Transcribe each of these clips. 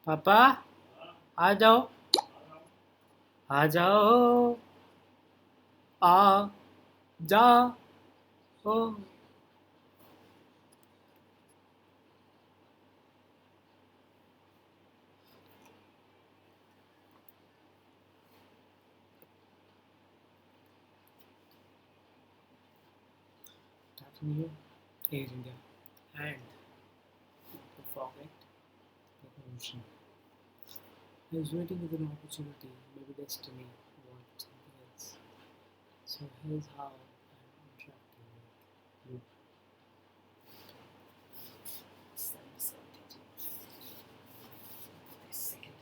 पापा आ जाओ, आ जाओ, आ जाओ। Tata Neo, Air India, and not to forget the ocean. I was waiting with an opportunity, maybe destiny wanted something else. So here's how I'm interacting with you. 77th AGM. This second.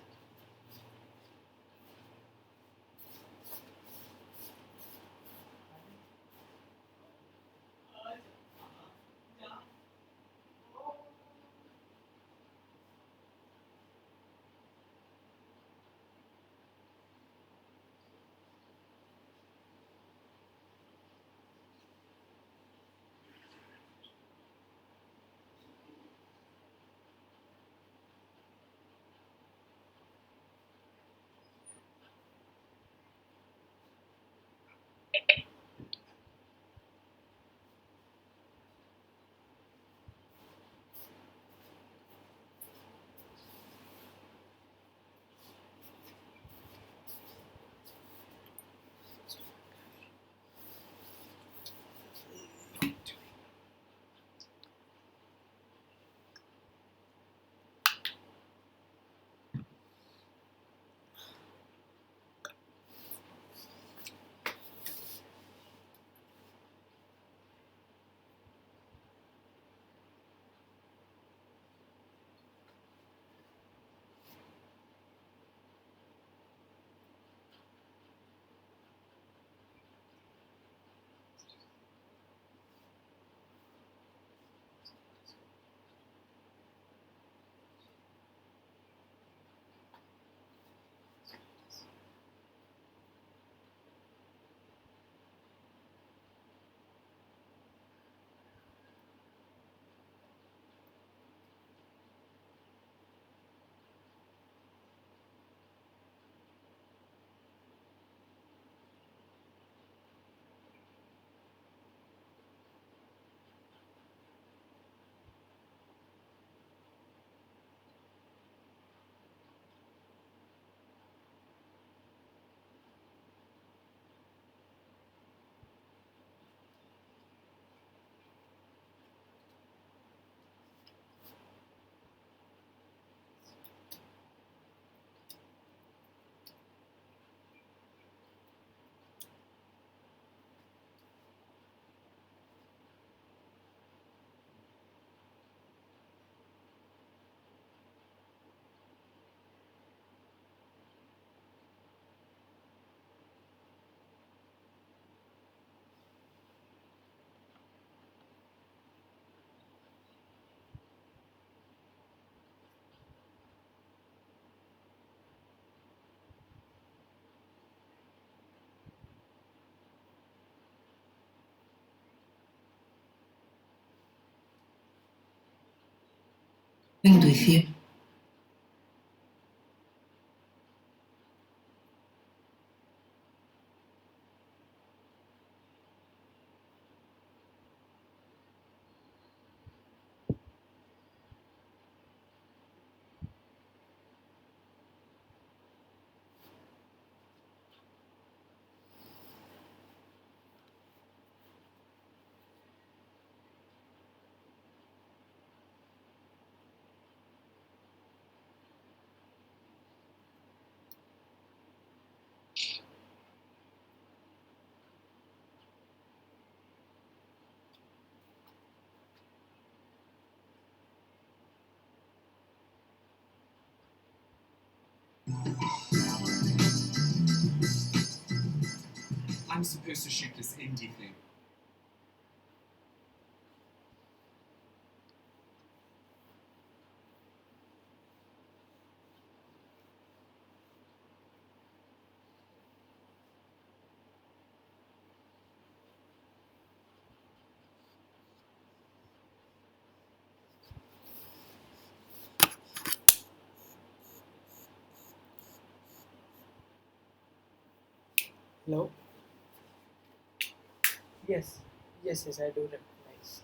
Intuición. I'm supposed to shoot this indie thing. Hello? Yes. Yes, I do recognize.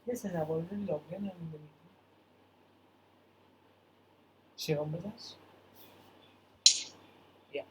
Yes, I've already logged in. I'm in the meeting. Shivam Bajaj? Yeah.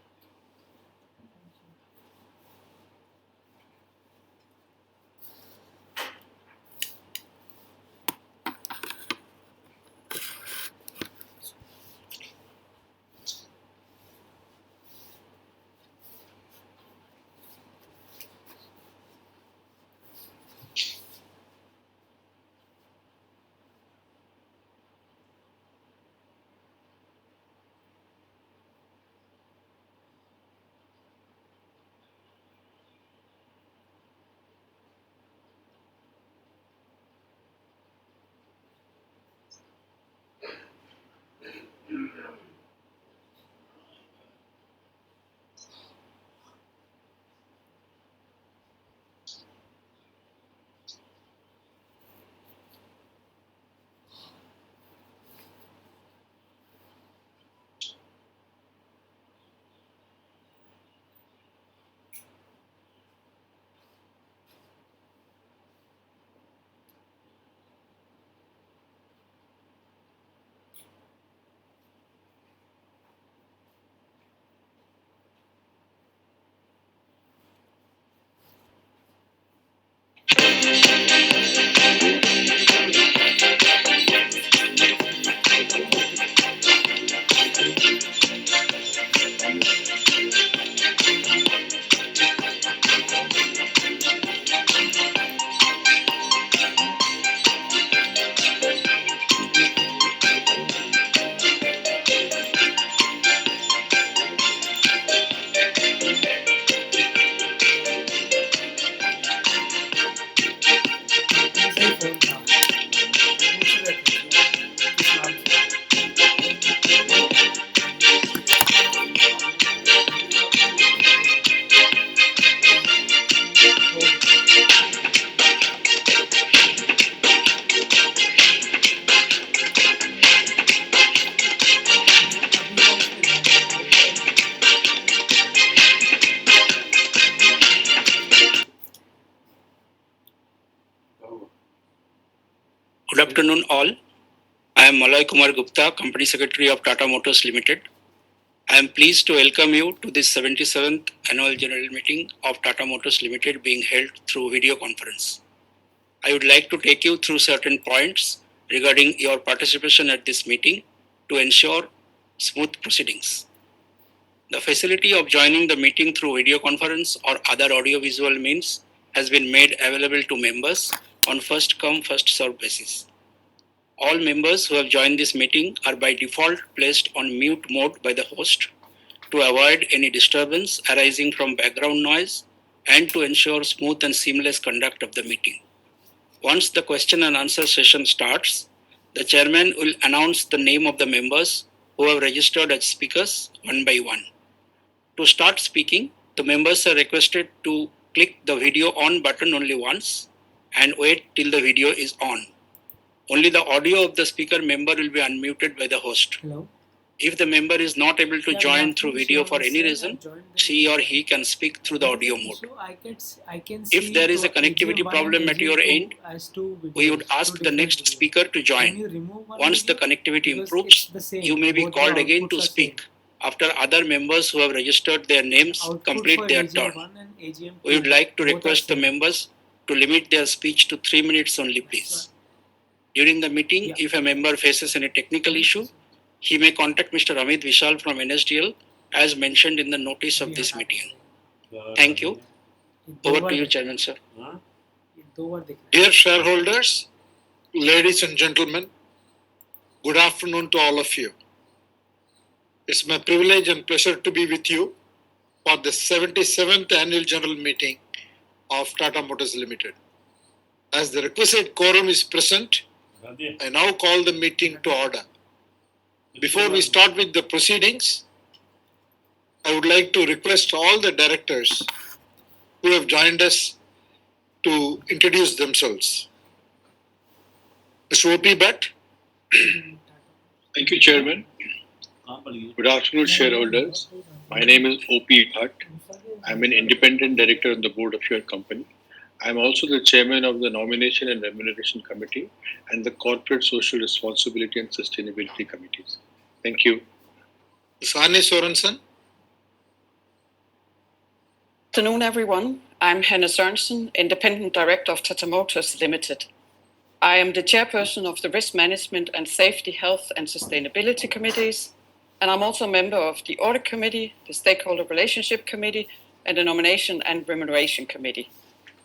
Good afternoon, all. I am Malay Kumar Gupta, Company Secretary of Tata Motors Limited. I am pleased to welcome you to this 77th Annual General Meeting of Tata Motors Limited being held through video conference. I would like to take you through certain points regarding your participation at this meeting to ensure smooth proceedings. The facility of joining the meeting through video conference or other audiovisual means has been made available to members on first come, first served basis. All members who have joined this meeting are by default placed on mute mode by the host to avoid any disturbance arising from background noise and to ensure smooth and seamless conduct of the meeting. Once the question and answer session starts, the chairman will announce the name of the members who have registered as speakers one by one. To start speaking, the members are requested to click the video on button only once and wait till the video is on. Only the audio of the speaker member will be unmuted by the host. Hello? If the member is not able to join through video for any reason, she or he can speak through the audio mode. If there is a connectivity problem at your end, we would ask the next speaker to join. Once the connectivity improves, you may be called again to speak after other members who have registered their names complete their turn. We would like to request the members to limit their speech to 3 minutes only, please. During the meeting, if a member faces any technical issue, he may contact Mr. Amit Vishal from NSDL as mentioned in the notice of this meeting. Thank you. Over to you, Chairman, sir. Dear shareholders, ladies and gentlemen, good afternoon to all of you. It's my privilege and pleasure to be with you for the 77th Annual General Meeting of Tata Motors Limited. As the requisite quorum is present, I now call the meeting to order. Before we start with the proceedings, I would like to request all the directors who have joined us to introduce themselves. Mr. O.P. Bhatt. Thank you, Chairman. Good afternoon, shareholders. My name is O.P. Bhatt. I'm an independent director on the board of your company. I'm also the chairman of the Nomination and Remuneration Committee and the Corporate Social Responsibility and Sustainability Committees. Thank you. Sane Sorensen. Good afternoon, everyone. I'm Hanne Sørensen, Independent Director of Tata Motors Limited. I am the chairperson of the Risk Management and Safety, Health and Sustainability Committees, and I'm also a member of the Audit Committee, the Stakeholder Relationship Committee, and the Nomination and Remuneration Committee.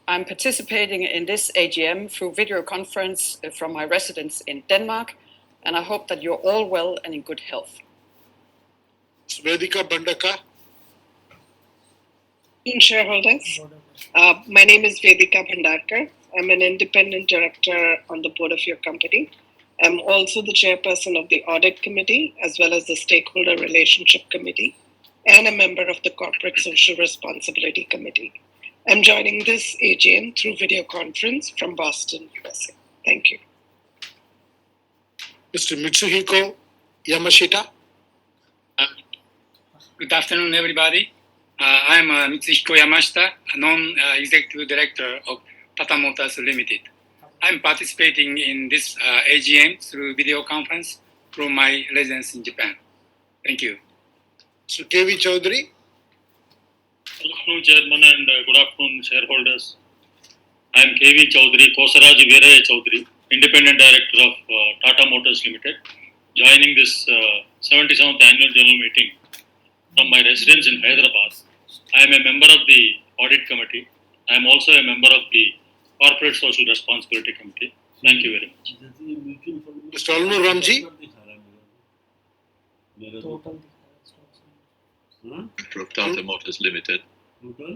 I'm participating in this AGM through video conference from my residence in Denmark, and I hope that you're all well and in good health. Svedika Bandaka. Shareholders. My name is Vedika Bhandarkar. I'm an independent director on the board of your company. I'm also the chairperson of the Audit Committee, as well as the Stakeholder Relationship Committee, and a member of the Corporate Social Responsibility Committee. I'm joining this AGM through video conference from Boston, USA. Thank you. Mr. Mitsuhiko Yamashita. Good afternoon, everybody. I'm Mitsuhiko Yamashita, a non-executive director of Tata Motors Limited. I'm participating in this AGM through video conference from my residence in Japan. Thank you. Mr. KV Chaudhary. Good afternoon, Chairman, and good afternoon, shareholders. I am KV Chaudhary, Kosaraj Veeraya Chaudhary, Independent Director of Tata Motors Limited, joining this 77th Annual General Meeting from my residence in Hyderabad. I am a member of the Audit Committee. I am also a member of the Corporate Social Responsibility Committee. Thank you very much. Mr. Alnur Ramji. Of Tata Motors Limited,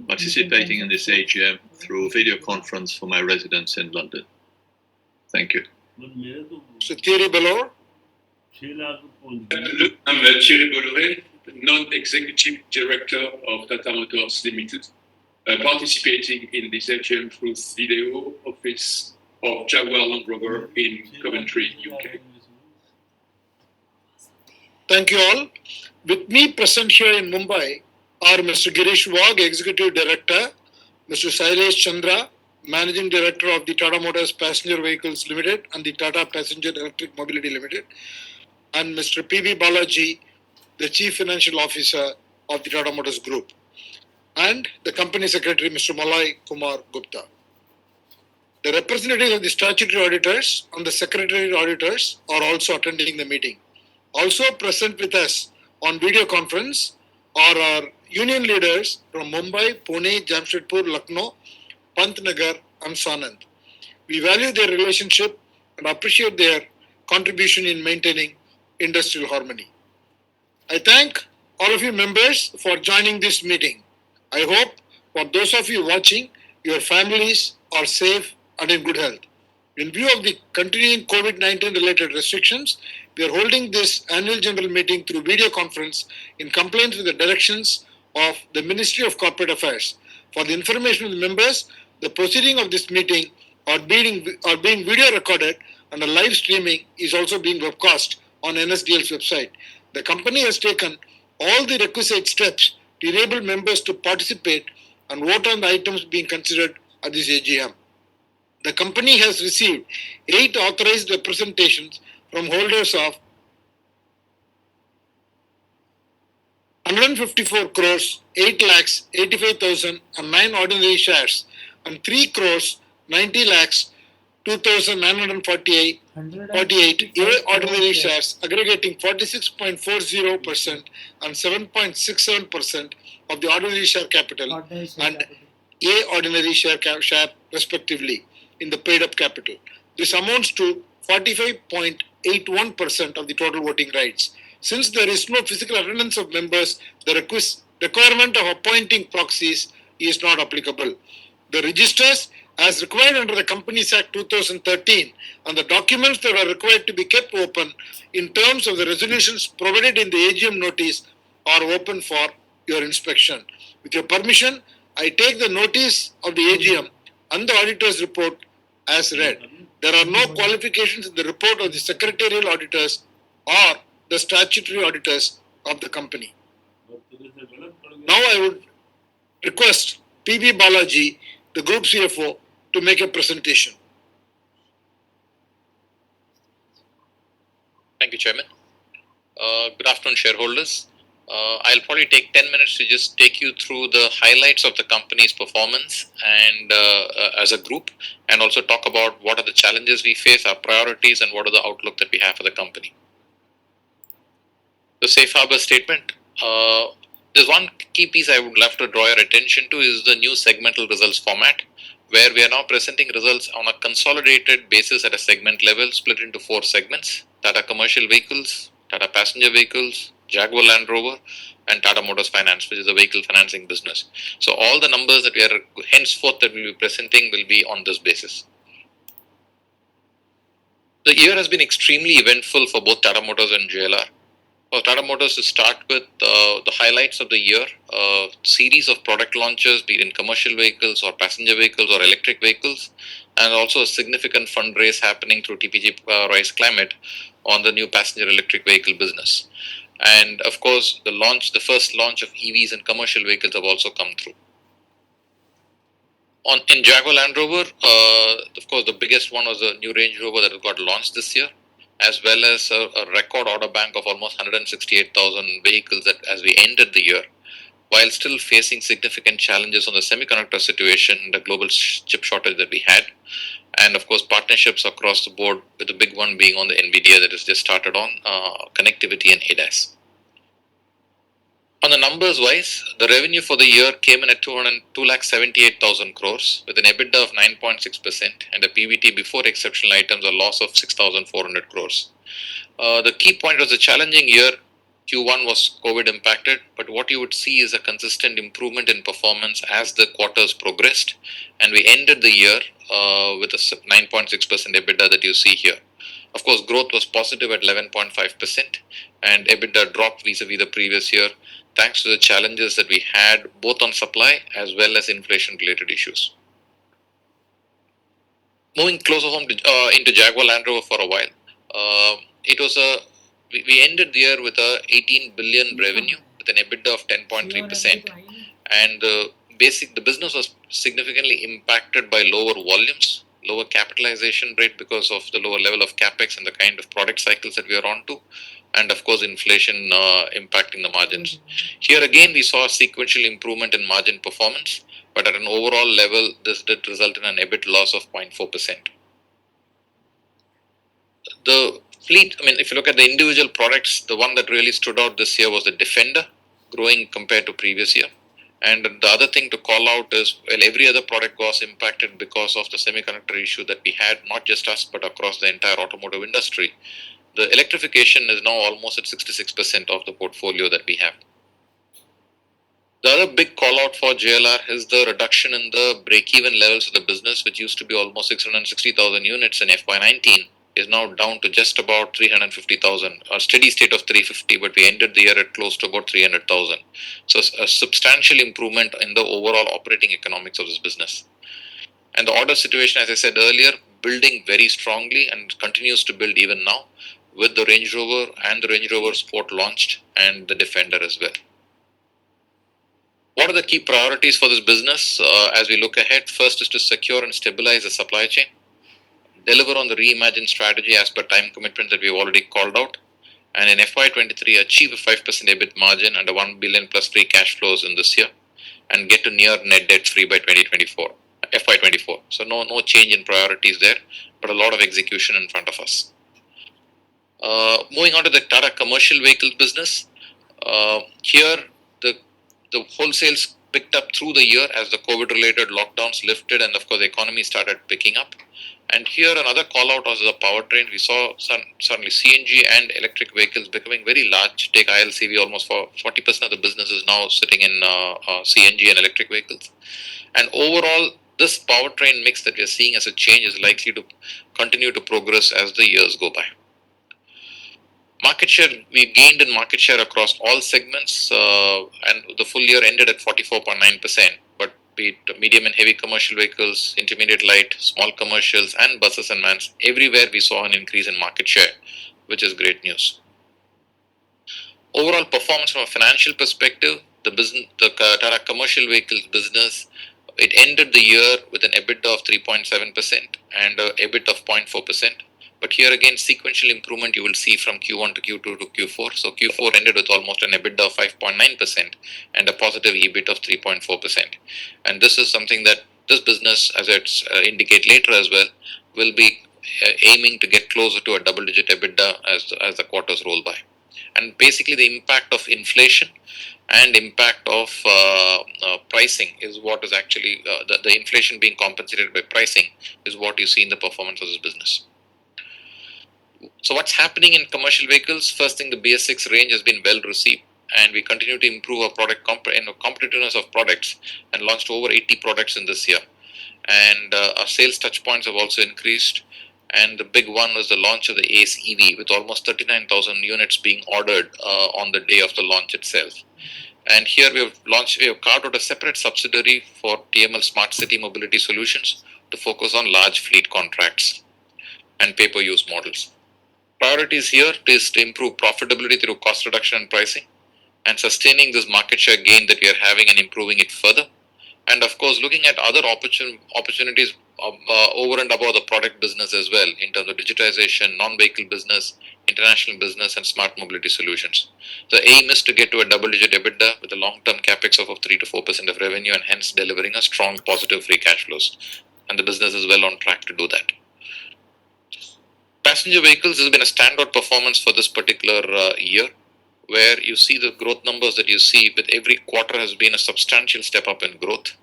participating in this AGM through video conference from my residence in London. Thank you. Mr. Thierry Bellor. I'm Thierry Bolloré, non-executive director of Tata Motors Limited, participating in this AGM through video office of Jaguar Land Rover in Coventry, UK. Thank you all. With me present here in Mumbai are Mr. Girish Wagh, Executive Director, Mr. Sailesh Chandra, Managing Director of the Tata Motors Passenger Vehicles Limited and the Tata Passenger Electric Mobility Limited, and Mr. P.B. Balaji, the Chief Financial Officer of the Tata Motors Group, and the Company Secretary, Mr. Malay Kumar Gupta. The representatives of the statutory auditors and the secretarial auditors are also attending the meeting. Also present with us on video conference are our union leaders from Mumbai, Pune, Jamshedpur, Lucknow, Pantnagar and Sanand. We value their relationship and appreciate their contribution in maintaining industrial harmony. I thank all of you members for joining this meeting. I hope for those of you watching, your families are safe and in good health. In view of the continuing COVID-19 related restrictions, we are holding this annual general meeting through video conference in compliance with the directions of the Ministry of Corporate Affairs. For the information of the members, the proceeding of this meeting are being video recorded and a live streaming is also being webcast on NSDL's website. The company has taken all the requisite steps to enable members to participate and vote on the items being considered at this AGM. The company has received 8 authorized representations from holders of 154 crores 8 lakhs 85,009 ordinary shares and 3 crores 90 lakhs 2,948 ordinary shares, aggregating 46.40% and 7.67% of the ordinary share capital and A ordinary share respectively in the paid up capital. This amounts to 45.81% of the total voting rights. Since there is no physical attendance of members, the requirement of appointing proxies is not applicable. The registers, as required under the Companies Act 2013, and the documents that are required to be kept open in terms of the resolutions provided in the AGM notice are open for your inspection. With your permission, I take the notice of the AGM and the auditor's report as read. There are no qualifications in the report of the secretarial auditors or the statutory auditors of the company. Now I would request PB Balaji, the Group CFO, to make a presentation. Thank you, Chairman. Good afternoon, shareholders. I'll probably take 10 minutes to just take you through the highlights of the company's performance and as a group, and also talk about what are the challenges we face, our priorities, and what are the outlook that we have for the company. The safe harbor statement. There's one key piece I would love to draw your attention to is the new segmental results format, where we are now presenting results on a consolidated basis at a segment level, split into 4 segments: Tata Commercial Vehicles, Tata Passenger Vehicles, Jaguar Land Rover, and Tata Motors Finance, which is a vehicle financing business. So all the numbers that we are henceforth that we will be presenting will be on this basis. The year has been extremely eventful for both Tata Motors and JLR. For Tata Motors, to start with the highlights of the year, a series of product launches, be it in commercial vehicles or passenger vehicles or electric vehicles, and also a significant fundraise happening through TPG Rise Climate on the new passenger electric vehicle business. And of course, the first launch of EVs and commercial vehicles have also come through. In Jaguar Land Rover, of course, the biggest one was the new Range Rover that got launched this year, as well as a record order bank of almost 168,000 vehicles that as we ended the year, while still facing significant challenges on the semiconductor situation, the global chip shortage that we had, and of course partnerships across the board, with the big one being on the NVIDIA that has just started on connectivity and ADAS. On the numbers wise, the revenue for the year came in at 2,78,000 crores with an EBITDA of 9.6% and a PBT before exceptional items a loss of 6,400 crores. The key point was a challenging year. Q1 was COVID impacted, but what you would see is a consistent improvement in performance as the quarters progressed, and we ended the year with a 9.6% EBITDA that you see here. Of course, growth was positive at 11.5%, and EBITDA dropped vis-a-vis the previous year, thanks to the challenges that we had both on supply as well as inflation-related issues. Moving closer home into Jaguar Land Rover for a while, we ended the year with a 18 billion revenue with an EBITDA of 10.3%, and the business was significantly impacted by lower volumes, lower capitalization rate because of the lower level of capex and the kind of product cycles that we are on to, and of course inflation impacting the margins. Here again we saw a sequential improvement in margin performance, but at an overall level this did result in an EBIT loss of 0.4%. The fleet, if you look at the individual products, the one that really stood out this year was the Defender, growing compared to previous year. And the other thing to call out is, every other product was impacted because of the semiconductor issue that we had, not just us, but across the entire automotive industry. The electrification is now almost at 66% of the portfolio that we have. The other big call out for JLR is the reduction in the break-even levels of the business, which used to be almost 660,000 units in FY19, is now down to just about 350,000, a steady state of 350, but we ended the year at close to about 300,000. So a substantial improvement in the overall operating economics of this business. And the order situation, as I said earlier, building very strongly and continues to build even now, with the Range Rover and the Range Rover Sport launched and the Defender as well. What are the key priorities for this business as we look ahead? First is to secure and stabilize the supply chain, deliver on the reimagined strategy as per time commitments that we have already called out, and in FY23 achieve a 5% EBIT margin and a 1 billion plus free cash flows in this year, and get to near net debt free by FY24. So no change in priorities there, but a lot of execution in front of us. Moving on to the Tata Commercial Vehicles business, here the wholesales picked up through the year as the COVID-related lockdowns lifted, and of course the economy started picking up. And here another call out was the powertrain. We saw suddenly CNG and electric vehicles becoming very large. Take ILCV, almost for 40% of the business is now sitting in CNG and electric vehicles. And overall, this powertrain mix that we are seeing as a change is likely to continue to progress as the years go by. Market share, we gained in market share across all segments, and the full year ended at 44.9%. But be it medium and heavy commercial vehicles, intermediate light, small commercials, and buses and vans, everywhere we saw an increase in market share, which is great news. Overall performance from a financial perspective, the Tata commercial vehicles business, it ended the year with an EBITDA of 3.7% and a EBIT of 0.4%. But here again, sequential improvement you will see from Q1 to Q2 to Q4. So Q4 ended with almost an EBITDA of 5.9% and a positive EBIT of 3.4%. And this is something that this business, as it's indicate later as well, will be aiming to get closer to a double-digit EBITDA as the quarters roll by. And basically the impact of inflation and impact of pricing is what is actually, the inflation being compensated by pricing is what you see in the performance of this business. So what's happening in commercial vehicles? First thing, the BS6 range has been well received, and we continue to improve our product competitiveness of products and launched over 80 products in this year. And our sales touch points have also increased. And the big one was the launch of the Ace EV with almost 39,000 units being ordered on the day of the launch itself. And here we have carved out a separate subsidiary for TML Smart City Mobility Solutions to focus on large fleet contracts and pay-per-use models. Priorities here is to improve profitability through cost reduction and pricing and sustaining this market share gain that we are having and improving it further. And of course, looking at other opportunities over and above the product business as well in terms of digitization, non-vehicle business, international business, and smart mobility solutions. The aim is to get to a double-digit EBITDA with a long-term capex of 3 to 4% of revenue and hence delivering a strong positive free cash flows. And the business is well on track to do that. Passenger vehicles has been a standout performance for this particular year, where you see the growth numbers that you see with every quarter has been a substantial step up in growth.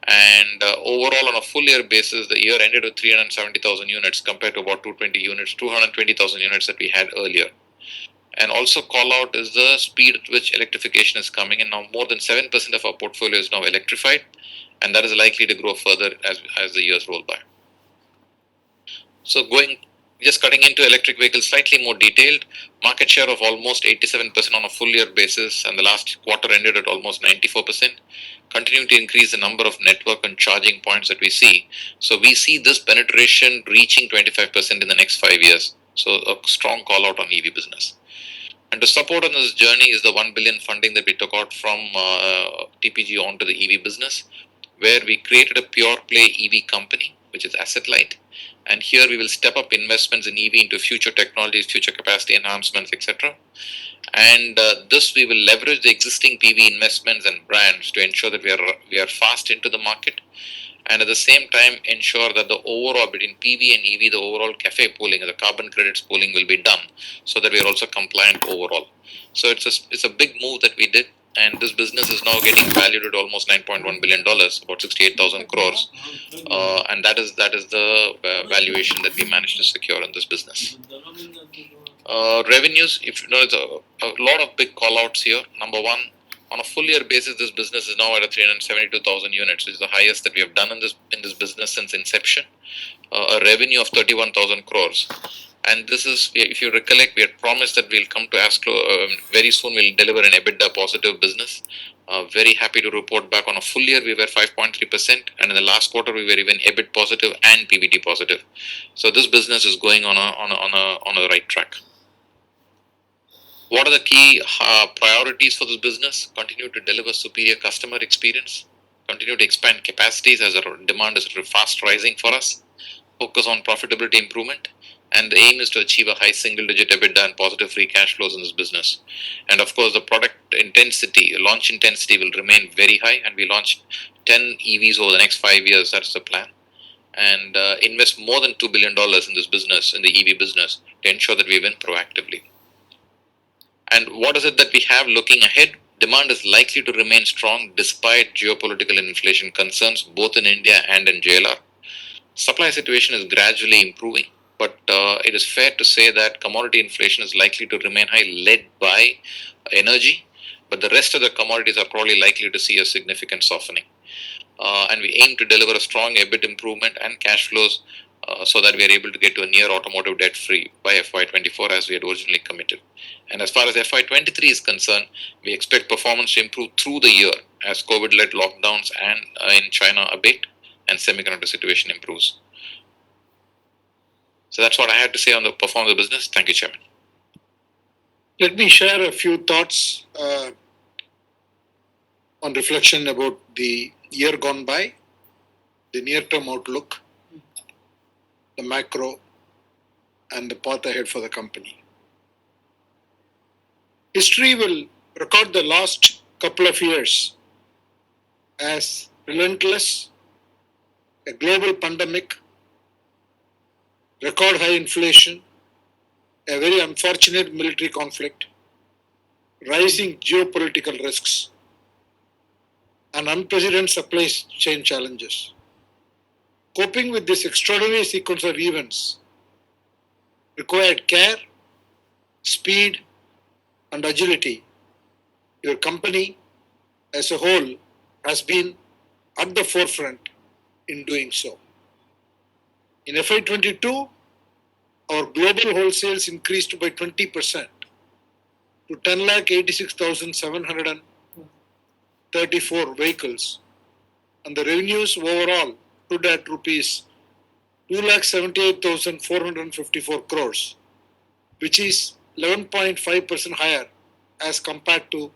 And overall, on a full year basis, the year ended with 370,000 units compared to about 220,000 units that we had earlier. And also call out is the speed at which electrification is coming in. Now more than 7% of our portfolio is now electrified, and that is likely to grow further as the years roll by. So just cutting into electric vehicles slightly more detailed, market share of almost 87% on a full year basis, and the last quarter ended at almost 94%, continuing to increase the number of network and charging points that we see. So we see this penetration reaching 25% in the next 5 years. So a strong call out on EV business. And to support on this journey is the 1 billion funding that we took out from TPG onto the EV business, where we created a pure play EV company, which is asset light. And here we will step up investments in EV into future technologies, future capacity enhancements, etc. And this we will leverage the existing PV investments and brands to ensure that we are fast into the market, and at the same time ensure that the overall between PV and EV, the overall CAFE pooling, the carbon credits pooling will be done, so that we are also compliant overall. So it's a big move that we did. And this business is now getting valued at almost $9.1 billion, about 68,000 crores. And that is the valuation that we managed to secure in this business. Revenues, if you know, it's a lot of big call outs here. Number one, on a full year basis, this business is now at 372,000 units, which is the highest that we have done in this business since inception. A revenue of 31,000 crores. And this is, if you recollect, we had promised that we'll come to ASCLO very soon. We'll deliver an EBITDA positive business. Very happy to report back on a full year we were 5.3%, and in the last quarter we were even EBIT positive and PBT positive. So this business is going on a right track. What are the key priorities for this business? Continue to deliver superior customer experience. Continue to expand capacities as our demand is fast rising for us. Focus on profitability improvement. And the aim is to achieve a high single-digit EBITDA and positive free cash flows in this business. And of course, the product intensity, launch intensity will remain very high, and we launch 10 EVs over the next 5 years. That's the plan. And invest more than $2 billion in this business, in the EV business, to ensure that we win proactively. And what is it that we have looking ahead? Demand is likely to remain strong despite geopolitical and inflation concerns, both in India and in JLR. Supply situation is gradually improving, but it is fair to say that commodity inflation is likely to remain high, led by energy, but the rest of the commodities are probably likely to see a significant softening. And we aim to deliver a strong EBIT improvement and cash flows so that we are able to get to a near automotive debt free by FY24 as we had originally committed. And as far as FY23 is concerned, we expect performance to improve through the year as COVID-led lockdowns and in China abate and semiconductor situation improves. So that's what I had to say on the performance of the business. Thank you, Chairman. Let me share a few thoughts on reflection about the year gone by, the near-term outlook, the macro, and the path ahead for the company. History will record the last couple of years as relentless, a global pandemic, record high inflation, a very unfortunate military conflict, rising geopolitical risks, and unprecedented supply chain challenges. Coping with this extraordinary sequence of events required care, speed, and agility. Your company as a whole has been at the forefront in doing so. In FY22, our global wholesales increased by 20% to 10,86,734 vehicles, and the revenues overall stood at rupees 2,78,454 crores, which is 11.5% higher as compared to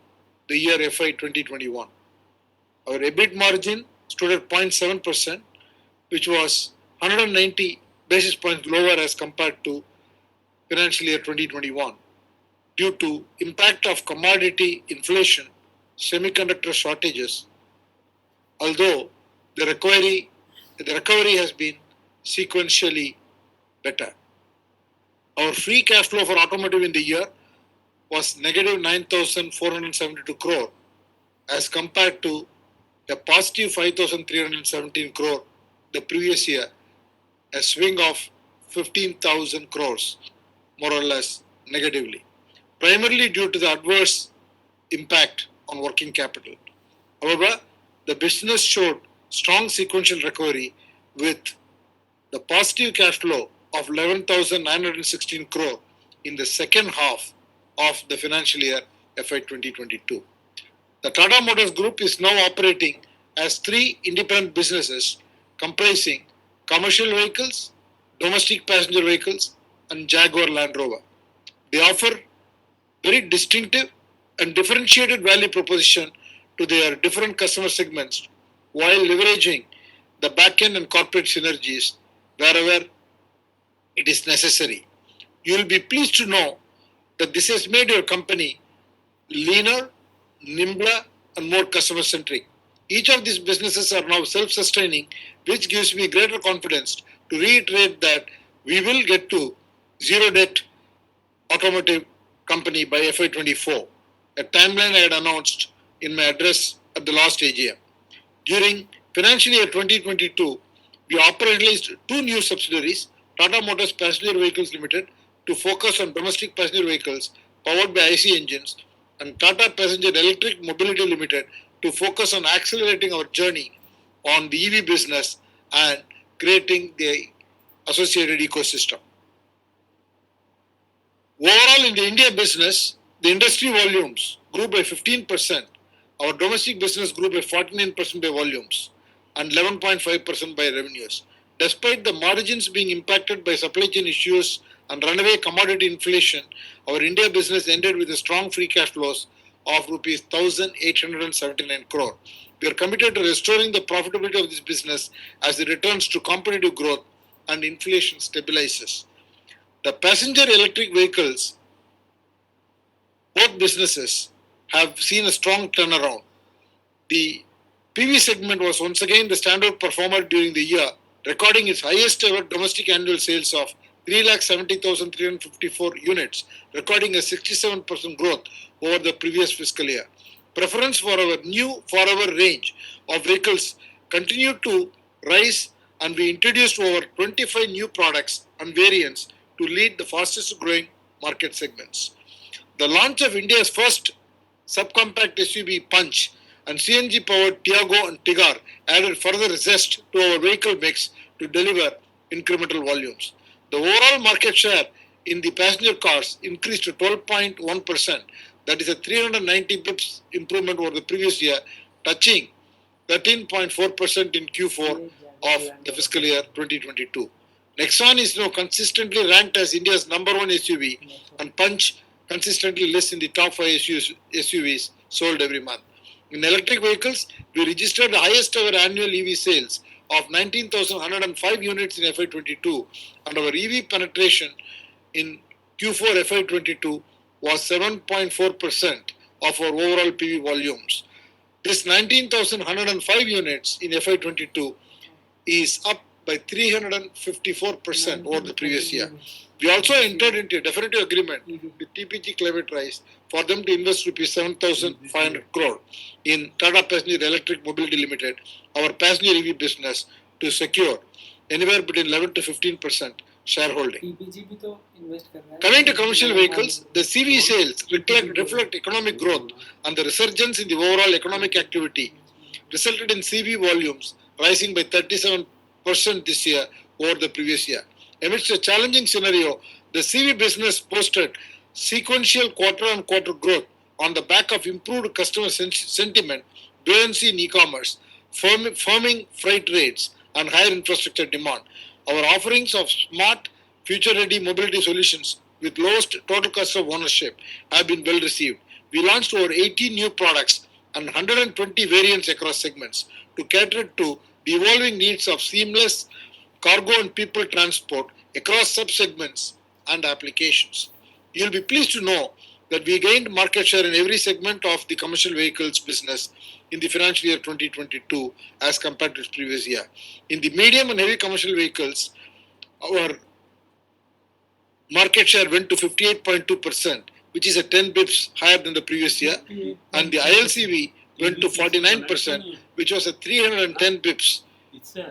the year FY 2021. Our EBIT margin stood at 0.7%, which was 190 basis points lower as compared to financial year 2021 due to impact of commodity inflation, semiconductor shortages, although the recovery has been sequentially better. Our free cash flow for automotive in the year was negative 9,472 crore as compared to a positive 5,317 crore the previous year, a swing of 15,000 crores, more or less negatively, primarily due to the adverse impact on working capital. However, the business showed strong sequential recovery with the positive cash flow of 11,916 crore in the second half of the financial year FY 2022. The Tata Motors Group is now operating as three independent businesses comprising commercial vehicles, domestic passenger vehicles, and Jaguar Land Rover. They offer very distinctive and differentiated value proposition to their different customer segments while leveraging the back-end and corporate synergies wherever it is necessary. You will be pleased to know that this has made your company leaner, nimbler, and more customer-centric. Each of these businesses are now self-sustaining, which gives me greater confidence to reiterate that we will get to zero debt automotive company by FY24, a timeline I had announced in my address at the last AGM. During financial year 2022, we operationalized two new subsidiaries, Tata Motors Passenger Vehicles Limited, to focus on domestic passenger vehicles powered by IC engines, and Tata Passenger Electric Mobility Limited to focus on accelerating our journey on the EV business and creating the associated ecosystem. Overall, in the India business, the industry volumes grew by 15%. Our domestic business grew by 49% by volumes and 11.5% by revenues. Despite the margins being impacted by supply chain issues and runaway commodity inflation, our India business ended with a strong free cash flows of rupees 1,879 crore. We are committed to restoring the profitability of this business as it returns to competitive growth and inflation stabilizes. The passenger electric vehicles, both businesses, have seen a strong turnaround. The PV segment was once again the standout performer during the year, recording its highest ever domestic annual sales of 3,70,354 units, recording a 67% growth over the previous fiscal year. Preference for our new Forever range of vehicles continued to rise, and we introduced over 25 new products and variants to lead the fastest growing market segments. The launch of India's first subcompact SUV Punch and CNG powered Tiago and Tigor added further zest to our vehicle mix to deliver incremental volumes. The overall market share in the passenger cars increased to 12.1%. That is a 390 bips improvement over the previous year, touching 13.4% in Q4 of the fiscal year 2022. Nexon is now consistently ranked as India's number one SUV, and Punch consistently lists in the top 5 SUVs sold every month. In electric vehicles, we registered the highest ever annual EV sales of 19,105 units in FY22, and our EV penetration in Q4 FY22 was 7.4% of our overall PV volumes. This 19,105 units in FY22 is up by 354% over the previous year. We also entered into a definitive agreement with TPG Climate Rise for them to invest rupees 7,500 crore in Tata Passenger Electric Mobility Limited, our passenger EV business, to secure anywhere between 11 to 15% shareholding. Coming to commercial vehicles, the CV sales reflect economic growth and the resurgence in the overall economic activity resulted in CV volumes rising by 37% this year over the previous year. Amidst a challenging scenario, the CV business posted sequential quarter-on-quarter growth on the back of improved customer sentiment, buoyancy in e-commerce, firming freight rates, and higher infrastructure demand. Our offerings of smart, future-ready mobility solutions with lowest total cost of ownership have been well received. We launched over 80 new products and 120 variants across segments to cater to the evolving needs of seamless cargo and people transport across subsegments and applications. You'll be pleased to know that we gained market share in every segment of the commercial vehicles business in the financial year 2022 as compared to the previous year. In the medium and heavy commercial vehicles, our market share went to 58.2%, which is a 10 bips higher than the previous year, and the ILCV went to 49%, which was a 310 bips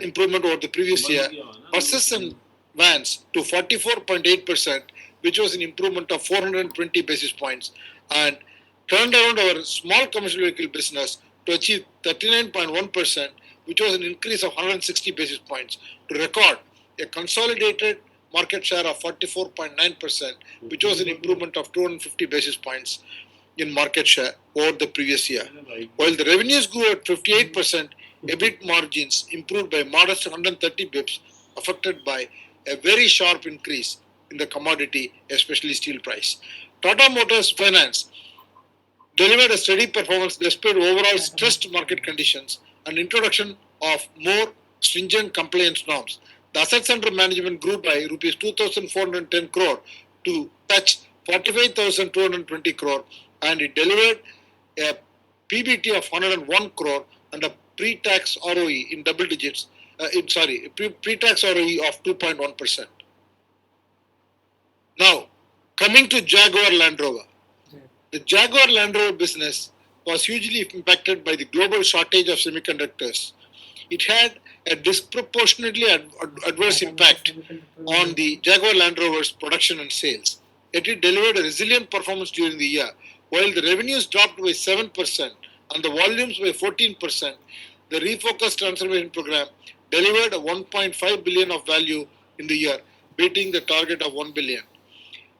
improvement over the previous year. Buses and vans to 44.8%, which was an improvement of 420 basis points, and turned around our small commercial vehicle business to achieve 39.1%, which was an increase of 160 basis points, to record a consolidated market share of 44.9%, which was an improvement of 250 basis points in market share over the previous year. While the revenues grew at 58%, EBIT margins improved by modest 130 bips, affected by a very sharp increase in the commodity, especially steel price. Tata Motors Finance delivered a steady performance despite overall stressed market conditions and introduction of more stringent compliance norms. The assets under management grew by rupees 2,410 crore to touch 45,220 crore, and it delivered a PBT of 101 crore and a pre-tax ROE in double digits. Pre-tax ROE of 2.1%. Now, coming to Jaguar Land Rover. The Jaguar Land Rover business was hugely impacted by the global shortage of semiconductors. It had a disproportionately adverse impact on the Jaguar Land Rover's production and sales. Yet it delivered a resilient performance during the year. While the revenues dropped by 7% and the volumes by 14%, the refocused transformation program delivered a 1.5 billion of value in the year, beating the target of 1 billion.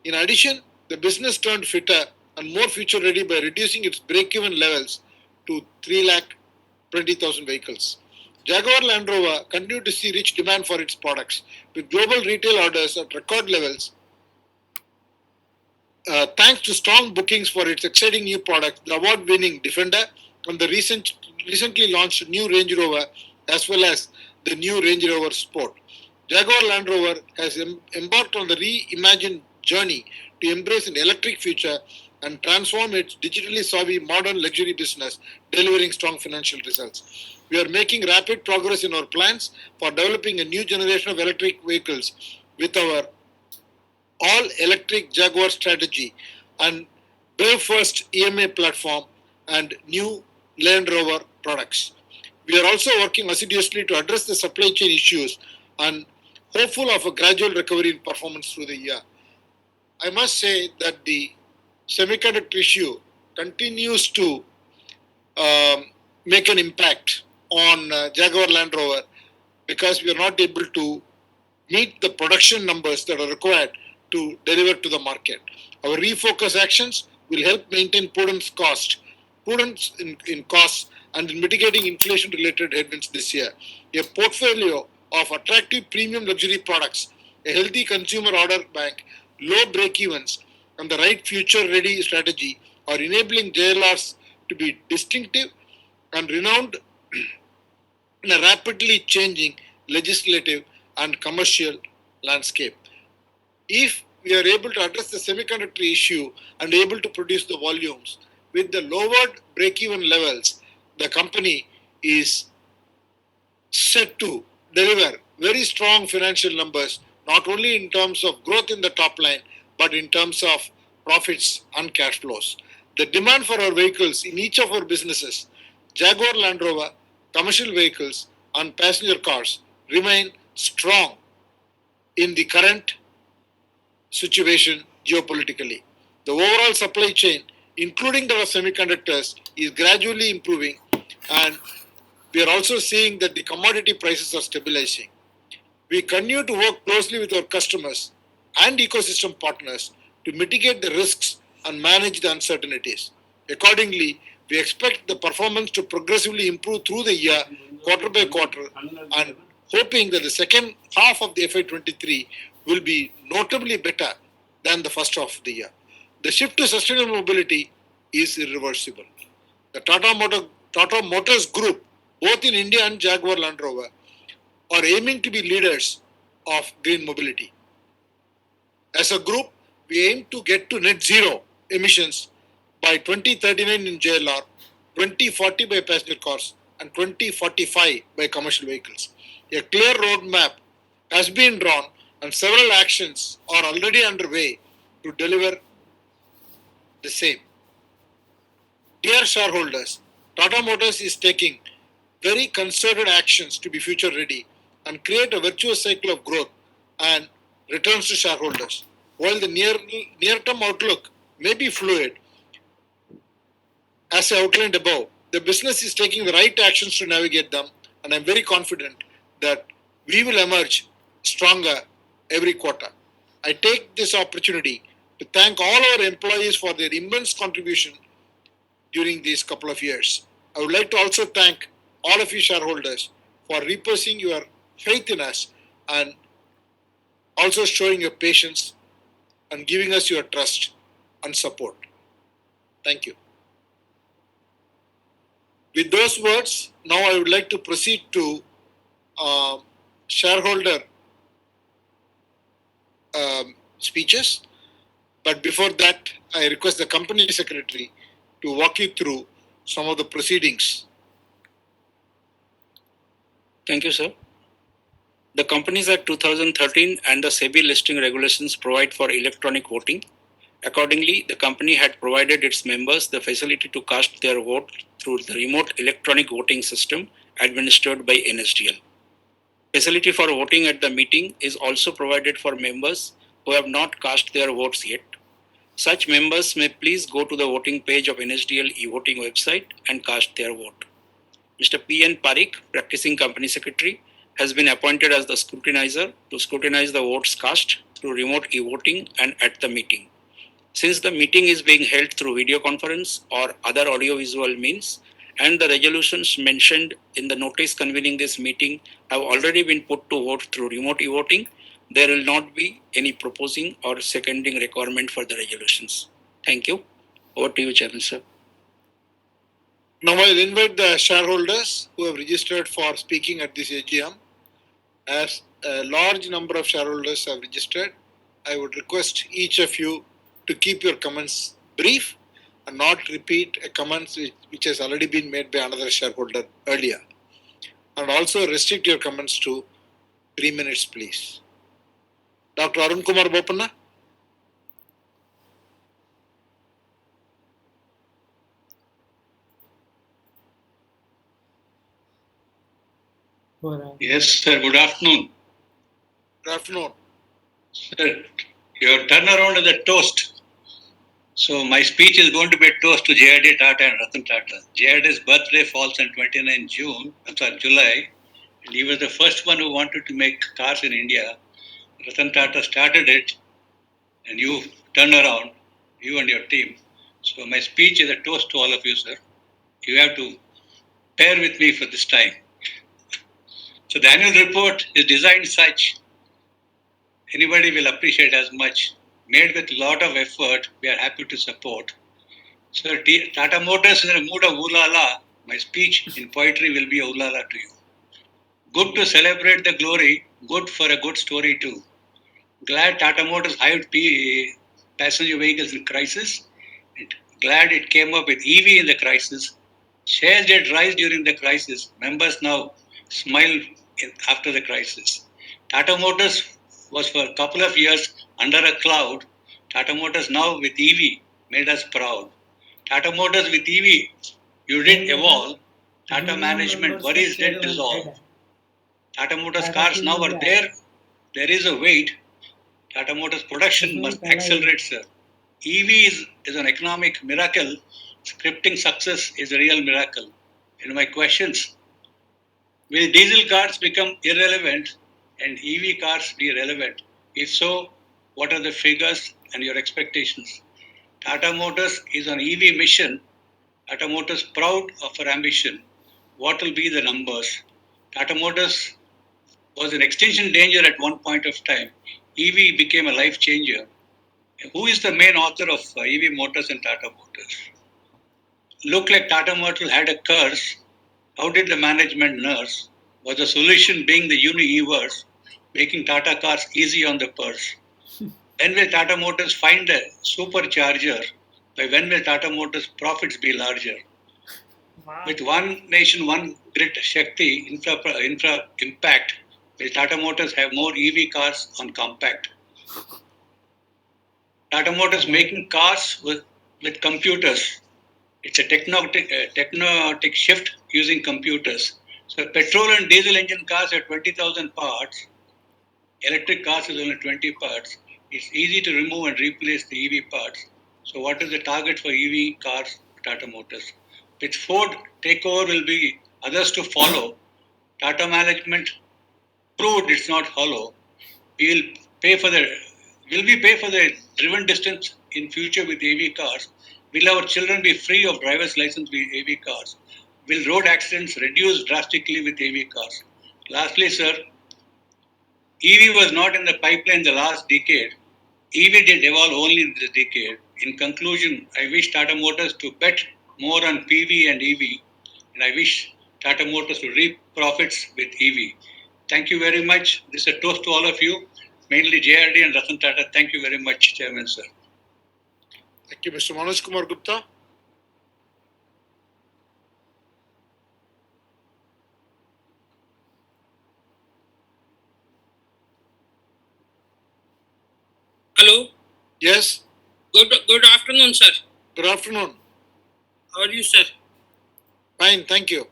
In addition, the business turned fitter and more future ready by reducing its break-even levels to 320,000 vehicles. Jaguar Land Rover continued to see rich demand for its products, with global retail orders at record levels. Thanks to strong bookings for its exciting new products, the award-winning Defender and the recently launched new Range Rover, as well as the new Range Rover Sport. Jaguar Land Rover has embarked on the reimagined journey to embrace an electric future and transform its digitally savvy modern luxury business, delivering strong financial results. We are making rapid progress in our plans for developing a new generation of electric vehicles with our all-electric Jaguar strategy and BEV first EMA platform and new Land Rover products. We are also working assiduously to address the supply chain issues and hopeful of a gradual recovery in performance through the year. I must say that the semiconductor issue continues to make an impact on Jaguar Land Rover because we are not able to meet the production numbers that are required to deliver to the market. Our refocus actions will help maintain prudence in costs and in mitigating inflation-related headwinds this year. A portfolio of attractive premium luxury products, a healthy consumer order bank, low break-evens, and the right future-ready strategy are enabling JLRs to be distinctive and renowned in a rapidly changing legislative and commercial landscape. If we are able to address the semiconductor issue and able to produce the volumes with the lowered break-even levels, the company is set to deliver very strong financial numbers, not only in terms of growth in the top line, but in terms of profits and cash flows. The demand for our vehicles in each of our businesses, Jaguar Land Rover, commercial vehicles, and passenger cars, remain strong in the current situation geopolitically. The overall supply chain, including the semiconductors, is gradually improving, and we are also seeing that the commodity prices are stabilizing. We continue to work closely with our customers and ecosystem partners to mitigate the risks and manage the uncertainties. Accordingly, we expect the performance to progressively improve through the year, quarter by quarter, and hoping that the second half of the FY23 will be notably better than the first half of the year. The shift to sustainable mobility is irreversible. The Tata Motors Group, both in India and Jaguar Land Rover, are aiming to be leaders of green mobility. As a group, we aim to get to net zero emissions by 2039 in JLR, 2040 by passenger cars, and 2045 by commercial vehicles. A clear roadmap has been drawn and several actions are already underway to deliver the same. Dear shareholders, Tata Motors is taking very concerted actions to be future ready and create a virtuous cycle of growth and returns to shareholders. While the near-term outlook may be fluid, as I outlined above, the business is taking the right actions to navigate them, and I'm very confident that we will emerge stronger every quarter. I take this opportunity to thank all our employees for their immense contribution during these couple of years. I would like to also thank all of you shareholders for reposing your faith in us and also showing your patience and giving us your trust and support. Thank you. With those words, now I would like to proceed to shareholder speeches. But before that, I request the company secretary to walk you through some of the proceedings. Thank you, sir. The Companies Act 2013 and the SEBI listing regulations provide for electronic voting. Accordingly, the company had provided its members the facility to cast their vote through the remote electronic voting system administered by NSDL. Facility for voting at the meeting is also provided for members who have not cast their votes yet. Such members may please go to the voting page of NSDL e-voting website and cast their vote. Mr. P.N. Parikh, practicing company secretary, has been appointed as the scrutinizer to scrutinize the votes cast through remote e-voting and at the meeting. Since the meeting is being held through video conference or other audiovisual means, and the resolutions mentioned in the notice convening this meeting have already been put to vote through remote e-voting, there will not be any proposing or seconding requirement for the resolutions. Thank you. Over to you, Chairman, sir. Now I will invite the shareholders who have registered for speaking at this AGM. As a large number of shareholders have registered, I would request each of you to keep your comments brief and not repeat a comment which has already been made by another shareholder earlier. And also restrict your comments to 3 minutes, please. Dr. Arun Kumar Bopanna. Yes, sir. Good afternoon. Good afternoon. Sir, your turnaround is a toast. So my speech is going to be a toast to J.R.D. Tata and Ratan Tata. J.R.D.'s birthday falls on 29 July, and he was the first one who wanted to make cars in India. Ratan Tata started it, and you turned around, you and your team. So my speech is a toast to all of you, sir. You have to bear with me for this time. So the annual report is designed such anybody will appreciate as much made with a lot of effort. We are happy to support. So Tata Motors is in a mood of ulala. My speech in poetry will be ulala to you. Good to celebrate the glory, good for a good story too. Glad Tata Motors hired passenger vehicles in crisis. Glad it came up with EV in the crisis. Shares did rise during the crisis. Members now smile after the crisis. Tata Motors was for a couple of years under a cloud. Tata Motors now with EV made us proud. Tata Motors with EV, you didn't evolve. Tata management worries didn't dissolve. Tata Motors cars now are there. There is a wait. Tata Motors production must accelerate, sir. EV is an economic miracle. Scripting success is a real miracle. And my questions, will diesel cars become irrelevant and EV cars be relevant? If so, what are the figures and your expectations? Tata Motors is on EV mission. Tata Motors proud of her ambition. What will be the numbers? Tata Motors was in extinction danger at one point of time. EV became a life changer. Who is the main author of EV Motors and Tata Motors? Looked like Tata Motors had a curse. How did the management nurse? Was the solution being the Uni-Evers, making Tata cars easy on the purse? When will Tata Motors find a supercharger? By when will Tata Motors profits be larger? Wow. With one nation, one grid Shakti, infra impact, will Tata Motors have more EV cars on compact? Tata Motors making cars with computers. It's a technotic shift using computers. So petrol and diesel engine cars have 20,000 parts. Electric cars is only 20 parts. It's easy to remove and replace the EV parts. So what is the target for EV cars, Tata Motors? With Ford takeover will be others to follow. Tata management proved it's not hollow. Will we pay for the driven distance in future with EV cars? Will our children be free of driver's license with EV cars? Will road accidents reduce drastically with EV cars? Lastly, sir, EV was not in the pipeline the last decade. EV did evolve only in this decade. In conclusion, I wish Tata Motors to bet more on PV and EV, and I wish Tata Motors to reap profits with EV. Thank you very much. This is a toast to all of you, mainly JRD and Ratan Tata. Thank you very much, Chairman, sir. Thank you, Mr. Manoj Kumar Gupta. Hello. Yes. Good afternoon, sir. Good afternoon. How are you, sir? Fine, thank you.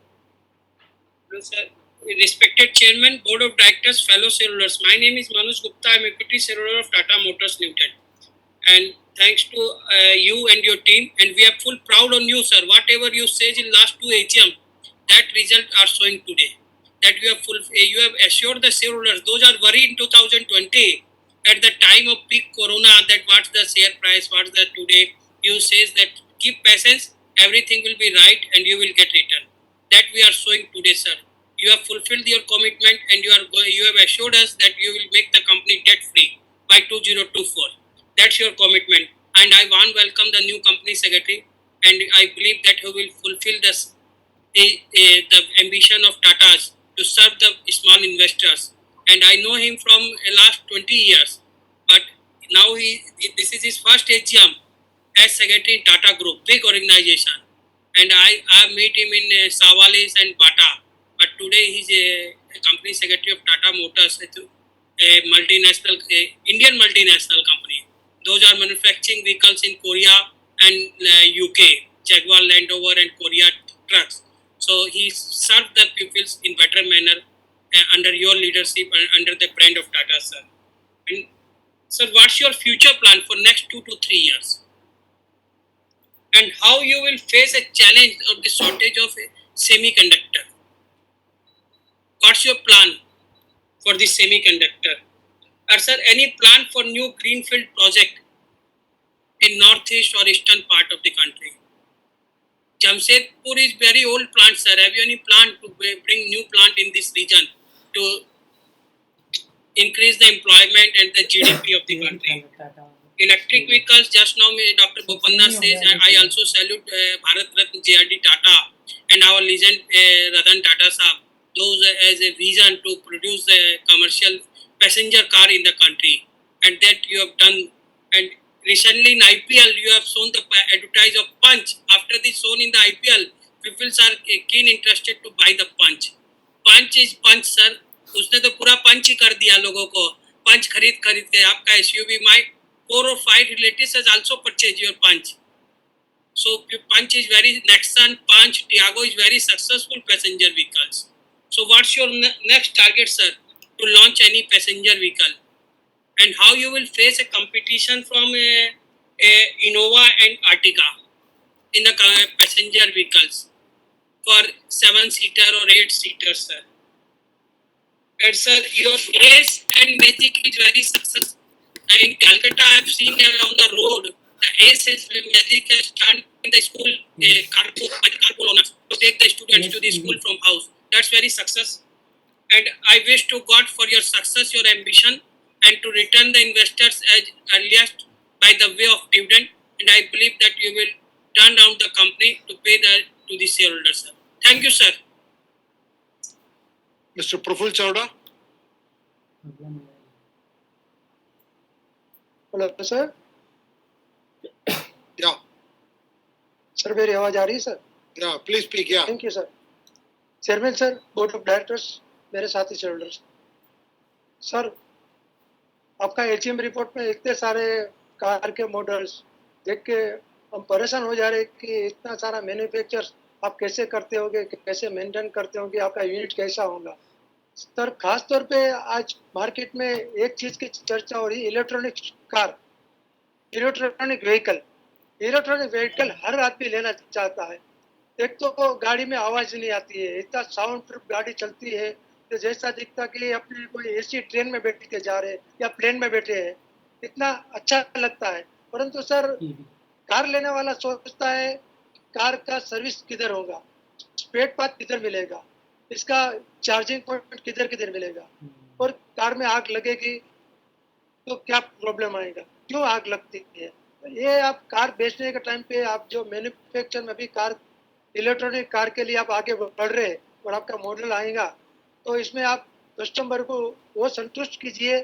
Hello, sir. Respected Chairman, Board of Directors, fellow shareholders. My name is Manoj Gupta. I am equity shareholder of Tata Motors Limited. And thanks to you and your team. And we are full proud on you, sir. Whatever you said in last 2 AGM, that result are showing today. That you have assured the shareholders. Those are worried in 2020 at the time of peak corona that what's the share price, what's the today. You says that keep patience, everything will be right and you will get return. That we are showing today, sir. You have fulfilled your commitment and you have assured us that you will make the company debt free by 2024. That's your commitment. And I want to welcome the new company secretary, and I believe that he will fulfill the ambition of Tata's to serve the small investors. And I know him from last 20 years, but now this is his first AGM as secretary in Tata Group, big organization. And I meet him in Savalis and Bata, but today he's a company secretary of Tata Motors, a multinational, Indian multinational company. Those are manufacturing vehicles in Korea and UK, Jaguar, Land Rover and Korea trucks. So he served the pupils in better manner under your leadership and under the brand of Tata, sir. And sir, what's your future plan for next 2 to 3 years? And how you will face a challenge of the shortage of a semiconductor? What's your plan for the semiconductor? Are there any plan for new greenfield project in northeast or eastern part of the country? Jamshedpur is very old plant, sir. Have you any plan to bring new plant in this region to increase the employment and the GDP of the country? electric vehicles. Just now, Dr. Bopanna says, I also salute Bharat Ratna JRD Tata and our legend Ratan Tata Saab, those as a vision to produce a commercial passenger car in the country, and that you have done. And recently in IPL, you have shown the advertise of Punch. After this shown in the IPL, people are keen interested to buy the Punch. Punch is Punch, sir. उसने तो पूरा पंच ही कर दिया लोगों को. पंच खरीद के आपका SUV. My 4 or 5 relatives has also purchased your Punch. So Punch is very, Nexon, Punch, Tiago is very successful passenger vehicles. So what's your next target, sir, to launch any passenger vehicle? And how you will face a competition from a Innova and Artica in the passenger vehicles for 7-seater or 8-seater, sir? And sir, your grace and magic is very successful. In Calcutta, I have seen along the road, the ace is magic stand in the school, carpool owners to take the students to the school from house. That's very success. And I wish to God for your success, your ambition, and to return the investors as earliest by the way of dividend. And I believe that you will turn down the company to pay to the shareholders, sir. Thank you, sir. Mr. Praful Chawda. Hello sir. या sir मेरी आवाज आ रही है sir? या please speak. या thank you sir. Chairman sir, board of directors, मेरे साथी shareholders, sir आपका एजीएम रिपोर्ट में इतने सारे कार के मॉडल्स देख के हम परेशान हो जा रहे हैं कि इतना सारा मैन्युफैक्चर आप कैसे करते होंगे, कैसे मेंटेन करते होंगे, आपका यूनिट कैसा होगा. सर खास तौर पे आज मार्केट में एक चीज की चर्चा हो रही है, इलेक्ट्रॉनिक कार, इलेक्ट्रॉनिक व्हीकल हर आदमी लेना चाहता है. एक तो गाड़ी में आवाज नहीं आती है, इतना साउंड प्रूफ गाड़ी चलती है तो जैसा दिखता कि अपने कोई एसी ट्रेन में बैठ के जा रहे हैं या प्लेन में बैठे हैं, इतना अच्छा लगता है. परंतु सर कार लेने वाला सोचता है कार का सर्विस किधर होगा, स्पेयर पार्ट किधर मिलेगा, इसका चार्जिंग पॉइंट किधर मिलेगा, और कार में आग लगेगी तो क्या प्रॉब्लम आएगा, क्यों आग लगती है. ये आप कार बेचने के टाइम पे आप जो मैन्युफैक्चर में भी कार, इलेक्ट्रॉनिक कार के लिए आप आगे बढ़ रहे हैं और आपका मॉडल आएगा तो इसमें आप कस्टमर को वो संतुष्ट कीजिए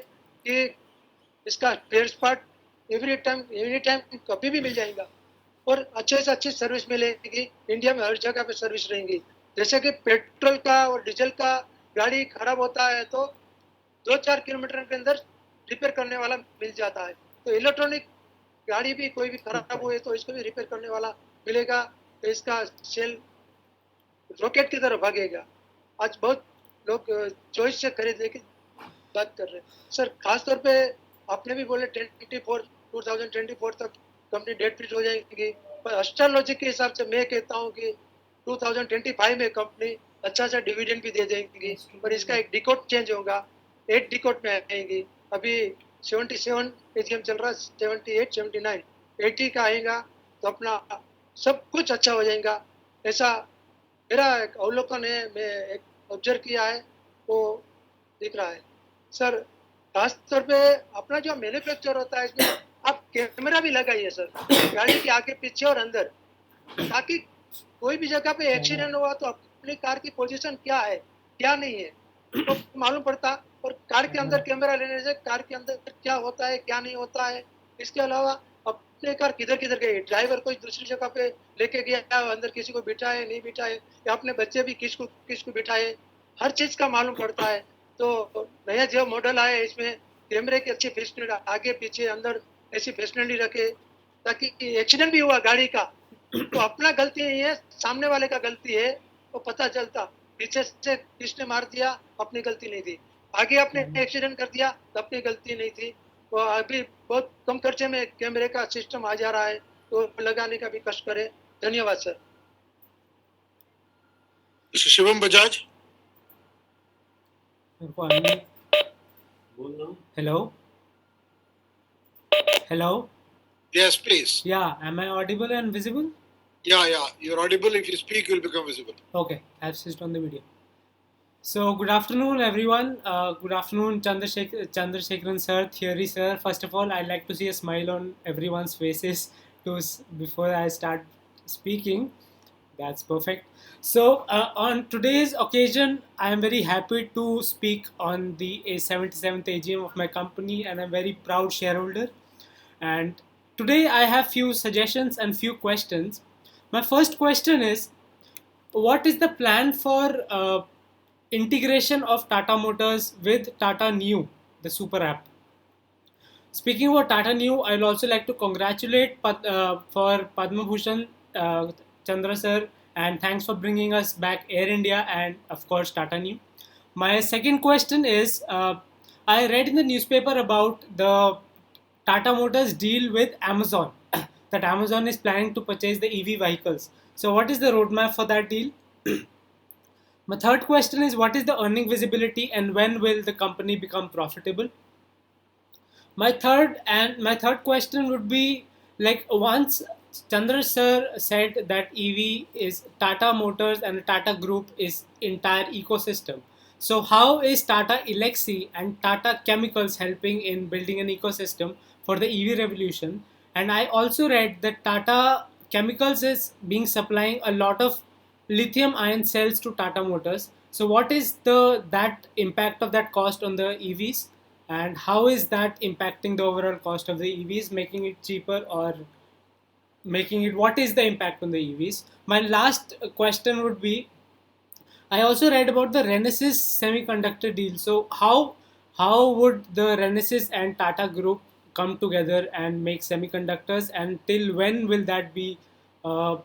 कि इसका स्पेयर पार्ट एनी टाइम कभी भी मिल जाएगा और अच्छे से अच्छी सर्विस मिलेगी. इंडिया में हर जगह पे सर्विस रहेंगी. जैसे कि पेट्रोल का और डीजल का गाड़ी खराब होता है तो 2-4 किलोमीटर के अंदर रिपेयर करने वाला मिल जाता है, तो इलेक्ट्रॉनिक गाड़ी भी कोई भी खराब हुए तो इसको भी रिपेयर करने वाला मिलेगा, तो इसका सेल रॉकेट की तरफ भागेगा. आज बहुत लोग चॉइस से खरीदने की बात कर रहे हैं. सर खास तौर पे आपने भी बोले 2024 तक कंपनी डेट फ्री हो जाएगी, पर एस्ट्रोलॉजी के हिसाब से मैं कहता हूँ कि 2025 में कंपनी अच्छा सा डिविडेंड भी दे देंगी, पर इसका एक डिकोड चेंज होगा, 8 डिकोड में आएंगी. अभी 77 एजीएम चल रहा है, 78, 79, 80 का आएगा तो अपना सब कुछ अच्छा हो जाएगा, ऐसा मेरा एक अवलोकन है, मैं एक ऑब्जर्व किया है, वो दिख रहा है. सर खास तौर पे अपना जो मैन्युफैक्चर होता है इसमें आप कैमरा भी लगाइए सर, गाड़ी के आगे पीछे और अंदर, ताकि कोई भी जगह पे एक्सीडेंट हुआ तो अपनी कार की पोजीशन क्या है क्या नहीं है तो मालूम पड़ता. और कार के अंदर कैमरा लेने से कार के अंदर क्या होता है क्या नहीं होता है. इसके अलावा अपने कार किधर गई, ड्राइवर कोई दूसरी जगह पे लेके गया, अंदर किसी को बिठाए नहीं बिठाए, या अपने बच्चे भी किसको बिठाए, हर चीज का मालूम पड़ता है. तो नया जो मॉडल आया है इसमें कैमरे की अच्छी फैसिलिटी आगे पीछे अंदर ऐसी फैसिलिटी रखे ताकि एक्सीडेंट भी हुआ गाड़ी का तो अपना गलती नहीं है, सामने वाले का गलती है, तो पता चलता पीछे से किसने मार दिया, अपनी गलती नहीं थी, आगे अपने एक्सीडेंट कर दिया तो अपनी गलती नहीं थी. तो अभी बहुत कम खर्चे में कैमरे का सिस्टम आ जा रहा है तो लगाने का भी कष्ट करें. धन्यवाद sir. Shivam Bajaj. Hello. Yes, please. Yeah, am I audible and visible? Yeah, you're audible. If you speak, you'll become visible. Okay, I've switched on the video. So good afternoon, everyone. Good afternoon, Chandrasekharan sir, Theory sir. First of all, I'd like to see a smile on everyone's faces before I start speaking. That's perfect. So on today's occasion, I am very happy to speak on the 77th AGM of my company, and I'm very proud shareholder. And today I have few suggestions and few questions. My first question is, what is the plan for integration of Tata Motors with Tata Neu, the super app? Speaking about Tata Neu, I'll also like to congratulate for Padma Bhushan Chandra sir, and thanks for bringing us back Air India and of course Tata Neu. My second question is, I read in the newspaper about the Tata Motors deal with Amazon, that Amazon is planning to purchase the EV vehicles. So what is the roadmap for that deal? My third question is, what is the earning visibility and when will the company become profitable? My third question would be, like, once Chandra sir said that EV is Tata Motors and the Tata Group is entire ecosystem. So how is Tata Elxsi and Tata Chemicals helping in building an ecosystem for the EV revolution? And I also read that Tata Chemicals is being supplying a lot of lithium ion cells to Tata Motors. So what is the that impact of that cost on the EVs, and how is that impacting the overall cost of the EVs, making it cheaper or making it, what is the impact on the EVs? My last question would be, I also read about the Renesas semiconductor deal. So how would the Renesas and Tata Group come together and make semiconductors, and till when will that be? Uh,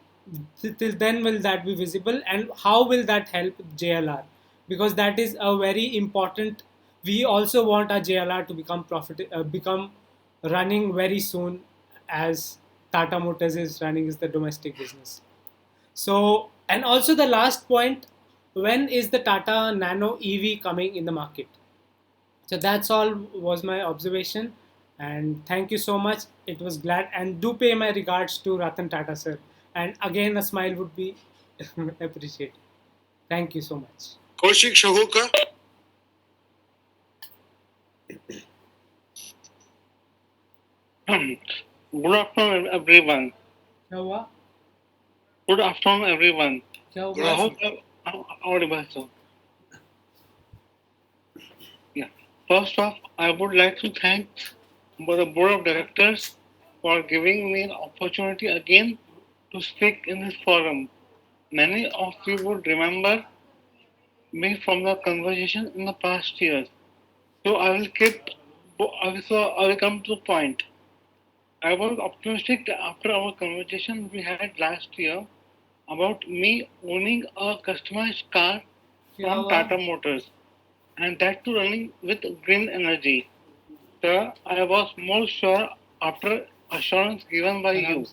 till then will that be visible, and how will that help JLR? Because that is a very important. We also want our JLR to become running very soon, as Tata Motors is running is the domestic business. So, and also the last point, when is the Tata Nano EV coming in the market? So that's all was my observation, and thank you so much. It was glad, and do pay my regards to Ratan Tata sir. And again, a smile would be appreciated. Thank you so much. Kaushik Shahurkar. Good afternoon, everyone. क्या हुआ? Good afternoon, everyone. क्या हुआ? I hope I'm audible. Yeah. First off, I would like to thank the board of directors for giving me an opportunity again to speak in this forum. Many of you would remember me from the conversation in the past years. So I will come to the point. I was optimistic after our conversation we had last year about me owning a customized car from Tata Motors, and that too running with green energy. Sir, I was more sure after assurance given by you.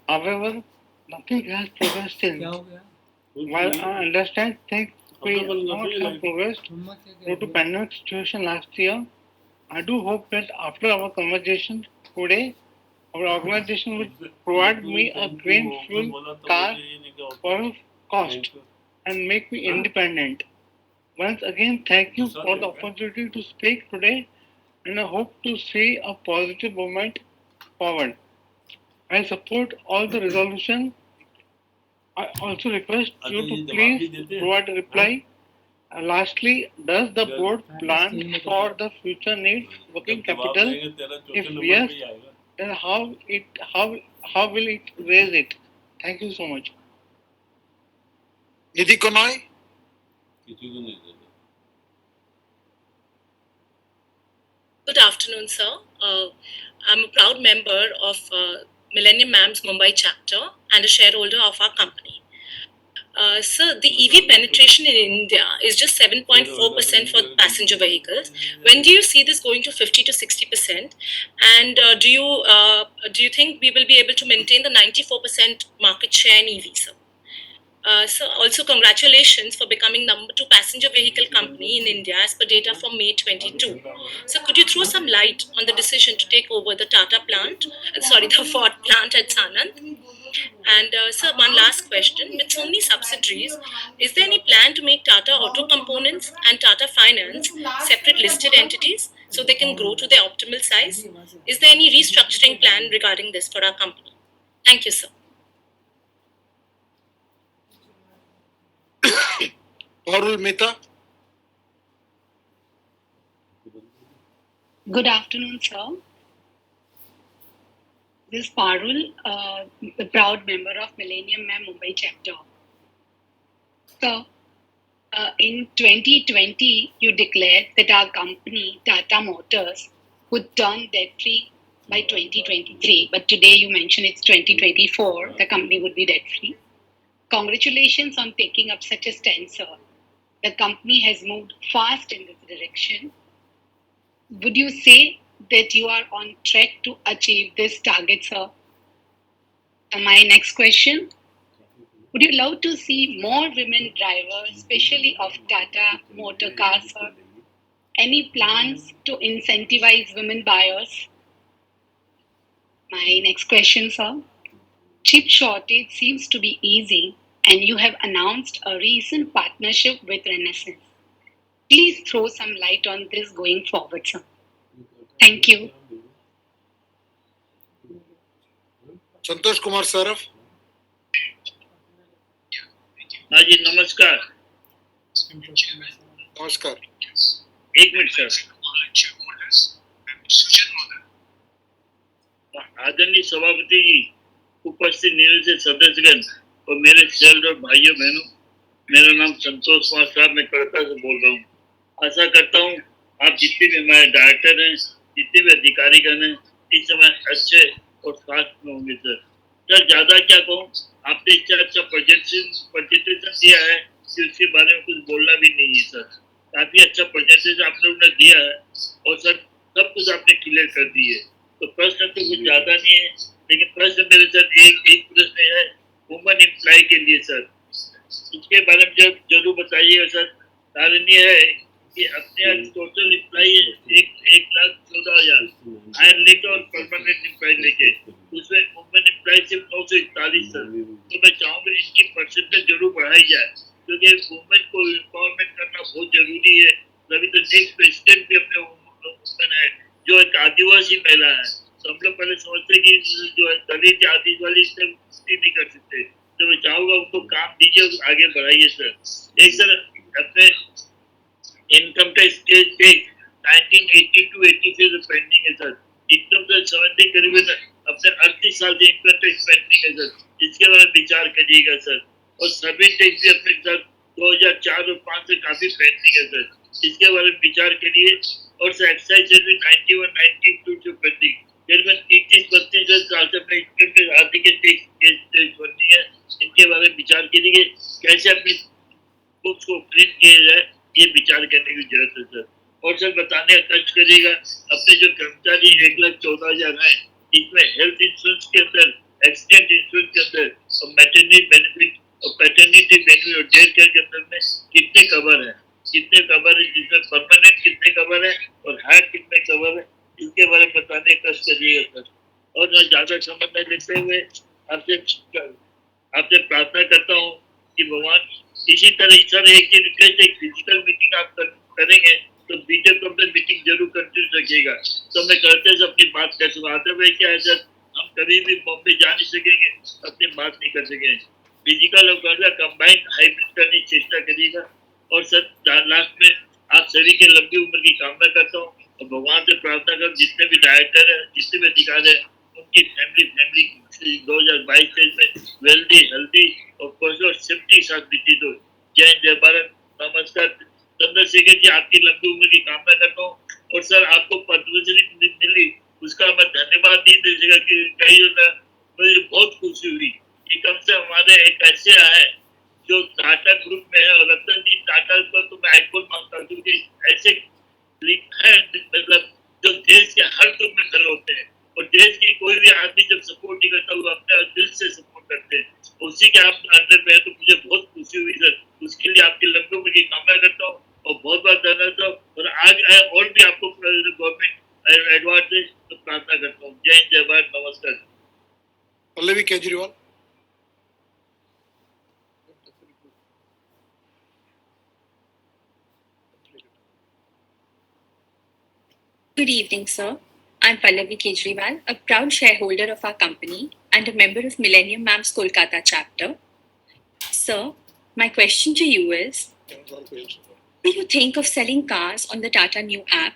However, nothing has progressed since. While I understand things may not have progressed due to pandemic situation last year, I do hope that after our conversation today, our organization will provide me a green fuel car for a cost and make me independent. Once again, thank you for the opportunity to speak today, and I hope to see a positive movement forward. I support all the resolution. I also request you to please provide a reply. And lastly, does the board plan for the future needs working capital? If yes, then how will it raise it? Thank you so much. Nidhi Konoi. Good afternoon, sir. I'm a proud member of Millennium Mams Mumbai chapter and a shareholder of our company. Sir, the EV penetration in India is just 7.4% for passenger vehicles. When do you see this going to 50 to 60%? And do you think we will be able to maintain the 94% market share in EV, sir? So also congratulations for becoming number 2 passenger vehicle company in India as per data from May 22. So could you throw some light on the decision to take over the Tata plant, the Ford plant at Sanand? And sir, one last question. With so many subsidiaries, is there any plan to make Tata Auto Components and Tata Finance separate listed entities so they can grow to their optimal size? Is there any restructuring plan regarding this for our company? Thank you, sir. Parul Mehta. Good afternoon, sir. This is Parul, the proud member of Millennium Ma'am Mumbai chapter. So, in 2020, you declared that our company, Tata Motors, would turn debt-free by 2023. But today you mentioned it's 2024, the company would be debt-free. Congratulations on taking up such a stand, sir. The company has moved fast in this direction. Would you say that you are on track to achieve this target, sir? And my next question, would you love to see more women drivers, especially of Tata motor cars, sir? Any plans to incentivize women buyers? My next question, sir. Chip shortage seems to be easy, and you have announced a recent partnership with Renaissance. Please throw some light on this going forward, sir. Thank you. Santosh Kumar Saraf. हाँ जी नमस्कार नमस्कार एक minute sir आदरणीय सभापति जी उपस्थित निरंतर सदस्यगण और मेरे शेयरहोल्डर भाइयों बहनों मेरा नाम संतोष कुमार साहब मैं कलकत्ता से बोल रहा हूँ आशा करता हूँ आप जितने भी हमारे डायरेक्टर हैं जितने भी अधिकारीगण हैं इस समय अच्छे और स्वास्थ्य में होंगे सर ज्यादा क्या कहूँ आपने इतना अच्छा प्रेजेंटेशन दिया है कि उसके बारे में कुछ बोलना भी नहीं है सर काफी अच्छा प्रेजेंटेशन आप लोगों ने दिया है और सर सब कुछ आपने क्लियर कर दी है तो प्रश्न तो कुछ ज्यादा नहीं है लेकिन प्रश्न मेरे सर एक प्रश्न है वुमन एम्प्लॉय के लिए सर इसके बारे में जरूर बताइएगा सर कारण ये है कि अपने यहाँ टोटल एम्प्लॉय 1,14,000 हायर लेके और परमानेंट एम्प्लॉय लेके उसमें वुमेन एम्प्लॉय सिर्फ 941 सर तो मैं चाहूंगा इसकी परसेंटेज जरूर बढ़ाई जाए क्योंकि वुमेन को एम्पावरमेंट करना बहुत जरूरी है तभी तो नेक्स्ट प्रेसिडेंट भी अपने वुमेन है जो एक आदिवासी महिला है तो हम लोग पहले सोचते कि जो है दलित आदिवासी से नहीं कर सकते तो मैं चाहूंगा उनको काम दीजिए आगे बढ़ाइए सर एक सर अपने इनकम टैक्स के 1982-83 से पेंडिंग है सर इनकम टैक्स 70 करीबन अपने 38 साल से इनकम टैक्स पेंडिंग है सर इसके बारे में विचार करिएगा सर और सभी टैक्स भी अपने सर 2004 और 5 से काफी पेंडिंग है सर इसके बारे में विचार करिए और सर एक्साइज से भी 91-92 से पेंडिंग करीबन 33-32 साल से अपने इनकम टैक्स आदि के टैक्स बननी है इनके बारे में विचार करिए कैसे अपनी बुक्स को प्रिंट किया जाए ये विचार करने की जरूरत है सर और सर बताने का कष्ट करिएगा अपने जो कर्मचारी 1,14,000 हैं इसमें हेल्थ इंश्योरेंस के अंदर एक्सीडेंट इंश्योरेंस के अंदर और मैटरनिटी बेनिफिट और पैटर्निटी बेनिफिट और डेथ केयर के अंदर में कितने कवर है जिसमें परमानेंट कितने कवर है और हायर कितने कवर है इसके बारे में बताने का कष्ट करिएगा सर और मैं ज्यादा समय नहीं लेते हुए आपसे प्रार्थना करता हूँ कि भगवान इसी तरह सर एक चीज रिक्वेस्ट एक फिजिकल मीटिंग आप करेंगे तो बीटेक कंप्लेन मीटिंग जरूर कंटिन्यू रखिएगा तो मैं करते से अपनी बात कर सकूँ आते हुए क्या है सर हम कभी भी बॉम्बे जा नहीं सकेंगे अपनी बात नहीं कर सकेंगे फिजिकल और कंबाइंड हाइब्रिड करने की चेष्टा करिएगा और सर लास्ट में आप सभी के लंबी उम्र की कामना करता हूँ और भगवान से प्रार्थना कर जितने भी डायरेक्टर है जितने भी अधिकारी है उनकी फैमिली 2022 में वेल्दी हेल्दी और खुश और सेफ्टी के साथ बीती दो जय हिंद जय भारत नमस्कार चंद्रशेखर जी आपकी लंबी उम्र की कामना करता हूँ और सर आपको पद्मश्री मिली उसका मैं धन्यवाद नहीं दे सका कि कई मुझे बहुत खुशी हुई कि कम से हमारे एक ऐसे है जो टाटा ग्रुप में है और रतन जी टाटा को तो मैं आईफोन मांगता हूँ क्योंकि ऐसे है मतलब जो देश के हर ग्रुप में खड़े होते हैं और देश की कोई भी आदमी जब सपोर्ट नहीं करता वो अपने दिल से सपोर्ट करते हैं उसी के आप अंदर में तो मुझे बहुत खुशी हुई सर उसके लिए आपकी लंबी उम्र की कामना करता हूँ और बहुत बहुत धन्यवाद और आज और भी आपको गवर्नमेंट एडवांस दे तो प्रार्थना करता हूँ जय हिंद जय भारत नमस्कार Pallavi Kejriwal Good evening, sir. I'm Pallavi Kejriwal, a proud shareholder of our company and a member of Millennium Mams Kolkata chapter. Sir, my question to you is, what do you think of selling cars on the Tata New app?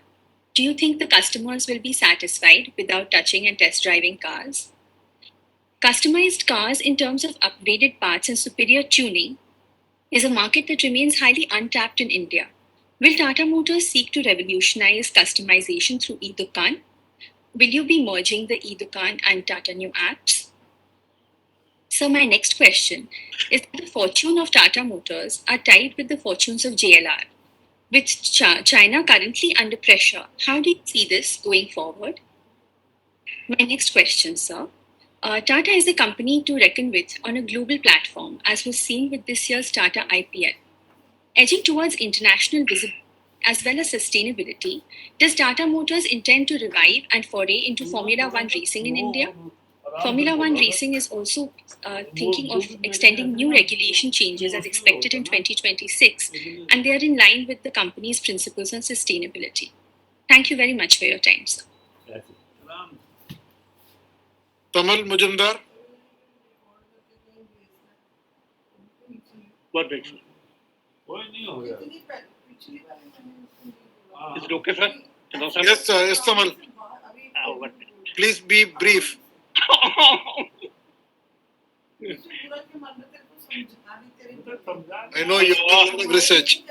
Do you think the customers will be satisfied without touching and test driving cars? Customized cars in terms of upgraded parts and superior tuning is a market that remains highly untapped in India. Will Tata Motors seek to revolutionize customization through e-Dukaan? Will you be merging the e-Dukaan and Tata New apps? So my next question is that the fortune of Tata Motors are tied with the fortunes of JLR. With China currently under pressure, how do you see this going forward? My next question, sir. Tata is a company to reckon with on a global platform, as was seen with this year's Tata IPL. Edging towards international visibility as well as sustainability, does Tata Motors intend to revive and foray into Formula One racing in India? Formula One racing is also thinking of extending new regulation changes as expected in 2026, and they are in line with the company's principles on sustainability. Thank you very much for your time, sir. Tamal Mujumdar. What makes it? Is it okay, sir? Yes, sir. Yes, Tamal. Please be brief. I know you do a lot of research.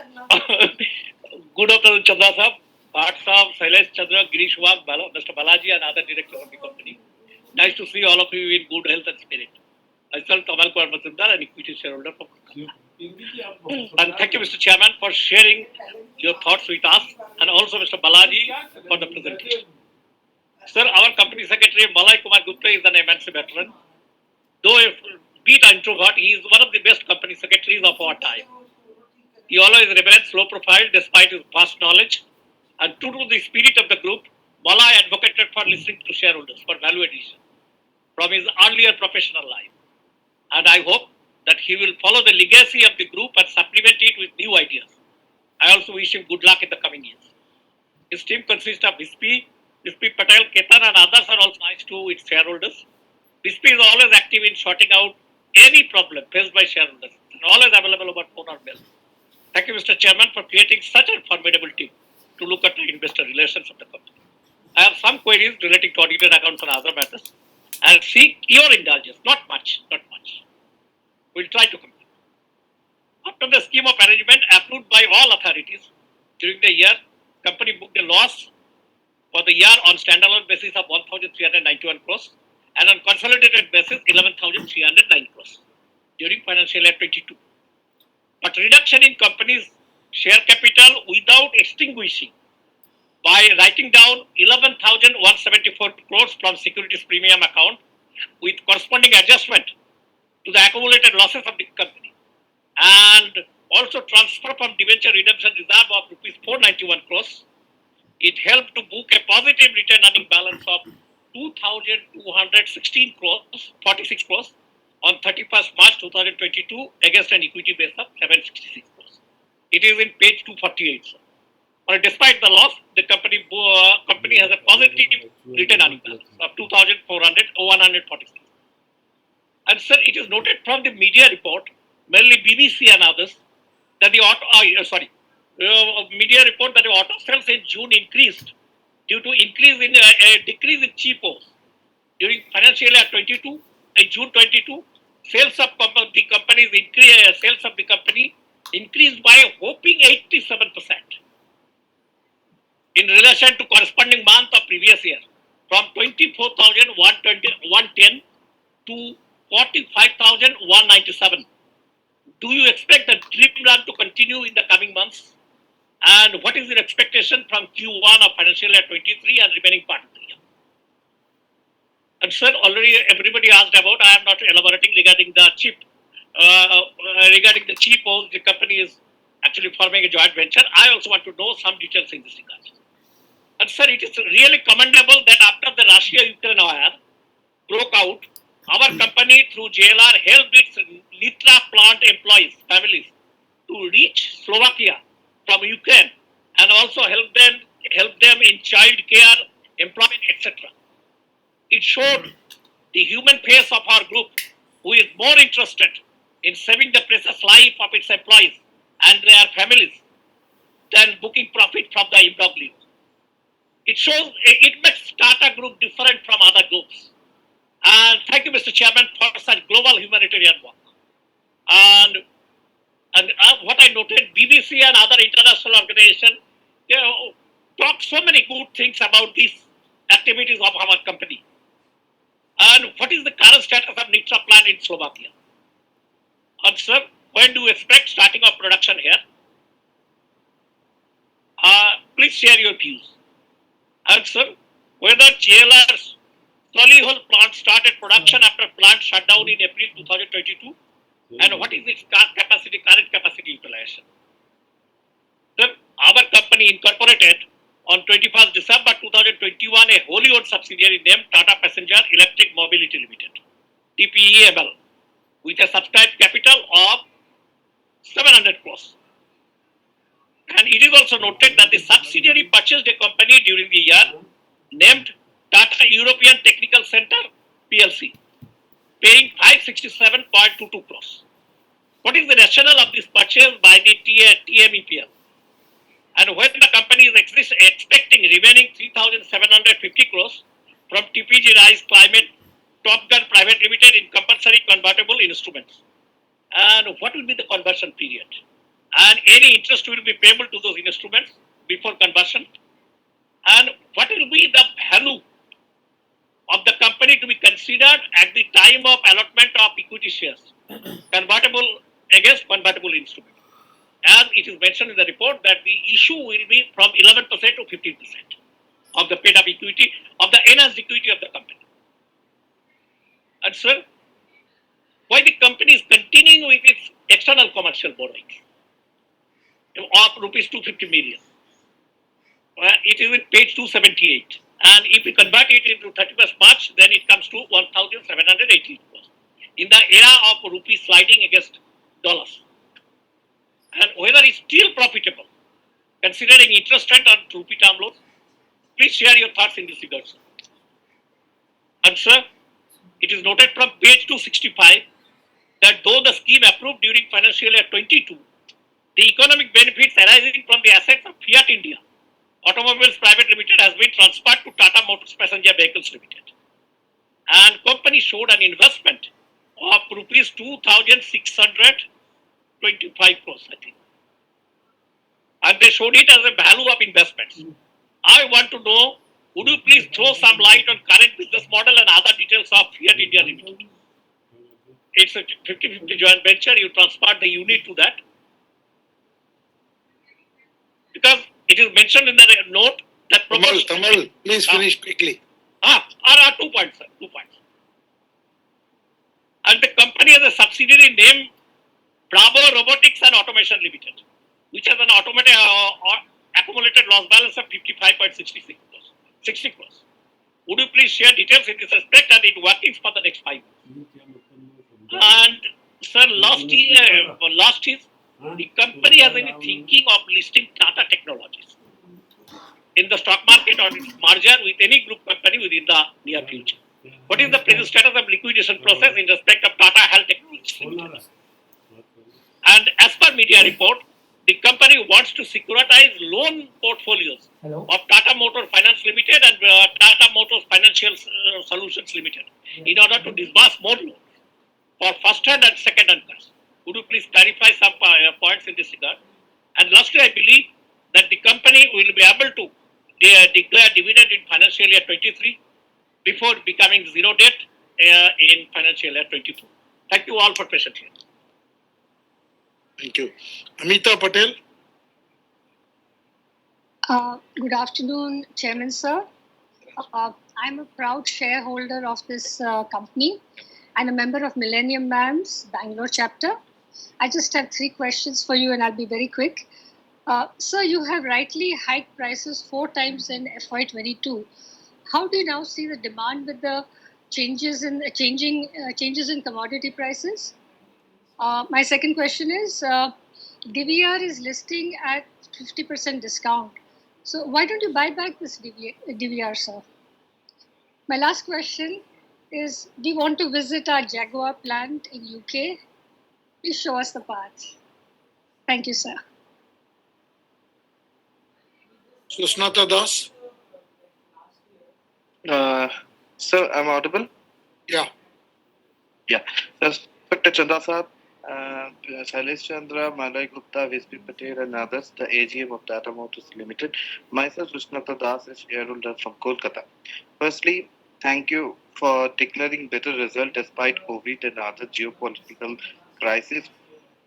Good afternoon, Chandra Saab, Bhatt Saab, Shailesh Chandra, Girish Wag, Mr. Balaji, and other directors of the company. Nice to see all of you in good health and spirit. Myself, Tamal Kumar Mazumdar, an equity shareholder from Kolkata. And thank you, Mr. Chairman, for sharing your thoughts with us, and also Mr. Balaji for the presentation. Sir, our company secretary, Malay Kumar Gupta, is an immense veteran. Though a bit introvert, he is one of the best company secretaries of our time. He always remains low profile despite his vast knowledge. And true to the spirit of the group, Malay advocated for listening to shareholders for value addition from his earlier professional life. And I hope that he will follow the legacy of the group and supplement it with new ideas. I also wish him good luck in the coming years. His team consists of Bispi Patel, Ketan, and others are also nice to its shareholders. Bispi is always active in sorting out any problem faced by shareholders and always available over phone or mail. Thank you, Mr. Chairman, for creating such a formidable team to look at the investor relations of the company. I have some queries relating to audited accounts and other matters. I'll seek your indulgence. Not much. We'll try to complete. After the scheme of arrangement approved by all authorities during the year, company booked a loss for the year on standalone basis of 1,391 crores and on consolidated basis 11,309 crores during financial year 22. But reduction in company's share capital without extinguishing by writing down 11,174 crores from securities premium account with corresponding adjustment to the accumulated losses of the company, and also transfer from debenture redemption reserve of rupees 491 crores. It helped to book a positive return earning balance of 2,216 crores, 46 crores on 31st March 2022 against an equity base of 766 crores. It is in page 248, sir. But despite the loss, the company has a positive return earning balance of 146. And sir, it is noted from the media report, mainly BBC and others, that the media report that the auto sales in June increased due to decrease in cheapos. During financial year 22, in June 22, sales of the company increased by a whopping 87% in relation to corresponding month of previous year, from 24,110 to 45,197. Do you expect the dream run to continue in the coming months? And what is your expectation from Q1 of financial year 23 and remaining part of the year? And sir, already everybody asked about, I am not elaborating regarding the chip. Regarding the cheapos, the company is actually forming a joint venture. I also want to know some details in this regard. And sir, it is really commendable that after the Russia-Ukraine war broke out, our company through JLR helped its Nitra plant employees, families, to reach Slovakia from Ukraine, and also help them in child care, employment, etc. It showed the human face of our group, who is more interested in saving the precious life of its employees and their families than booking profit from the imbroglio. It makes Tata Group different from other groups. And thank you, Mr. Chairman, for such global humanitarian work. And what I noted, BBC and other international organizations, talk so many good things about these activities of our company. And what is the current status of Nitra plant in Slovakia? And sir, when do you expect starting of production here? Please share your views. And sir, whether JLR's Solihull plant started production after plant shut down in April 2022, and what is its current capacity utilization? Sir, our company incorporated on 21st December 2021 a wholly owned subsidiary named Tata Passenger Electric Mobility Limited, TPEML, with a subscribed capital of 700 crores. And it is also noted that the subsidiary purchased a company during the year named Tata European Technical Center PLC, paying 567.22 crores. What is the rationale of this purchase by the TMEPL? And when the company is expecting remaining 3,750 crores from TPG Rise Climate Top Gun Private Limited in compulsory convertible instruments? And what will be the conversion period? And any interest will be payable to those instruments before conversion? And what will be the value of the company to be considered at the time of allotment of equity shares, convertible against convertible instrument? As it is mentioned in the report that the issue will be from 11% to 15% of the paid up equity, of the enhanced equity of the company. And sir, why the company is continuing with its external commercial borrowings of rupees 250 million? It is in page 278. And if we convert it into 31st March, then it comes to 1,718 crores in the era of rupee sliding against dollars. And whether it's still profitable, considering interest rate on rupee term loans, please share your thoughts in this regard, sir. And sir, it is noted from page 265 that though the scheme approved during financial year 22, the economic benefits arising from the assets of Fiat India Automobiles Private Limited has been transferred to Tata Motors Passenger Vehicles Limited. And company showed an investment of rupees 2,625 crores, I think. And they showed it as a value of investments. I want to know, would you please throw some light on current business model and other details of Fiat India Limited? It's a 50-50 joint venture, you transferred the unit to that. Because it is mentioned in the note that Tamal, please finish quickly. 2 points, sir. 2 points. And the company has a subsidiary named Bravo Robotics and Automation Limited, which has an accumulated loss balance of 55.66 crores, 60 crores. Would you please share details in this respect and in workings for the next 5 months? And sir, last is the company has been thinking of listing Tata Technologies in the stock market or its merger with any group company within the near future. What is the present status of liquidation process in respect of Tata Health Technologies Limited? And as per media report, the company wants to securitize loan portfolios of Tata Motor Finance Limited and Tata Motors Financial Solutions Limited in order to disburse more loans for first-hand and second-hand cars. Would you please clarify some points in this regard? And lastly, I believe that the company will be able to declare dividend in financial year 23 before becoming zero debt in financial year 24. Thank you all for patiently. Thank you. Amita Patel. Good afternoon, Chairman Sir. I'm a proud shareholder of this company and a member of Millennium MAM's Bangalore chapter. I just have 3 questions for you and I'll be very quick. Sir, you have rightly hiked prices 4 times in FY22. How do you now see the demand with the changes in commodity prices? My second question is, DVR is listing at 50% discount. So why don't you buy back this DVR, sir? My last question is, do you want to visit our Jaguar plant in UK? Please show us the path. Thank you, sir. Sushnata Das? Sir, I'm audible? Yeah. Yeah. Inspector Chanda Saab, Shailesh Chandra, Malay Gupta, Vispi Patel, and others, the AGM of Tata Motors Limited. Myself, Sushnata Das, is shareholder from Kolkata. Firstly, thank you for declaring better result despite COVID and other geopolitical crises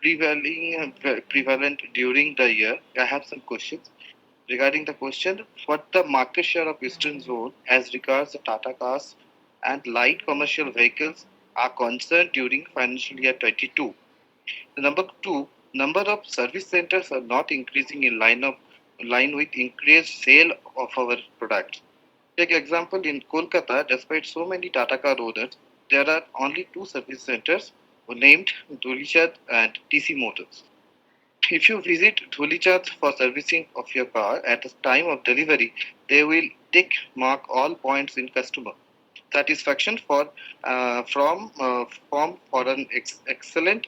prevalent during the year. I have some questions. Regarding the question, what the market share of Eastern Zone as regards the Tata cars and light commercial vehicles are concerned during financial year 22? Number two, number of service centers are not increasing in line with increased sale of our products. Take example in Kolkata, despite so many Tata car owners, there are only 2 service centers named Dhulichand and TC Motors. If you visit Dhulichand for servicing of your car at the time of delivery, they will tick mark all points in customer satisfaction form for an excellent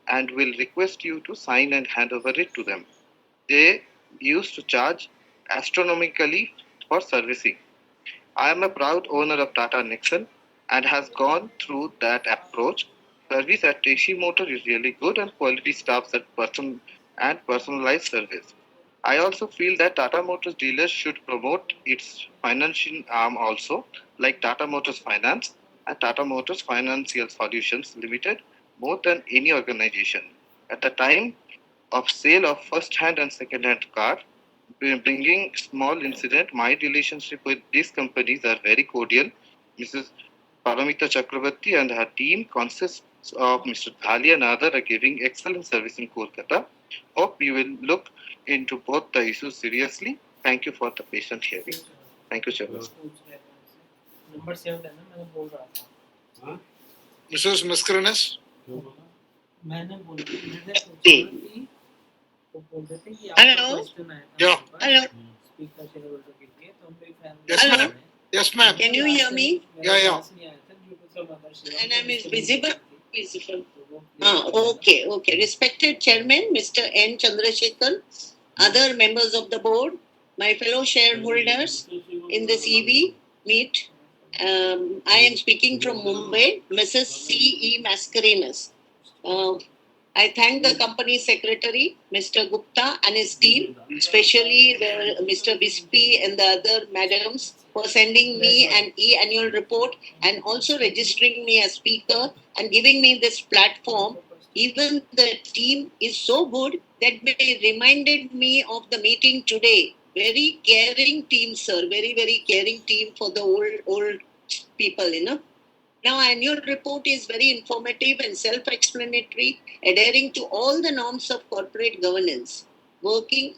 and will request you to sign and hand over it to them. They used to charge astronomically for servicing. I am a proud owner of Tata Nexon and has gone through that approach. Service at TC Motor is really good and quality staffs at personalized service. I also feel that Tata Motors dealers should promote its financial arm also, like Tata Motors Finance and Tata Motors Financial Solutions Limited, more than any organization. At the time of sale of first-hand and second-hand car, bringing small incident, my relationship with these companies are very cordial. Mrs. Paramita Chakrabarti and her team consists of Mr. Dhali and other are giving excellent service in Kolkata. Hope you will look into both the issues seriously. Thank you for the patient hearing. Thank you, Chairman. Number 7 है ना, मैंने बोल रहा था. Mrs. Mascarenas? मैंने बोला मैंने पूछा कि वो बोल रहे थे कि आपका क्वेश्चन आया था. Yeah. Hello. स्पीकर शेयरहोल्डर के लिए तो हम लोग Hello. Yes, ma'am. Can you hear me? Yeah. And I'm visible. Okay. Respected Chairman, Mr. N. Chandrasekhar, other members of the board, my fellow shareholders in this EV meet. I am speaking from Mumbai, Mrs. C.E. Mascarenas. I thank the company secretary, Mr. Gupta and his team, especially Mr. Vispi and the other madams, for sending me an e-annual report and also registering me as speaker and giving me this platform. Even the team is so good that they reminded me of the meeting today. Very caring team, sir. Very, very caring team for the old people, Now, annual report is very informative and self-explanatory, adhering to all the norms of corporate governance. Working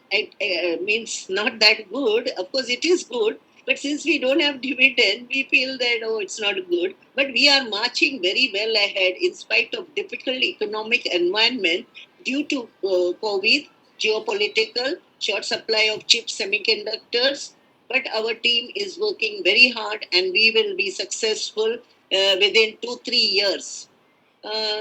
means not that good. Of course, it is good. But since we don't have dividend, we feel that, it's not good. But we are marching very well ahead in spite of difficult economic environment due to COVID, geopolitical, short supply of chips, semiconductors. But our team is working very hard and we will be successful within 2-3 years.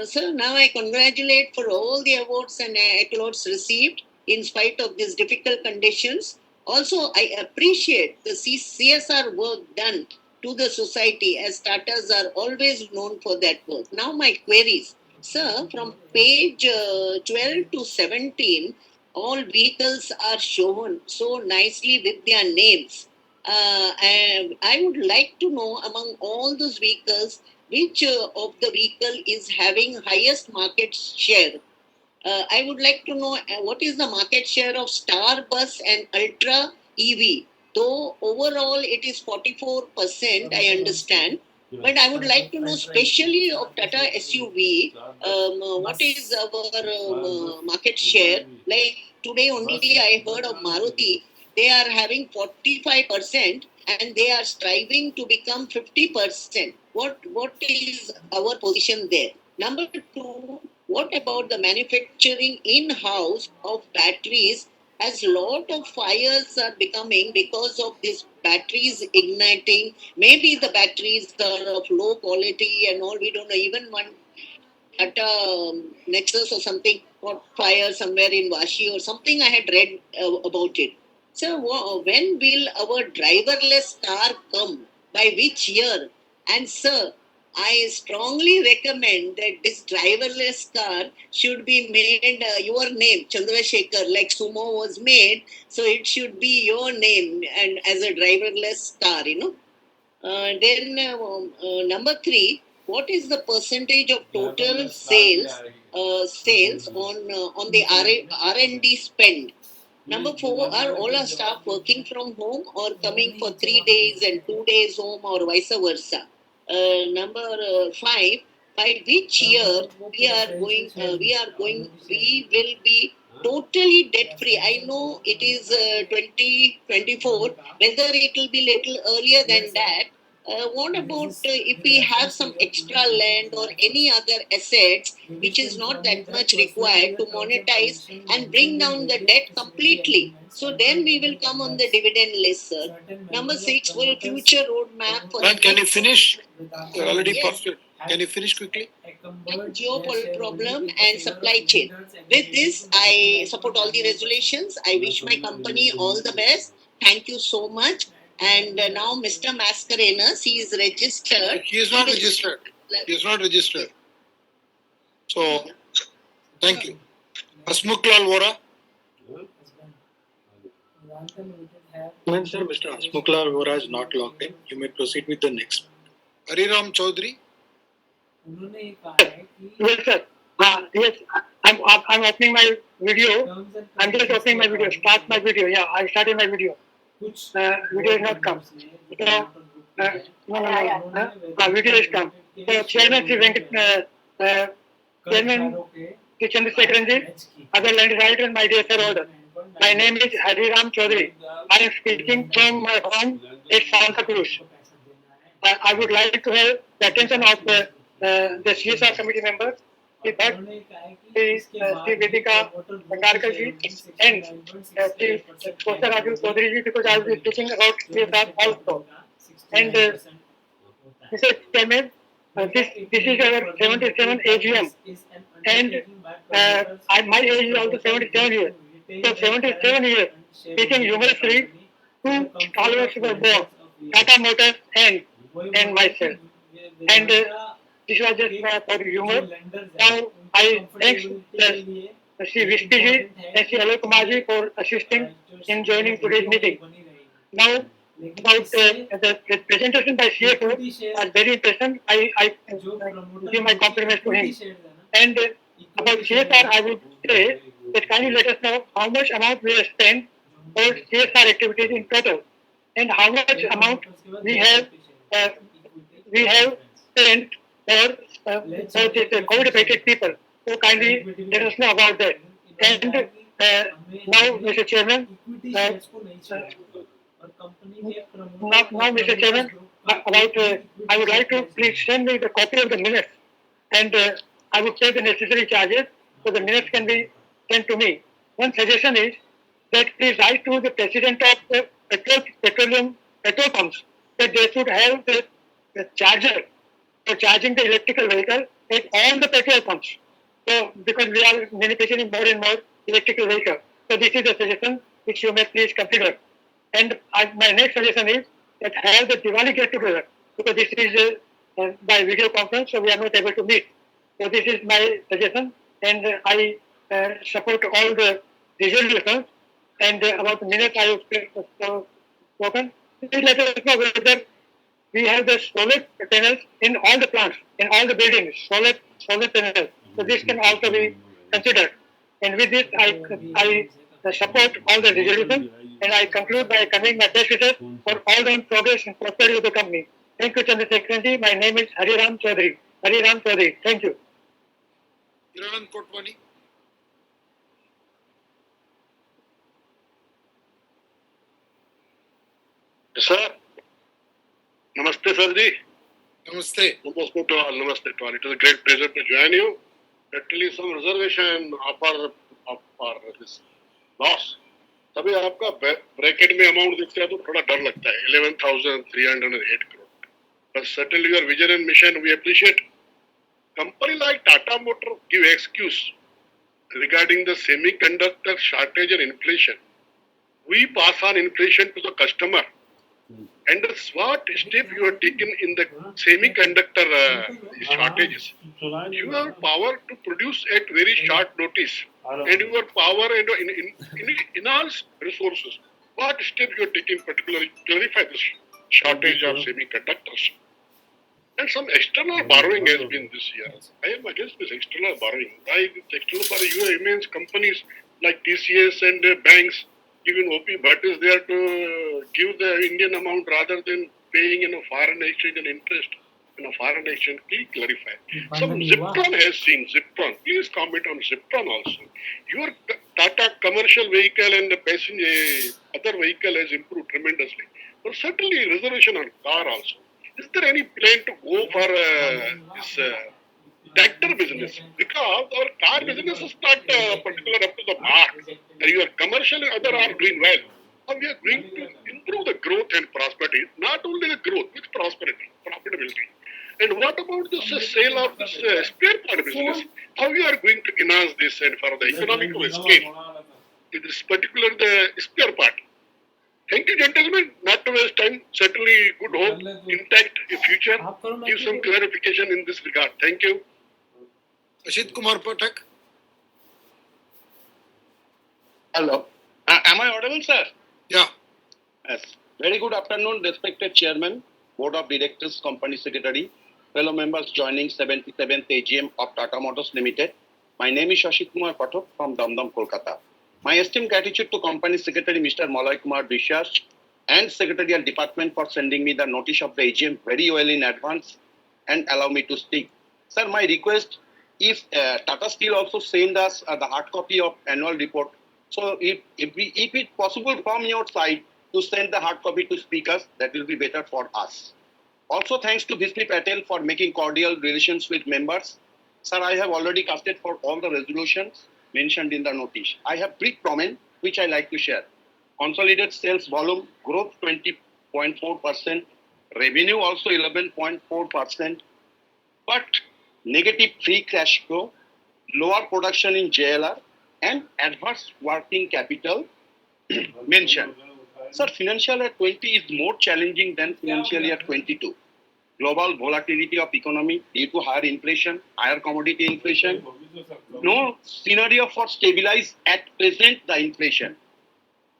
So now I congratulate for all the awards and accolades received in spite of these difficult conditions. Also, I appreciate the CSR work done to the society, as Tatas are always known for that work. Now my queries. Sir, from page 12 to 17, all vehicles are shown so nicely with their names. And I would like to know, among all those vehicles, which of the vehicle is having highest market share? I would like to know what is the market share of Star Bus and Ultra EV. Though overall it is 44%, I understand. But I would like to know, especially of Tata SUV, what is our market share? Like today only I heard of Maruti. They are having 45% and they are striving to become 50%. What is our position there? Number 2, what about the manufacturing in-house of batteries as lot of fires are becoming because of these batteries igniting. Maybe the batteries are of low quality and all. We don't know. Even one Tata Nexus or something caught fire somewhere in Vashi or something. I had read about it. So when will our driverless car come? By which year? And sir, I strongly recommend that this driverless car should be made your name, Chandrasekhar, like Sumo was made. So it should be your name and as a driverless car, Then number 3, what is the percentage of total sales on the R&D spend? Number 4, are all our staff working from home or coming for 3 days and 2 days home or vice versa? Number 5, by which year we will be totally debt free. I know it is 2024. Whether it will be little earlier than that. What about if we have some extra land or any other assets which is not that much required to monetize and bring down the debt completely? So then we will come on the dividend list, sir. Number 6, for a future roadmap for Can you finish? You're already past it. Can you finish quickly? Geopolitical problem and supply chain. With this, I support all the resolutions. I wish my company all the best. Thank you so much. And now Mr. Mascarenas, he is registered. He is not registered. He is not registered. So, thank you. Asmuklal Vora. Sir, Mr. Asmuklal Vora is not logged in. You may proceed with the next. Hariram Chaudhary. Yes, sir. Yes, I'm opening my video. I'm just opening my video. Start my video. Yeah, I started my video. Video is not come. So, video is come. So, Chairman Sri Venkat, Chairman Sri Chandrasekharan, other land writer, my dear shareholder. My name is Hariram Chaudhary. I am speaking from my home at Santa Cruz. I would like to have the attention of the CSR committee members, Sri Vedika Bhandarkar ji and Sri Kosaraju Chaudhary ji, because I will be speaking about CSR also. And Mr. Chairman, this is our 77th AGM, and my age is also 77 years. So 77 years, teaching humorously, 2 followers were born, Tata Motors and myself. And this was just for humor. Now I thank Sri Vishti ji and Sri Alok Kumar ji for assisting in joining today's meeting. Now about the presentation by CFO was very interesting. I give my compliments to him. And about CSR, I would say that kindly let us know how much amount we have spent for CSR activities in total, and how much amount we have spent for this COVID-affected people. So kindly let us know about that. And now, Mr. Chairman, now, Mr. Chairman, I would like to please send me the copy of the minutes, and I would pay the necessary charges so the minutes can be sent to me. One suggestion is that please write to the president of the petrol pumps that they should have the charger for charging the electrical vehicle at all the petrol pumps. So, because we are manufacturing more and more electrical vehicles. So, this is a suggestion which you may please consider. And my next suggestion is that have the Diwali get together, because this is by video conference, so we are not able to meet. So this is my suggestion, and I support all the resolutions. And about the minutes I have spoken, please let us know whether we have the solar panels in all the plants, in all the buildings, solar panels. So this can also be considered. And with this, I support all the resolutions, and I conclude by conveying my best wishes for all the progress and prosperity of the company. Thank you, Chandrasekharan. My name is Hariram Chaudhary. Hariram Chaudhary. Thank you. Hiranand Kotwani. Sir. Namaste, sir ji. Namaste. Namaste to all. Namaste to all. It is a great pleasure to join you. Actually, some reservation of our this loss तभी आपका bracket में amount दिखता है तो थोड़ा डर लगता है 11,308 crore. But certainly your vision and mission we appreciate. Company like Tata Motor give excuse regarding the semiconductor shortage and inflation. We pass on inflation to the customer. And what step you have taken in the semiconductor shortages? You have power to produce at very short notice, and you have power and enhanced resources. What step you have taken particularly to clarify this shortage of semiconductors? And some external borrowing has been this year. I am against this external borrowing. Why this external borrowing? You remains companies like TCS and banks, even OP Bhatt is there to give the Indian amount rather than paying in a foreign exchange and interest in a foreign exchange. Please clarify. Some Ziptron has seen Ziptron. Please comment on Ziptron also. Your Tata commercial vehicle and the passenger other vehicle has improved tremendously. But certainly reservation on car also. Is there any plan to go for this tractor business? Because our car business is not particular up to the mark. Your commercial and other are doing well. How we are going to improve the growth and prosperity? Not only the growth, with prosperity, profitability. And what about this sale of this spare part business? How we are going to enhance this and for the economical scale? In this particular the spare part. Thank you, gentlemen. Not to waste time. Certainly, good hope, intact future. Give some clarification in this regard. Thank you. Ashit Kumar Pathak. Hello. Am I audible, sir? Yeah. Yes. Very good afternoon, respected Chairman, Board of Directors, Company Secretary, fellow members joining 77th AGM of Tata Motors Limited. My name is Ashit Kumar Pathak from Damdam, Kolkata. My esteemed gratitude to Company Secretary Mr. Malay Kumar Vishwas and Secretarial Department for sending me the notice of the AGM very well in advance and allow me to speak. Sir, my request, if Tata Steel also send us the hard copy of annual report, so if it's possible from your side to send the hard copy to speakers, that will be better for us. Also, thanks to Bhishmi Patel for making cordial relations with members. Sir, I have already casted for all the resolutions mentioned in the notice. I have brief comment which I like to share. Consolidated sales volume growth 20.4%, revenue also 11.4%, but negative free cash flow, lower production in JLR, and adverse working capital mentioned. Sir, financial year 20 is more challenging than financial year 22. Global volatility of economy due to higher inflation, higher commodity inflation. No scenario for stabilize at present the inflation.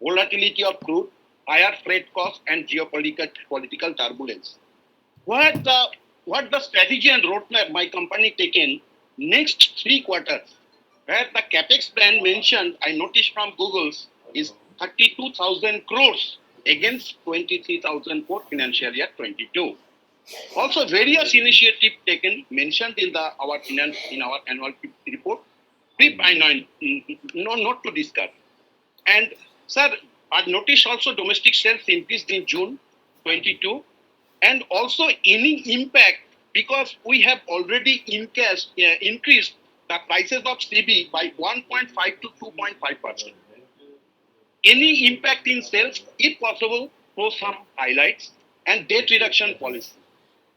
Volatility of crude, higher freight costs and geopolitical turbulence. What the strategy and roadmap my company taken next 3 quarters, where the capex plan mentioned, I noticed from Google's, is 32,000 crores against 23,000 for financial year 22. Also, various initiatives taken mentioned in our annual report. Brief I know not to discuss. And sir, I noticed also domestic sales increased in June 22, and also any impact because we have already increased the prices of CB by 1.5 to 2.5%. Any impact in sales, if possible, throw some highlights and debt reduction policy.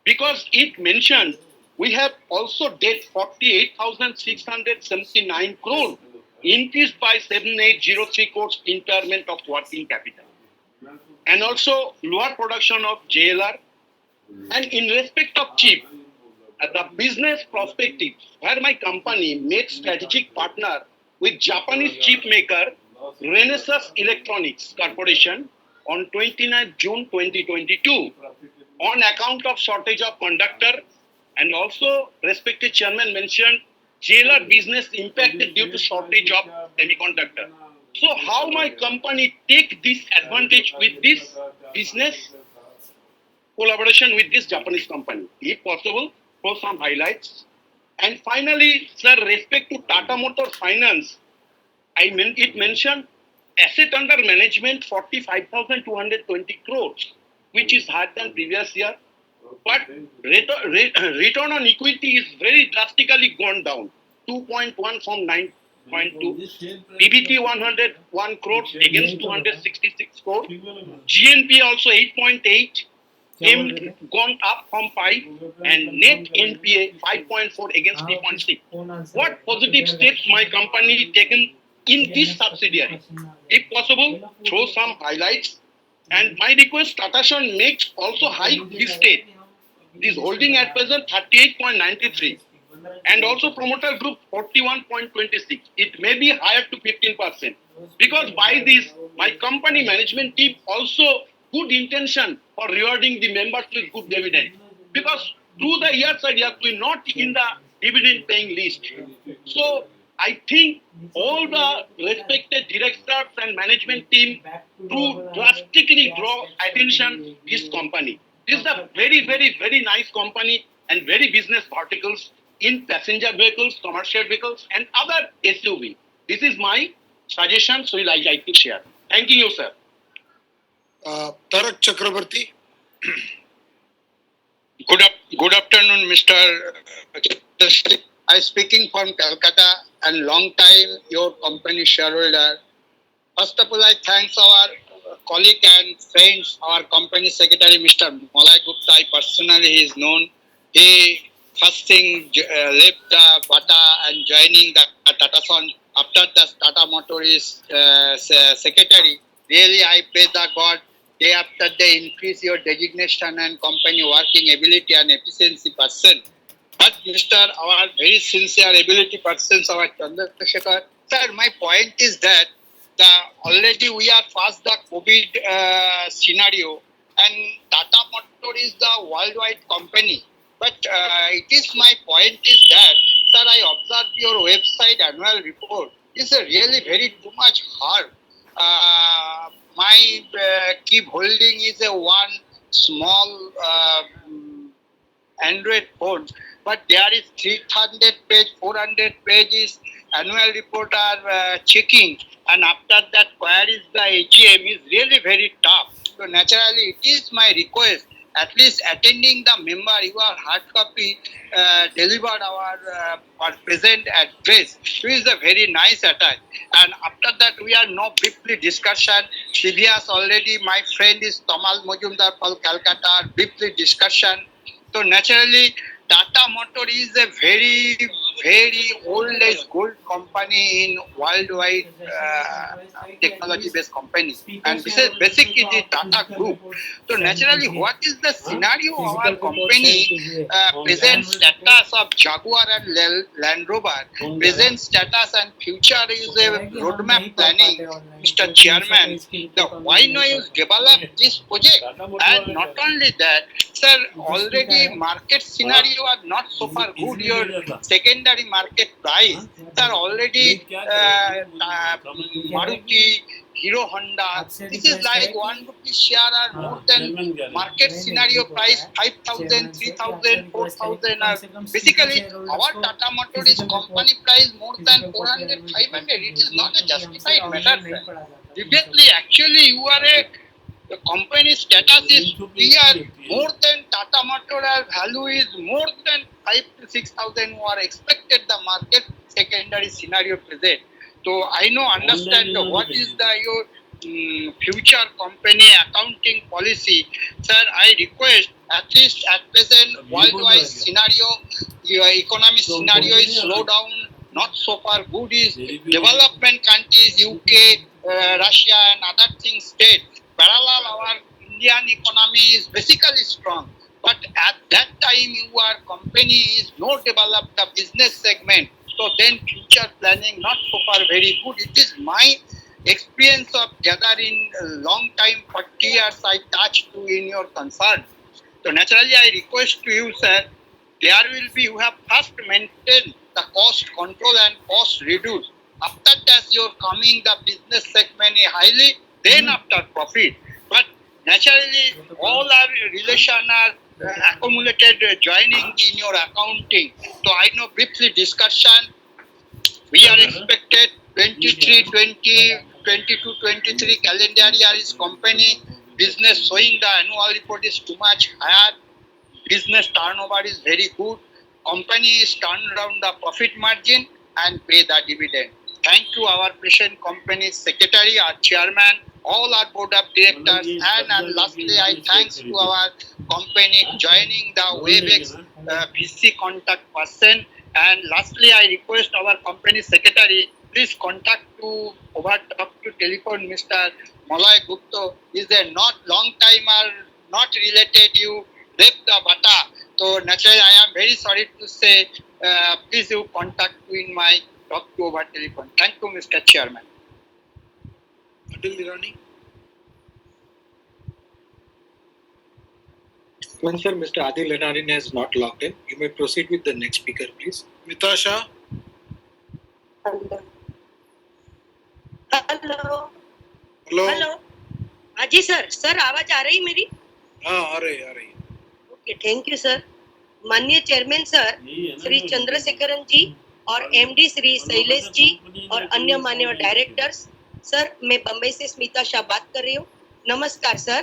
Because it mentioned we have also debt 48,679 crore, increased by 7,803 crores impairment of working capital. And also lower production of JLR. And in respect of chip, the business perspective, where my company made strategic partner with Japanese chip maker Renesas Electronics Corporation on 29 June 2022 on account of shortage of conductor, and also respected chairman mentioned JLR business impacted due to shortage of semiconductor. So how my company take this advantage with this business collaboration with this Japanese company, if possible, for some highlights. And finally, sir, respect to Tata Motors Finance, it mentioned asset under management 45,220 crores, which is higher than previous year. But return on equity is very drastically gone down, 2.1 from 9 0.2, PBT 101 crore against 266 crore, GNP also 8.8, gone up from 5, and net NPA 5.4 against 3.6. What positive steps my company taken in this subsidiary? If possible, throw some highlights. And my request, Tata Son makes also hike his stake. This holding at present 38.93, and also promoter group 41.26. It may be higher to 15%, because by this my company management team also good intention for rewarding the members with good dividend, because through the years we are not in the dividend paying list. So I think all the respected directors and management team to drastically draw attention this company. This is a very nice company and very business verticals in passenger vehicles, commercial vehicles, and other SUV. This is my suggestion, so I like to share. Thank you, sir. Tarak Chakrabarti. Good afternoon, Mr. I speaking from Calcutta and long time your company shareholder. First of all, I thanks our colleague and friends, our company secretary, Mr. Malay Gupta. I personally he is known. He first thing left the Bata and joining the Tata Son. After the Tata Motor is secretary. Really, I praise the God. Day after day, increase your designation and company working ability and efficiency person. But Mr. Our very sincere ability persons, our Chandrasekhar. Sir, my point is that already we are past the COVID scenario, and Tata Motor is the worldwide company. But it is my point is that, sir, I observed your website annual report. It's a really very too much hard. My keep holding is a one small Android phone, but there is 300 page, 400 pages annual report are checking, and after that queries the AGM is really very tough. So naturally, it is my request, at least attending the member, your hard copy delivered our present address. It is a very nice attach. And after that, we are no briefly discussion. CBS already, my friend is Tamal Mojumdar from Calcutta, briefly discussion. So naturally, Tata Motor is a very oldest gold company in worldwide technology-based company, and this is basically the Tata Group. So naturally, what is the scenario of our company? Present status of Jaguar and Land Rover, present status and future is a roadmap planning, Mr. Chairman. Why not you develop this project? And not only that, sir, already market scenario are not so far good. Your secondary market price, sir, already Maruti, Hero Honda, this is like 1 rupee share are more than market scenario price 5,000, 3,000, 4,000. Basically, our Tata Motor is company price more than 400, 500. It is not a justified matter. Immediately, actually, you are the company status is clear. More than Tata Motor value is more than 5 to 6,000 who are expected the market secondary scenario present. So I know understand what is the your future company accounting policy. Sir, I request at least at present worldwide scenario, your economic scenario is slow down, not so far good is development countries, UK, Russia and other things state. Parallel our Indian economy is basically strong. But at that time your company is not developed the business segment. So then future planning not so far very good. It is my experience of gathering a long time, 40 years I touched to in your concern. So naturally I request to you, sir, there will be, you have first maintain the cost control and cost reduce. After that you're coming the business segment highly, then after profit. But naturally all our relation are accumulated joining in your accounting. So I know briefly discussion, we are expected 22-23 calendar year is company business showing the annual report is too much higher, business turnover is very good, company is turned around the profit margin and pay the dividend. Thank to our present company secretary, our chairman, all our board of directors, and lastly, I thanks to our company joining the WebEx VC contact person. And lastly, I request our company secretary, please contact to over talk to telephone Mr. Malay Gupta. Is there not long timer, not related you left the bata. So naturally, I am very sorry to say, please you contact in my talk to over telephone. Thank you, Mr. Chairman. Adil Irani. Sir, Mr. Adil Irani has not logged in. You may proceed with the next speaker, please. Nitasha. Hello hello hello हाँ जी sir आवाज आ रही मेरी? हाँ आ रही okay thank you sir. माननीय chairman sir Shri Chandrasekaran जी और MD Shri Shailesh ji और अन्य माननीय डायरेक्टर्स, सर मैं बम्बई से स्मिता शाह बात कर रही हूँ. नमस्कार सर.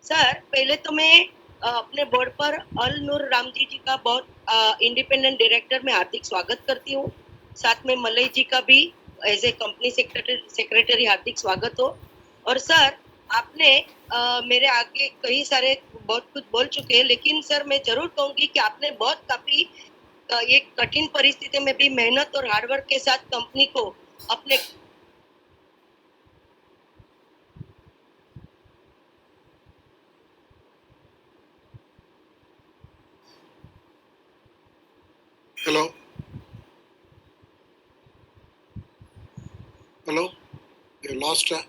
पहले तो मैं अपने बोर्ड पर अल नूर रामजी जी का बहुत इंडिपेंडेंट डायरेक्टर में हार्दिक स्वागत करती हूँ. साथ में मलई जी का भी एज ए कंपनी सेक्रेटरी हार्दिक स्वागत हो. और सर आपने मेरे आगे कई सारे बहुत कुछ बोल चुके हैं, लेकिन सर मैं जरूर कहूंगी कि आपने बहुत काफी एक कठिन परिस्थिति में भी मेहनत और हार्डवर्क के साथ कंपनी को अपने Hello. You lost her.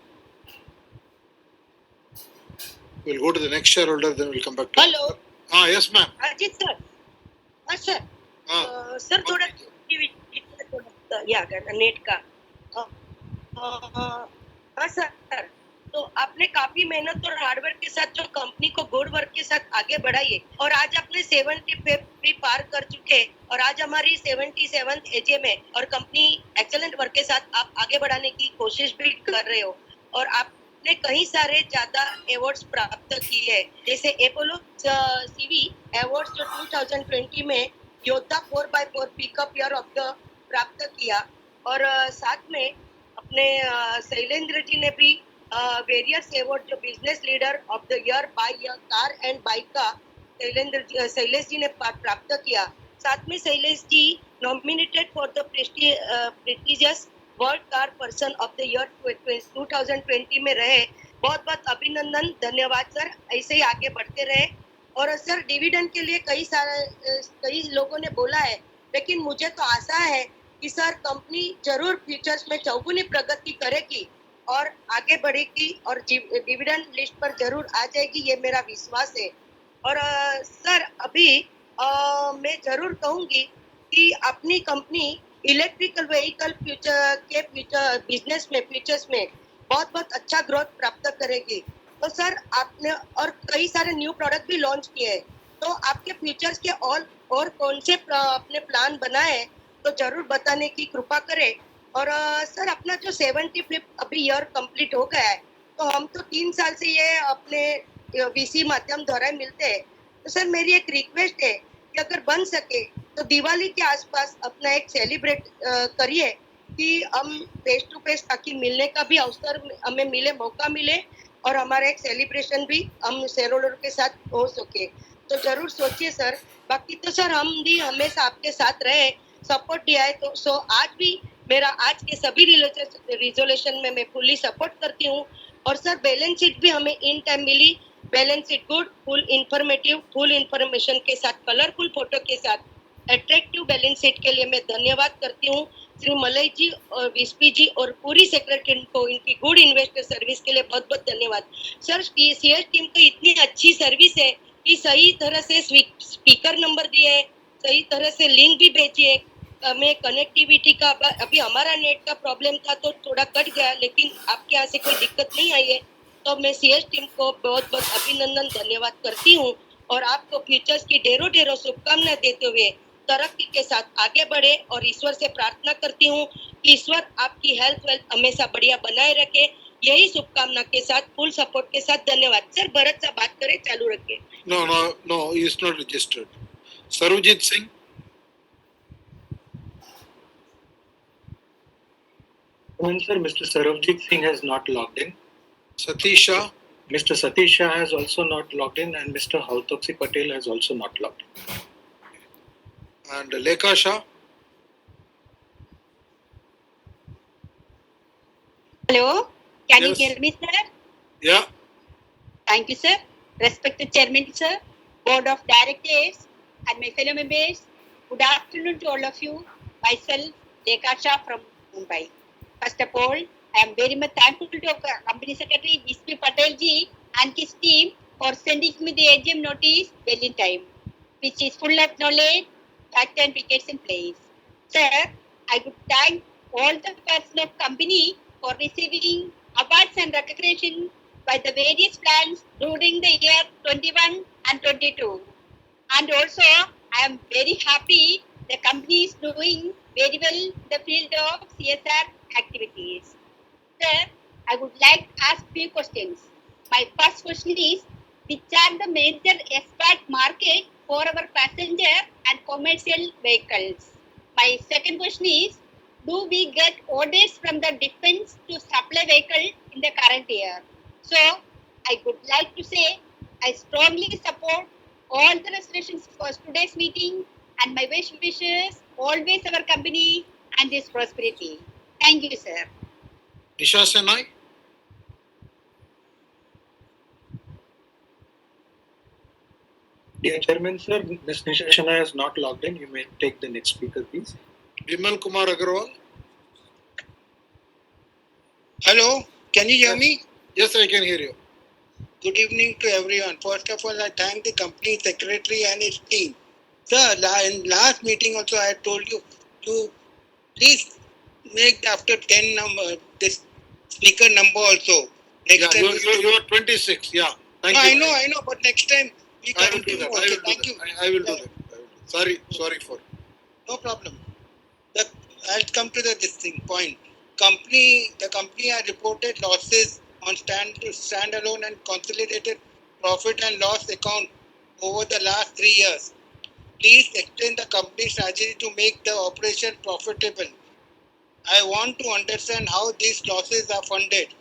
We'll go to the next shareholder, then we'll come back to. Hello. Yes, ma'am. Ajit sir. हाँ सर. सर थोड़ा या नेट का. हाँ सर. तो आपने काफी मेहनत और हार्डवर्क के साथ जो कंपनी को गुड वर्क के साथ आगे बढ़ाई है, और आज आपने 70 भी पार कर चुके हैं, और आज हमारी 77th AGM है और कंपनी एक्सेलेंट वर्क के साथ आप आगे बढ़ाने की कोशिश भी कर रहे हो. और आपने कई सारे ज्यादा अवार्ड्स प्राप्त किए हैं, जैसे अपोलो CV अवार्ड्स जो 2020 में योद्धा 4x4 pickup year of the प्राप्त किया. और साथ में अपने शैलेंद्र जी ने भी वेरियस अवार्ड जो business leader of the year by car and bike का शैलेश जी ने प्राप्त किया. साथ में Shailesh ji nominated for the prestigious world car person of the year 2020 में रहे. बहुत बहुत अभिनंदन, धन्यवाद सर. ऐसे ही आगे बढ़ते रहे. और सर डिविडेंड के लिए कई लोगों ने बोला है, लेकिन मुझे तो आशा है कि सर कंपनी जरूर फ्यूचर्स में चौगुनी प्रगति करेगी और आगे बढ़ेगी और डिविडेंड लिस्ट पर जरूर आ जाएगी, ये मेरा विश्वास है. और सर अभी मैं जरूर कहूंगी कि अपनी company electrical vehicle future business में फ्यूचर्स में बहुत बहुत अच्छा ग्रोथ प्राप्त करेगी. तो सर आपने और कई सारे न्यू प्रोडक्ट भी लॉन्च किए हैं, तो आपके फ्यूचर्स के और कौन से अपने प्लान बनाए तो जरूर बताने की कृपा करें. और सर अपना जो 75 अभी ईयर कंप्लीट हो गया है, तो हम तो 3 साल से ये अपने VC माध्यम द्वारा मिलते हैं. तो सर मेरी एक रिक्वेस्ट है कि अगर बन सके तो दिवाली के आसपास अपना एक सेलिब्रेट करिए कि हम फेस टू फेस, ताकि मिलने का भी अवसर हमें मिले, मौका मिले, और हमारा एक सेलिब्रेशन भी हम शेयरहोल्डर के साथ हो सके. तो जरूर सोचिए सर. बाकी तो सर हम भी हमेशा आपके साथ रहे, सपोर्ट दिया है, तो सो आज भी मेरा आज के सभी रिजोल्यूशन में मैं फुल्ली सपोर्ट करती हूँ. और सर बैलेंस शीट भी हमें इन टाइम मिली. Balance sheet good, full informative, full information के साथ, कलरफुल फोटो के साथ, अट्रैक्टिव बैलेंस शीट के लिए मैं धन्यवाद करती हूँ श्री मलई जी और विस्पी जी और पूरी सेक्रेटरी को इनकी गुड इन्वेस्टर सर्विस के लिए बहुत बहुत धन्यवाद. सर CS टीम को इतनी अच्छी सर्विस है कि सही तरह से स्पीकर नंबर दिए है, सही तरह से लिंक भी भेजी है. हमें कनेक्टिविटी का अभी हमारा नेट का प्रॉब्लम था तो थोड़ा कट गया, लेकिन आपके यहाँ से कोई दिक्कत नहीं आई है. तो मैं CS टीम को बहुत बहुत अभिनंदन धन्यवाद करती हूँ और आपको फ्यूचर्स की ढेरों शुभकामनाएं देते हुए तरक्की के साथ आगे बढ़े और ईश्वर से प्रार्थना करती हूँ कि ईश्वर आपकी हेल्थ वेल्थ हमेशा बढ़िया बनाए रखे. यही शुभकामना के साथ फुल सपोर्ट के साथ धन्यवाद. सर भरत साहब बात करें, चालू रखिए. No, he is not registered. Sarojit Singh. And sir, Mr. Saravjit Singh has not logged in. Satisha. Mr. Satish Shah has also not logged in, and Mr. Hautoksi Patel has also not logged in. And Lekha Shah. Hello, can Yes. you hear me, sir? Yeah. Thank you, sir. Respected Chairman, sir, Board of Directors, and my fellow members, good afternoon to all of you. Myself, Lekha Shah from Mumbai. First of all, I am very much thankful to Company Secretary Mr. Patel ji and his team for sending me the AGM notice well in time, which is full of knowledge, fact and figures in place. Sir, I would thank all the personnel of company for receiving awards and recognition by the various plans during the year 21 and 22. And also, I am very happy the company is doing very well in the field of CSR activities. Sir, I would like to ask few questions. My first question is, which are the major export market for our passenger and commercial vehicles? My second question is, do we get orders from the defense to supply vehicle in the current year? So, I would like to say, I strongly support all the resolutions for today's meeting and my wish wishes always our company and its prosperity. Thank you, sir. Nisha Senai. Dear Chairman, sir, Ms. Nisha Shana has not logged in. You may take the next speaker, please. Vimal Kumar Agarwal. Hello, can you hear me? Yes, I can hear you. Good evening to everyone. First of all, I thank the company secretary and his team. Sir, in last meeting also I told you to please make after 10 number this speaker number also. Next time you are 26. Yeah. Thank you. I know, but next time we continue. Okay, thank you. I will do that. Sorry for. No problem. I'll come to this point. The company has reported losses on standalone and consolidated profit and loss account over the last 3 years. Please explain the company's strategy to make the operation profitable. I want to understand how these losses are funded.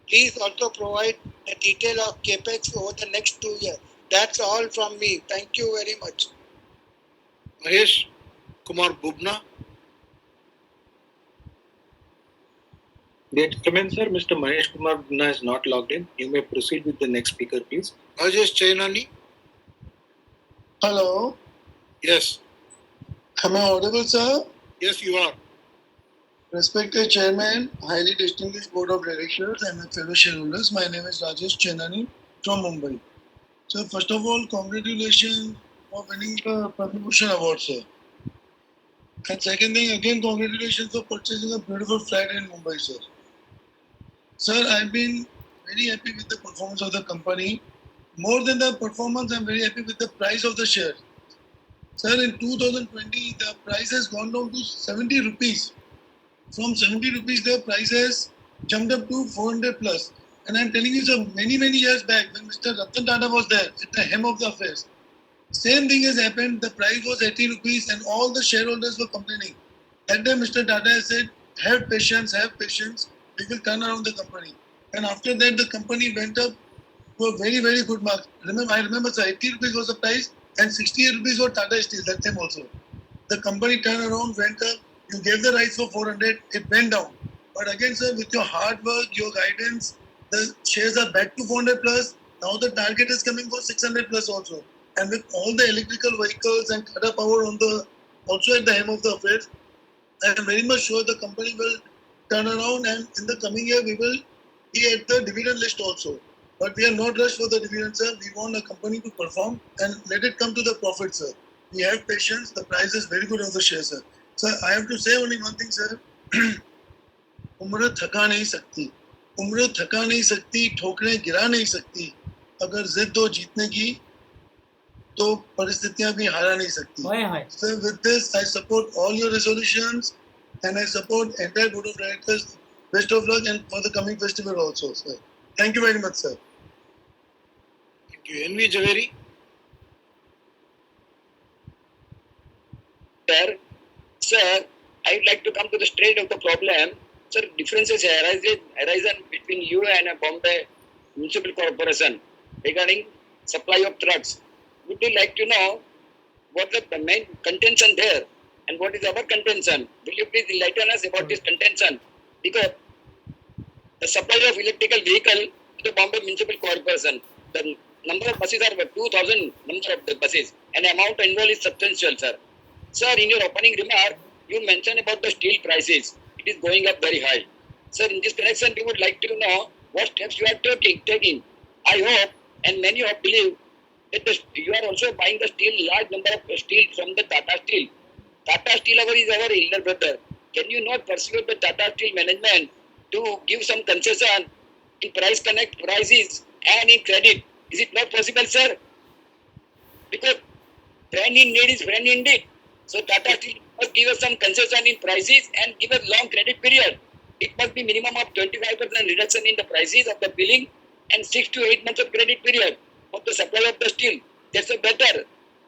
Please also provide a detail of capex over the next 2 years. That's all from me. Thank you very much. Mahesh Kumar Bubna. Dear Chairman, sir, Mr. Mahesh Kumar Bubna is not logged in. You may proceed with the next speaker, please. Rajesh Chainani. Hello. Yes. Am I audible, sir? Yes, you are. Respected Chairman, highly distinguished Board of Directors and my fellow shareholders, my name is Rajesh Chenani from Mumbai. So first of all, congratulations for winning the Padma Bhushan Award, sir. And second thing, again, congratulations for purchasing a beautiful flat in Mumbai, sir. Sir, I've been very happy with the performance of the company. More than the performance, I'm very happy with the price of the share. Sir, in 2020, the price has gone down to 70 rupees. From 70 rupees, the price has jumped up to 400 plus. And I'm telling you, sir, many years back, when Mr. Ratan Tata was there, at the hem of the affairs, same thing has happened. The price was 80 rupees and all the shareholders were complaining. That time, Mr. Tata has said, have patience, we will turn around the company. And after that, the company went up to a very good mark. I remember, sir, 80 rupees was the price and 68 rupees was Tata Steel that time also. The company turned around, went up, you gave the rights for 400, it went down. But again, sir, with your hard work, your guidance, the shares are back to 400 plus. Now the target is coming for 600 plus also. And with all the electrical vehicles and Tata Power also at the hem of the affairs, I am very much sure the company will turn around and in the coming year we will be at the dividend list also. But we are not rushed for the dividend, sir. We want a company to perform and let it come to the profit, sir. We have patience. The price is very good of the share, sir. Sir, I have to say only one thing, sir. उम्र थका नहीं सकती, उम्र थका नहीं सकती, ठोकरें गिरा नहीं सकती. अगर जिद हो जीतने की, तो परिस्थितियां भी हारा नहीं सकती. So with this, I support all your resolutions and I support entire board of directors. Best of luck and for the coming festival also, sir. Thank you very much, sir. Thank you. NV Javeri. Sir, I would like to come to the straight of the problem. Sir, differences arisen between you and a Bombay Municipal Corporation regarding supply of trucks. Would you like to know what the main contention there and what is our contention? Will you please enlighten us about this contention? Because the supply of electrical vehicle to the Bombay Municipal Corporation, the number of buses are 2,000 number of the buses, and the amount involved is substantial, sir. Sir, in your opening remark, you mentioned about the steel prices. It is going up very high. Sir, in this connection, we would like to know what steps you are taking. I hope, and many of believe, that you are also buying the steel, large number of steel from the Tata Steel. Tata Steel is our elder brother. Can you not persuade the Tata Steel management to give some concession in price connect prices and in credit? Is it not possible, sir? Because friend in need is friend indeed. So Tata Steel must give us some concession in prices and give us long credit period. It must be minimum of 25% reduction in the prices of the billing and 6 to 8 months of credit period of the supply of the steel. That's a better.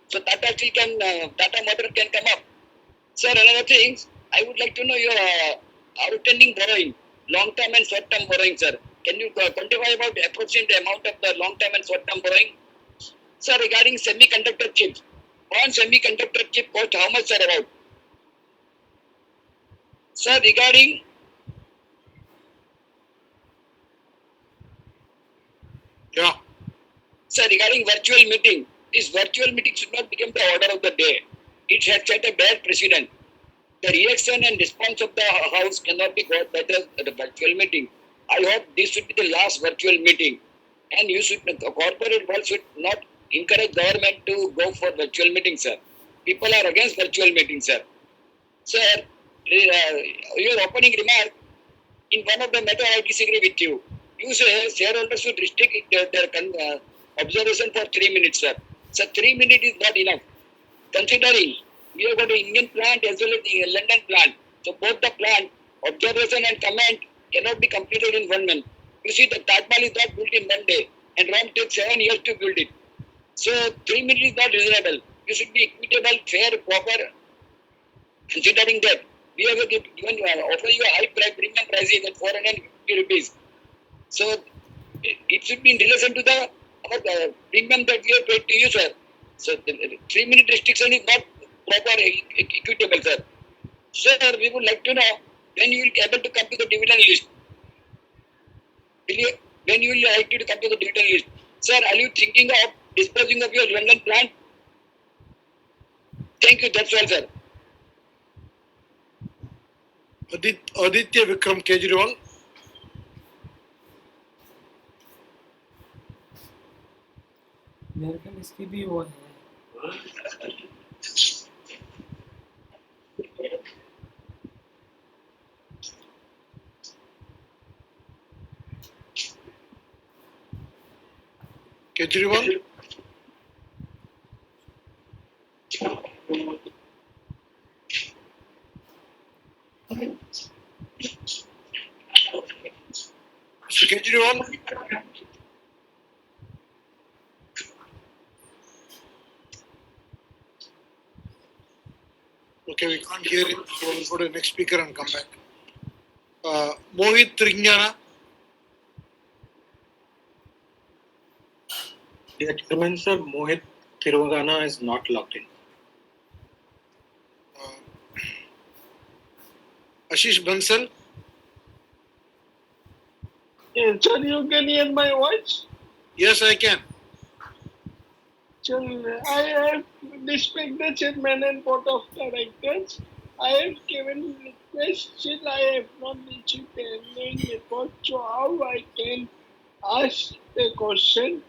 So Tata Steel Tata Motor can come up. Sir, another thing, I would like to know your outstanding borrowing, long-term and short-term borrowing, sir. Can you quantify about approximate amount of the long-term and short-term borrowing? Sir, regarding semiconductor chips, one semiconductor chip cost how much, sir, about? Sir, regarding Sir, regarding virtual meeting, this virtual meeting should not become the order of the day. It has set a bad precedent. The reaction and response of the House cannot be got by the virtual meeting. I hope this should be the last virtual meeting. And the corporate world should not encourage government to go for virtual meetings, sir. People are against virtual meetings, sir. Sir, your opening remark, in one of the matter I disagree with you. You say shareholders should restrict their observation for 3 minutes, sir. So 3 minutes is not enough. Considering we have got an Indian plant as well as the London plant. So both the plant, observation and comment cannot be completed in 1 month. You see, the Taj Mahal is not built in 1 day, and Rome takes 7 years to build it. So 3 minutes is not reasonable. You should be equitable, fair, proper. Considering that we have offer you a high price, premium prices at 450 rupees. So it should be in relation to the premium that we have paid to you, sir. So the 3 minute restriction is not proper, equitable, sir. Sir, we would like to know when you will be able to come to the dividend list. When you will be likely to come to the dividend list. Sir, are you thinking of disposing of your London plant? Thank you, that's all, sir. Aditya Vikram Kejriwal. मेरे ख्याल इसकी भी वो है Kejriwal. Mr. Kejriwal. Okay, we can't hear him, so we'll go to the next speaker and come back. Mohit Rinjana. Dear Chairman, sir, Mohit Tiruvagana is not logged in. Ashish Bansal. Yes, sir, you can hear my voice? Yes, I can. Sir, I have respect the chairman and board of directors. I have given request, still I have not received any report, so how I can ask the question.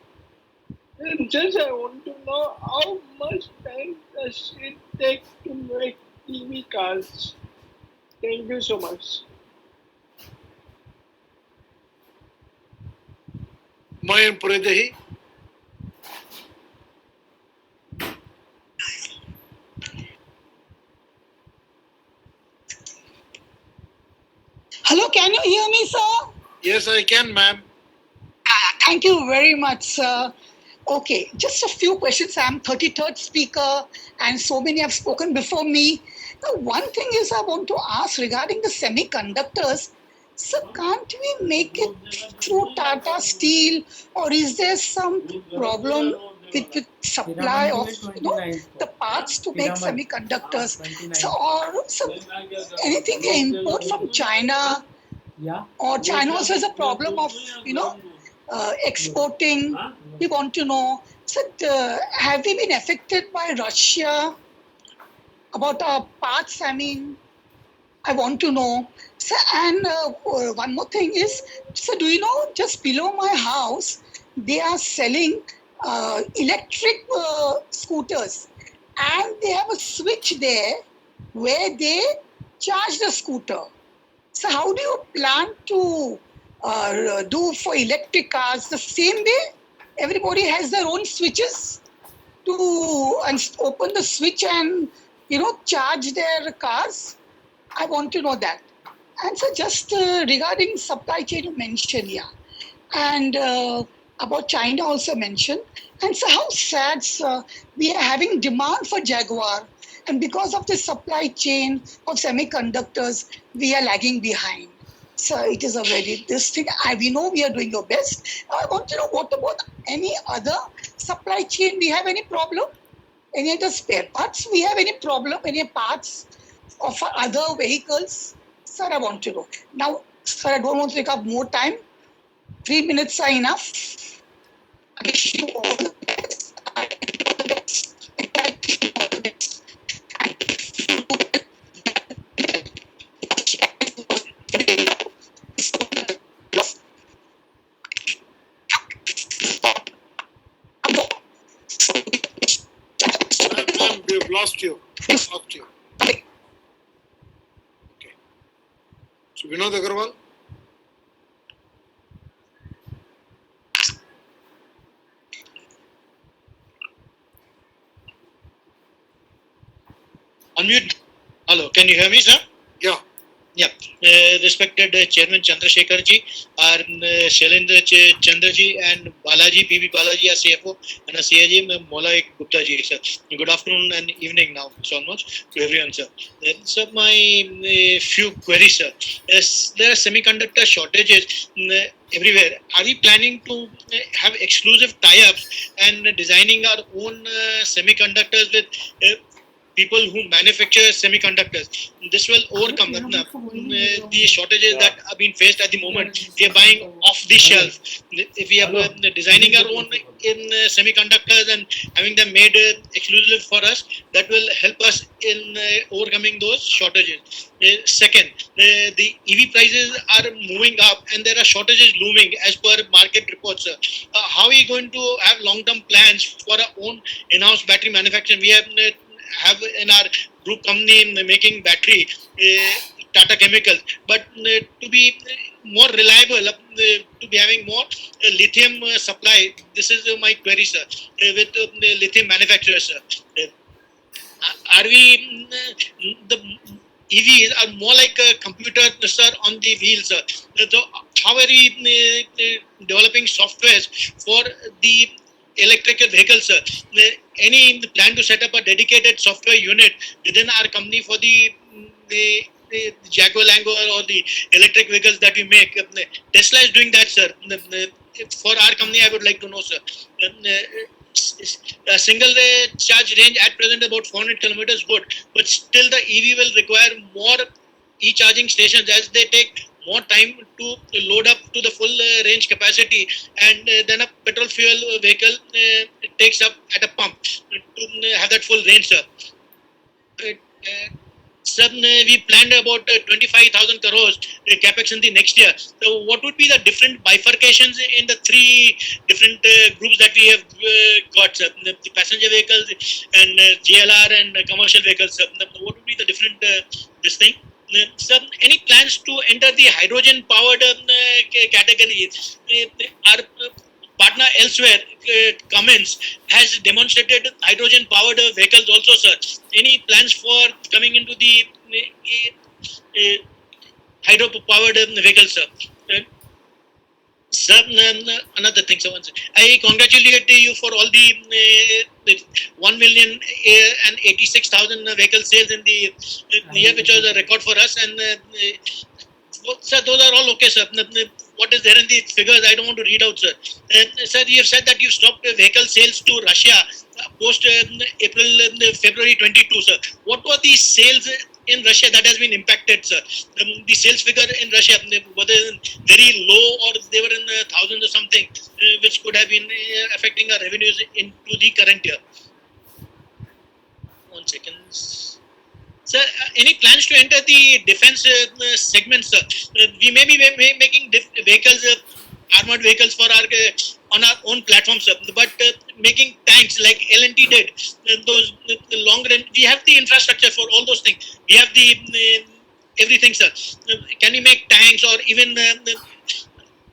And just I want to know how much time does it take to make TV cards? Thank you so much. Mayan Puredehi. Hello, can you hear me, sir? Yes, I can, ma'am. Thank you very much, sir. Okay, just a few questions. I'm 33rd speaker and so many have spoken before me. Now, one thing is I want to ask regarding the semiconductors. So can't we make it through Tata Steel, or is there some problem with the supply of the parts to make semiconductors? So anything they import from China, or China also has a problem of exporting. We want to know. So have we been affected by Russia about our parts? I mean, I want to know. So, and one more thing is, so do you know, just below my house, they are selling electric scooters, and they have a switch there where they charge the scooter. So how do you plan to do for electric cars the same way? Everybody has their own switches to open the switch and charge their cars. I want to know that. And so just regarding supply chain you mentioned, yeah. And about China also mentioned. And so how sad, sir, we are having demand for Jaguar. And because of the supply chain of semiconductors, we are lagging behind. So it is a very, this thing, we know we are doing your best. I want to know, what about any other supply chain? We have any problem? Any other spare parts? We have any problem? Any parts of other vehicles? Sir, I want to know. Now, sir, I don't want to take up more time. 3 minutes are enough. I wish you all the best. We've lost you. Lost you. Okay. So Vinod Agarwal. Unmute. Hello, can you hear me, sir? Yeah. Yeah. Respected Chairman Chandrasekhar ji, our Shailendra Chandra ji, and Balaji, PB Balaji, our CFO, and our CAG, Mola Gupta ji, sir. Good afternoon and evening now, so much to everyone, sir. Sir, my few queries, sir. As there are semiconductor shortages everywhere, are we planning to have exclusive tie-ups and designing our own semiconductors with people who manufacture semiconductors? This will overcome the shortages that are being faced at the moment. We are buying off the shelf. If we are designing our own in semiconductors and having them made exclusive for us, that will help us in overcoming those shortages. Second, the EV prices are moving up and there are shortages looming as per market reports. How are we going to have long-term plans for our own in-house battery manufacturing? We have in our group company making battery, Tata Chemicals, but to be more reliable, to be having more lithium supply. This is my query, sir, with lithium manufacturers, sir. Are we the EVs are more like a computer, sir, on the wheels, sir? So how are we developing softwares for the electrical vehicles, sir? Any plan to set up a dedicated software unit within our company for the Jaguar or the electric vehicles that we make? Tesla is doing that, sir. For our company, I would like to know, sir. A single charge range at present about 400 kilometers good, but still the EV will require more e-charging stations as they take more time to load up to the full range capacity, and then a petrol fuel vehicle takes up at a pump to have that full range, sir. Sir, we planned about 25,000 crores capex in the next year. So, what would be the different bifurcations in the three different groups that we have got, sir? The passenger vehicles and JLR and commercial vehicles, sir. What would be the different this thing? Sir, any plans to enter the hydrogen powered category? Our partner elsewhere, Cummins, has demonstrated hydrogen powered vehicles also, sir. Any plans for coming into the hydro powered vehicles, sir? Sir, another thing, sir. I congratulate you for all the 1,086,000 vehicle sales in the year, which was a record for us, and Sir, those are all okay, sir. What is there in the figures? I don't want to read out, sir. Sir, you have said that you stopped vehicle sales to Russia post February 22, sir. What were the sales in Russia that has been impacted, sir? The sales figure in Russia, were they very low or they were in thousands or something, which could have been affecting our revenues into the current year? 1 second. Sir, any plans to enter the defense segment, sir? We may be making vehicles, armored vehicles for our on our own platform, sir. But making tanks like L&T did, those long range, we have the infrastructure for all those things. We have the everything, sir. Can we make tanks or even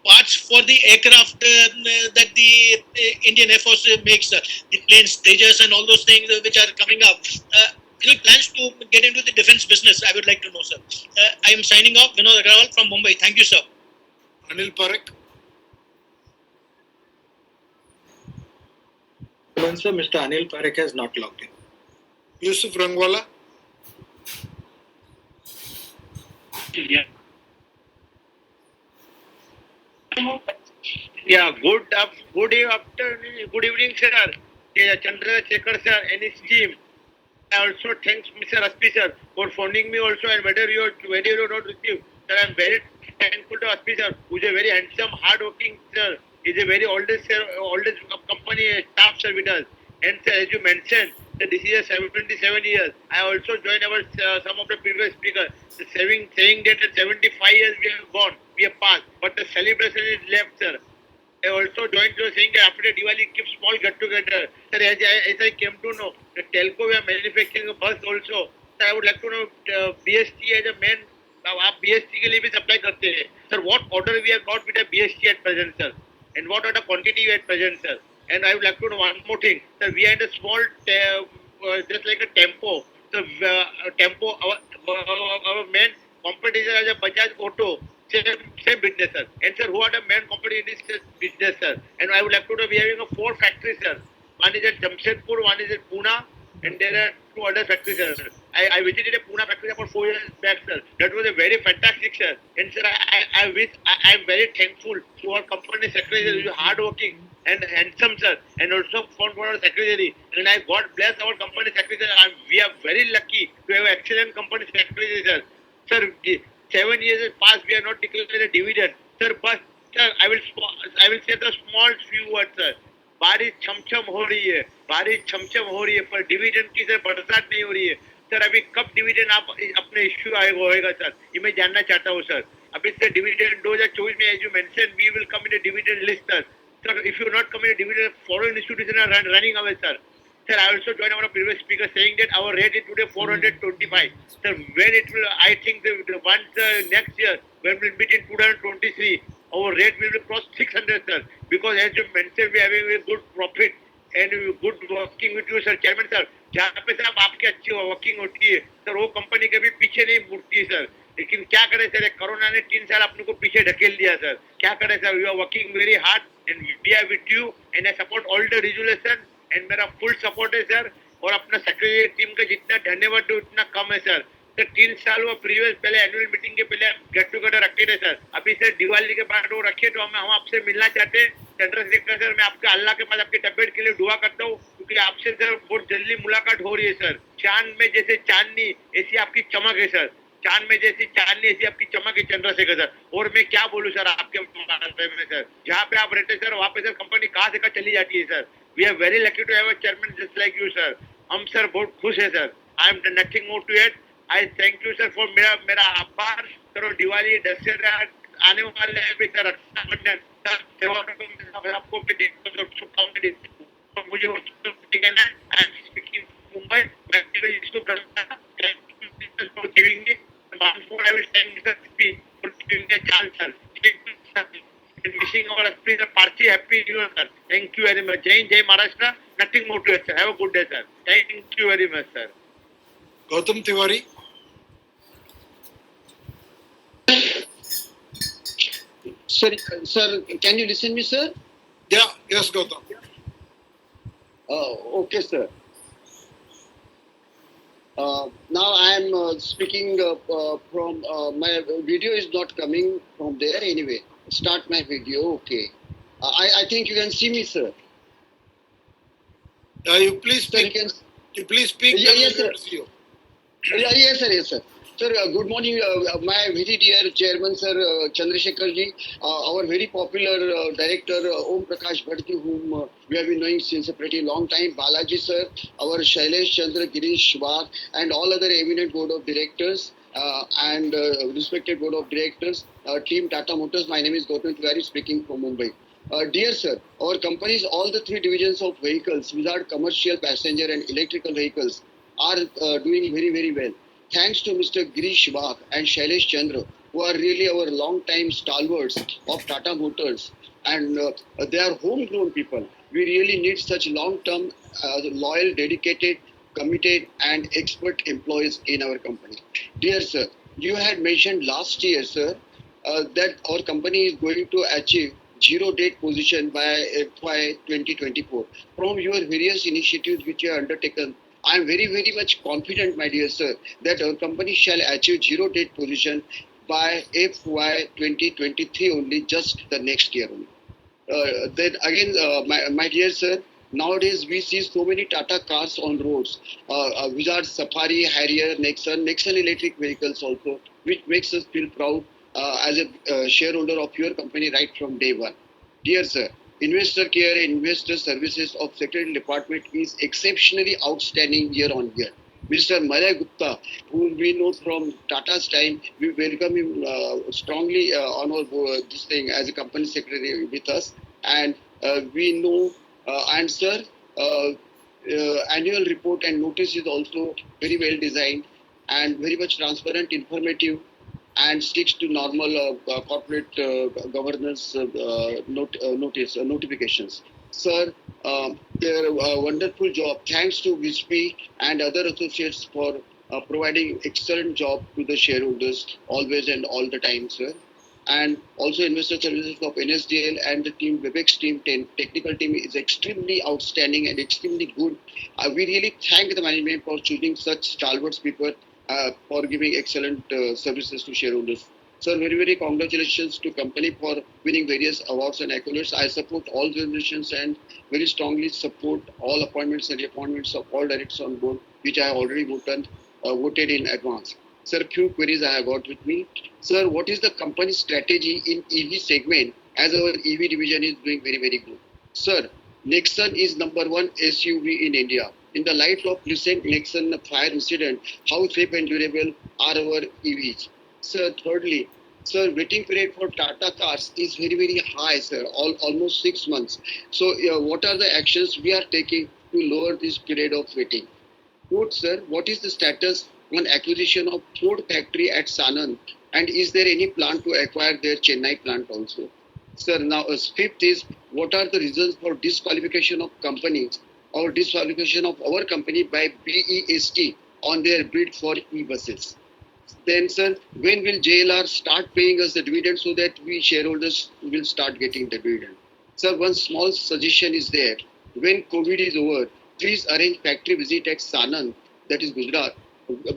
parts for the aircraft that the Indian Air Force makes, the planes, Tejas and all those things which are coming up? Any plans to get into the defense business? I would like to know, sir. I am signing off, Vinod Agarwal from Mumbai. Thank you, sir. Anil Parekh. Sir, Mr. Anil Parekh has not logged in. Yusuf Rangwala. Yeah. Yeah, good afternoon, good evening, sir. Chandra Shekhar sir and his team. I also thanks Mr. Aspi sir for phoning me also, and whether you not received, sir, I am very thankful to Aspi sir, who is a very handsome, hard-working sir. He is a very oldest company staff sir with us. And sir, as you mentioned, that this is a 77 years. I also joined our some of the previous speakers, saying that at 75 years we have gone, we have passed, but the celebration is left, sir. I also joined you saying that after Diwali, keep small get together. Sir, as I came to know, the telco we are manufacturing a bus also. Sir, I would like to know BST as a main. आप BST के लिए भी supply करते हैं. Sir, what order we have got with the BST at present, sir, and what are the quantity at present, sir? And I would like to know one more thing, sir. We had a small, just like a tempo. So tempo, our main competitor is a Bajaj Auto. Same business, sir. And sir, who are the main company in this business, sir? And I would like to know, we are having 4 factories, sir. One is at Jamshedpur, one is at Pune, and there are 2 other factories, sir. I visited a Pune factory about 4 years back, sir. That was a very fantastic, sir. And sir, I am very thankful to our company secretary, who is hardworking and handsome, sir, and also for our secretary. And I God bless our company secretary. We are very lucky to have excellent company secretary, sir. Sir, 7 years has passed, we are not declared a dividend, sir. But sir, I will say the small few words, sir. बारिश छमछम हो रही है, पर dividend की sir बरसात नहीं हो रही है, सर. अभी कब डिविडेंड आप अपने इश्यू होएगा, सर? ये मैं जानना चाहता हूँ, सर. अभी सर डिविडेंड 2024 में, as you mention, we will come in dividend list, sir. Sir, if you not come in dividend, foreign institutions are running away, sir. Sir, I also joined our previous speaker saying that our rate is today 425. Sir, when it will, I think once next year, when we meet in 2023, our rate will cross 600, sir. Because as you mentioned, we are having a good profit and good working with you, sir. Chairman, sir, जहाँ पे साहब आपकी अच्छी working होती है, sir, वो company कभी पीछे नहीं मुड़ती है, सर. लेकिन क्या करें, सर, कोरोना ने 3 साल अपने को पीछे ढकेल दिया, सर. क्या करें, sir? We are working very hard and we are with you and I support all the resolution and मेरा full support है, सर. और अपना सेक्रेटरी टीम का जितना धन्यवाद दो उतना कम है, सर. सर, 3 साल वो प्रीवियस पहले एनुअल मीटिंग के पहले गेट टुगेदर रखे थे, सर. अभी सर दिवाली के बाद वो रखे, तो हम आपसे मिलना चाहते हैं. चंद्रशेखर सर, मैं आपके अल्लाह के पास आपकी तबियत के लिए दुआ करता हूँ, क्योंकि आपसे सर बहुत जल्दी मुलाकात हो रही है, सर. चांद में जैसे चांदनी ऐसी आपकी चमक है, सर. चांद में जैसी चांदनी ऐसी आपकी चमक है, चंद्रशेखर सर. और मैं क्या बोलूं, सर, आपके बारे में, सर. जहाँ पे आप रहते, सर, वहाँ पे सर कंपनी कहाँ से चली जाती है, sir. We are very lucky to have a chairman just like you, sir. हम सर बहुत खुश है, सर. I am nothing more to add. I thank you, sir, for मेरा आभार, सर. और दिवाली, दशहरा आने वाले हैं भी, सर. रक्षाबंधन, सर, आपको शुभकामनाएं. मुझे कहना है, I am speaking Mumbai. for giving me. Before I will thank Mr. SP for giving me a chance, sir. And wishing our SP a party happy new year, sir. Thank you very much. Jai Maharashtra. Nothing more to it, sir. Have a good day, sir. Thank you very much, sir. Gautam Tiwari. Sir, can you listen me, sir? Yeah, yes, Gautam. Okay, sir. Now I am speaking from my video is not coming from there anyway. Start my video. Okay. I think you can see me, sir. You please Sir, speak. You please speak. Yeah, then yes, we'll sir. see you. Yes, sir. Yes, sir. Sir, good morning, my very dear chairman, sir, Chandrasekhar ji, our very popular director, Om Prakash Bharti, whom we have been knowing since a pretty long time, Balaji, sir, our Shailesh Chandra Girish Shwar, and all other eminent board of directors and respected board of directors, team Tata Motors. My name is Gautam Tiwari, speaking from Mumbai. Dear sir, our company's all the three divisions of vehicles, without commercial, passenger, and electrical vehicles, are doing very, very well. Thanks to Mr. Girish Bach and Shailesh Chandra, who are really our long-time stalwarts of Tata Motors, and they are homegrown people. We really need such long-term, loyal, dedicated, committed, and expert employees in our company. Dear sir, you had mentioned last year, sir, that our company is going to achieve zero debt position by FY 2024. From your various initiatives which you have undertaken, I am very, very much confident, my dear sir, that our company shall achieve zero debt position by FY 2023 only, just the next year only. Then again, my dear sir, nowadays we see so many Tata cars on roads, Wizard, Safari, Harrier, Nexon electric vehicles also, which makes us feel proud as a shareholder of your company right from day one. Dear sir, investor care and investor services of Secretarial Department is exceptionally outstanding year on year. Mr. Malay Gupta, whom we know from Tata's time, we welcome him strongly on our this thing as a company secretary with us, and we know. And sir, annual report and notice is also very well designed and very much transparent, informative, and sticks to normal corporate governance notifications. Sir, their wonderful job. Thanks to Wispy and other associates for providing excellent job to the shareholders always and all the time, sir. And also investor services of NSDL and the team, Webex team, technical team is extremely outstanding and extremely good. We really thank the management for choosing such stalwarts people for giving excellent services to shareholders. Sir, very, very congratulations to company for winning various awards and accolades. I support all resolutions and very strongly support all appointments and reappointments of all directors on board, which I have already voted in advance. Sir, few queries I have got with me. Sir, what is the company's strategy in EV segment, as our EV division is doing very, very good? Sir, Nexon is number one SUV in India. In the light of recent Nexon fire incident, how safe and durable are our EVs? Sir, thirdly, sir, waiting period for Tata cars is very, very high, sir, almost 6 months. So, what are the actions we are taking to lower this period of waiting? Fourth, sir, what is the status on acquisition of Ford factory at Sanand, and is there any plan to acquire their Chennai plant also? Sir, now fifth is, what are the reasons for disqualification of companies or disqualification of our company by BEST on their bid for e-buses? Then, sir, when will JLR start paying us the dividend so that we shareholders will start getting the dividend? Sir, one small suggestion is there. When COVID is over, please arrange factory visit at Sanand, that is Gujarat,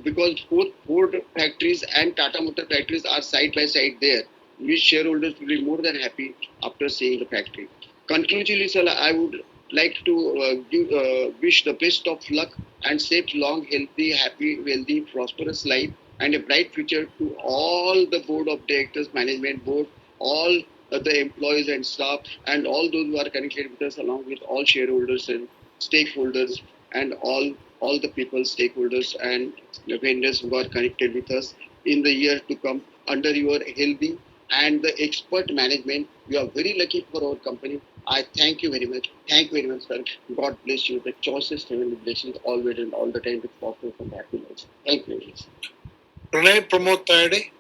because both Ford factories and Tata Motor factories are side by side there. We shareholders will be more than happy after seeing the factory. Conclusively, sir, I would like to wish the best of luck and safe, long, healthy, happy, wealthy, prosperous life and a bright future to all the board of directors, management board, all the employees and staff, and all those who are connected with us, along with all shareholders and stakeholders, and all the people, stakeholders, and the vendors who are connected with us in the year to come. Under your healthy and the expert management, we are very lucky for our company. I thank you very much. Thank you very much, sir. God bless you. The choicest heavenly blessings always and all the time with prosperous and happiness. Thank you very much. Pranay Pramod Tayade.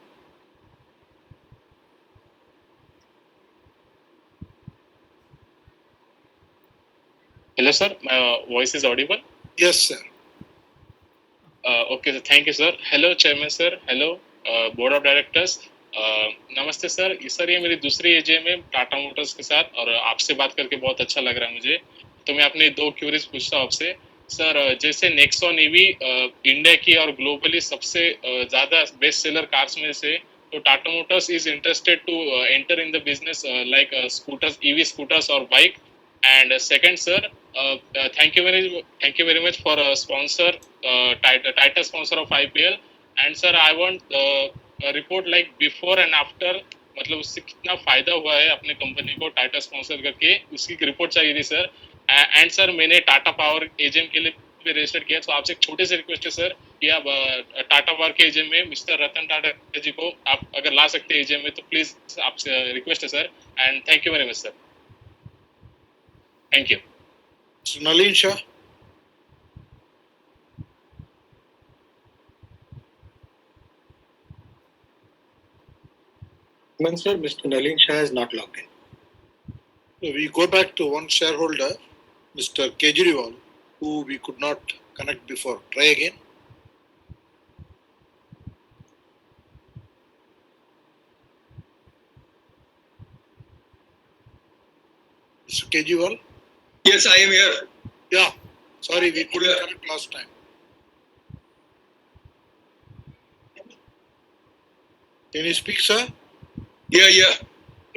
Hello, sir. My voice is audible? Yes, sir. Okay, sir. Thank you, sir. Hello, Chairman, sir. Hello, Board of Directors. नमस्ते sir. Sir, ये मेरी दूसरी AGM है Tata Motors के साथ और आपसे बात करके बहुत अच्छा लग रहा है मुझे. तो मैं अपनी दो क्यूरीज पूछता हूँ आपसे. सर जैसे नेक्सॉन ईवी इंडिया की और ग्लोबली सबसे ज़्यादा बेस्ट सेलर कार्स में से, तो Tata Motors is interested to enter in the business like scooters, EV scooters और bike. And second, sir, thank you very much for sponsor Tata sponsor of IPL. And sir, I want a report like before and after, मतलब उससे कितना फायदा हुआ है अपने company को Tata sponsor करके, उसकी रिपोर्ट चाहिए थी सर. एंड सर मैंने टाटा पावर एजीएम के लिए भी रजिस्टर किया, तो आपसे एक छोटे से रिक्वेस्ट है सर कि आप टाटा पावर के एजीएम में मिस्टर रतन टाटा जी को आप अगर ला सकते हैं एजीएम में, तो प्लीज आपसे रिक्वेस्ट है sir. And thank you very much sir. Thank you. Mr. Nalin Shah. Sir, Mr. Nalin Shah is not logged in. So we go back to one shareholder, Mr. Kejriwal, who we could not connect before. Try again. Mr. Kejriwal? Yes, I am here. Yeah. Sorry, we couldn't connect last time. Can you speak, sir? Yeah.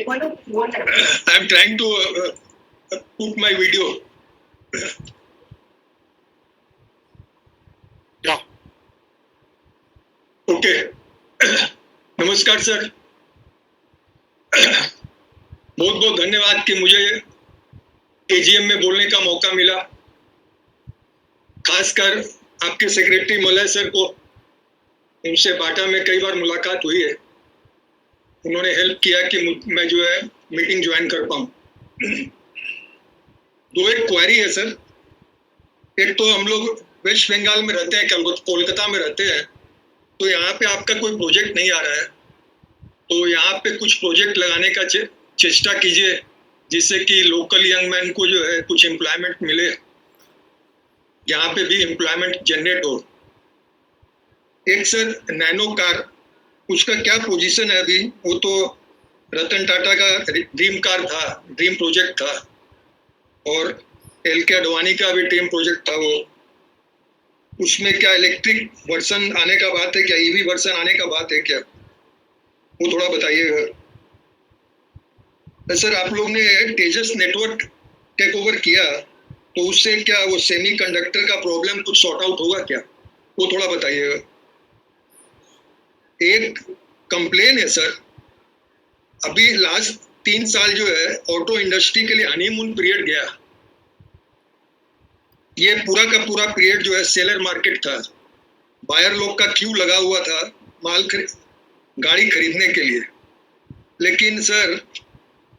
I'm trying to put my video. Yeah. Okay. नमस्कार sir. बहुत बहुत धन्यवाद कि मुझे AGM में बोलने का मौका मिला. खासकर आपके सेक्रेटरी मलय सर को, उनसे बाटा में कई बार मुलाकात हुई है. उन्होंने हेल्प किया कि मैं जो है मीटिंग ज्वाइन कर पाऊँ. एक क्वेरी है सर. एक तो हम लोग वेस्ट बंगाल में रहते हैं, कोलकाता में रहते हैं, तो यहाँ पे आपका कोई प्रोजेक्ट नहीं आ रहा है. तो यहाँ पे कुछ प्रोजेक्ट लगाने का चेष्टा कीजिए, जिससे कि लोकल यंग मैन को जो है कुछ एम्प्लॉयमेंट मिले, यहाँ पे भी एम्प्लॉयमेंट जनरेट हो. एक सर नैनो कार, उसका क्या पोजीशन है अभी? वो तो रतन टाटा का ड्रीम कार था, ड्रीम प्रोजेक्ट था, और एल.के. अडवाणी का भी ड्रीम प्रोजेक्ट था. वो उसमें क्या इलेक्ट्रिक वर्जन आने का बात है क्या? ईवी वर्जन आने का बात है क्या? वो थोड़ा बताइएगा. सर आप लोग ने तेजस नेटवर्क टेक ओवर किया, तो उससे क्या वो सेमीकंडक्टर का प्रॉब्लम कुछ सॉर्ट आउट होगा क्या? वो थोड़ा बताइएगा. एक कंप्लेन है सर, अभी लास्ट 3 साल जो है ऑटो इंडस्ट्री के लिए हनीमून पीरियड गया. ये पूरा का पूरा पीरियड जो है सेलर मार्केट था. बायर लोग का क्यू लगा हुआ था गाड़ी खरीदने के लिए. लेकिन सर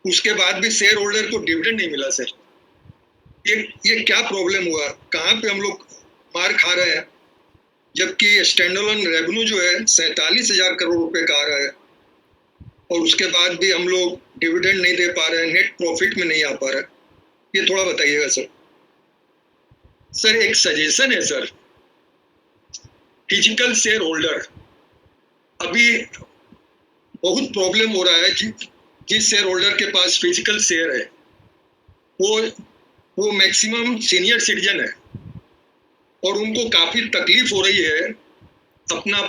उसके बाद भी शेयर होल्डर को डिविडेंड नहीं मिला सर. ये क्या प्रॉब्लम हुआ? कहाँ पे हम लोग मार खा रहे हैं? जबकि स्टैंडअलोन रेवेन्यू जो है 47,000 करोड़ रुपए का आ रहा है, और उसके बाद भी हम लोग डिविडेंड नहीं दे पा रहे हैं, नेट प्रॉफिट में नहीं आ पा रहा है. ये थोड़ा बताइएगा सर. सर एक सजेशन है सर, फिजिकल शेयर होल्डर अभी बहुत प्रॉब्लम हो रहा है. जिस शेयर होल्डर के पास फिजिकल शेयर है वो मैक्सिमम सीनियर सिटीजन है, और उनको काफी तकलीफ हो रही है अपना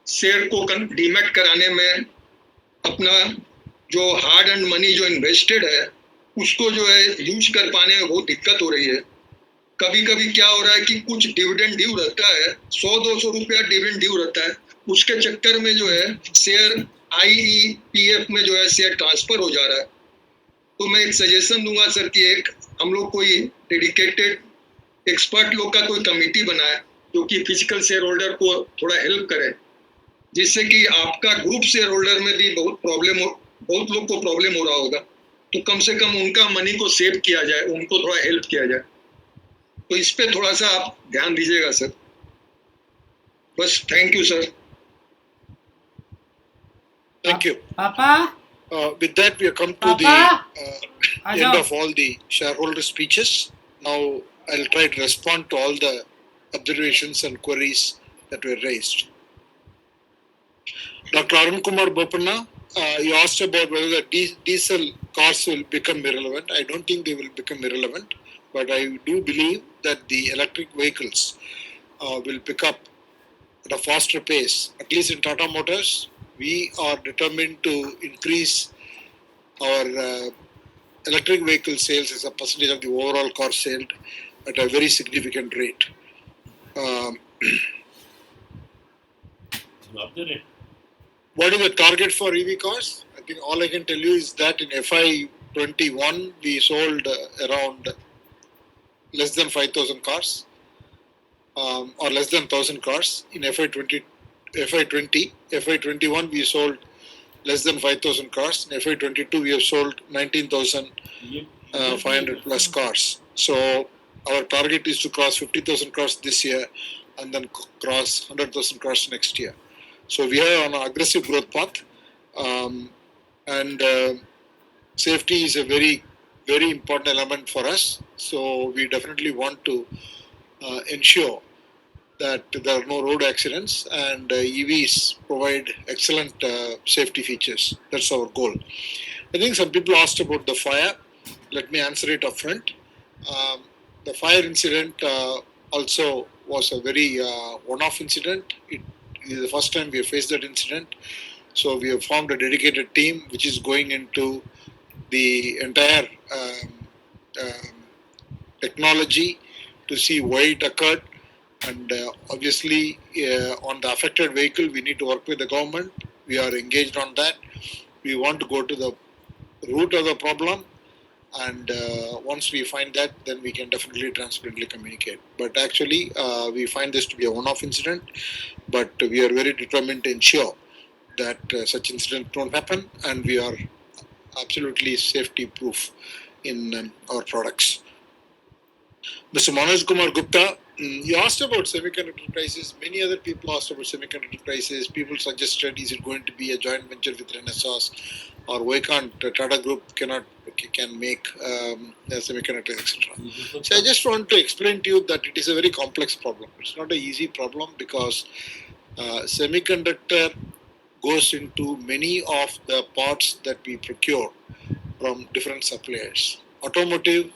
शेयर को डीमैट कराने में. अपना जो हार्ड एंड मनी जो इन्वेस्टेड है उसको जो है यूज कर पाने में बहुत दिक्कत हो रही है. कभी कभी क्या हो रहा है कि कुछ डिविडेंड ड्यू रहता है, 100-200 रुपया डिविडेंड ड्यू रहता है, उसके चक्कर में जो है शेयर IEPF में जो है शेयर ट्रांसफर हो जा रहा है. तो मैं एक सजेशन दूंगा सर कि एक हम लोग कोई डेडिकेटेड एक्सपर्ट लोग का कोई कमेटी बनाए जो कि फिजिकल शेयर होल्डर को थोड़ा हेल्प करे, जिससे कि आपका ग्रुप शेयर होल्डर में भी बहुत लोग को प्रॉब्लम हो रहा होगा, तो कम से कम उनका मनी को सेव किया जाए, उनको थोड़ा हेल्प किया जाए. तो इस पे थोड़ा सा आप ध्यान दीजिएगा सर. बस thank you sir. Thank you. Papa? With that, we have come to the end of all the shareholder speeches. Now, I'll try to respond to all the observations and queries that were raised. Dr. Arun Kumar Bopanna, you asked about whether the diesel cars will become irrelevant. I don't think they will become irrelevant, but I do believe that the electric vehicles will pick up at a faster pace. At least in Tata Motors, we are determined to increase our electric vehicle sales as a percentage of the overall car sale at a very significant rate. What is the target for EV cars? I think all I can tell you is that in FY21 we sold around less than 5,000 cars or less than 1,000 cars. In FY21 we sold less than 5,000 cars. In FY22 we have sold 19,500 plus cars. So our target is to cross 50,000 cars this year and then cross 100,000 cars next year. So we are on an aggressive growth path, and safety is a very, very important element for us. So we definitely want to ensure that there are no road accidents, and EVs provide excellent safety features. That's our goal. I think some people asked about the fire. Let me answer it upfront. The fire incident also was a very one-off incident. It is the first time we have faced that incident. So we have formed a dedicated team which is going into the entire technology to see why it occurred. And obviously, on the affected vehicle, we need to work with the government. We are engaged on that. We want to go to the root of the problem. And once we find that, then we can definitely transparently communicate. But actually, we find this to be a one-off incident. But we are very determined to ensure that such incidents don't happen. And we are absolutely safety-proof in our products. Mr. Manoj Kumar Gupta, you asked about semiconductor crisis. Many other people asked about semiconductor crisis. People suggested, is it going to be a joint venture with Renesas, or why can't Tata Group can make semiconductors, etc. So I just want to explain to you that it is a very complex problem. It's not an easy problem because semiconductor goes into many of the parts that we procure from different suppliers. Automotive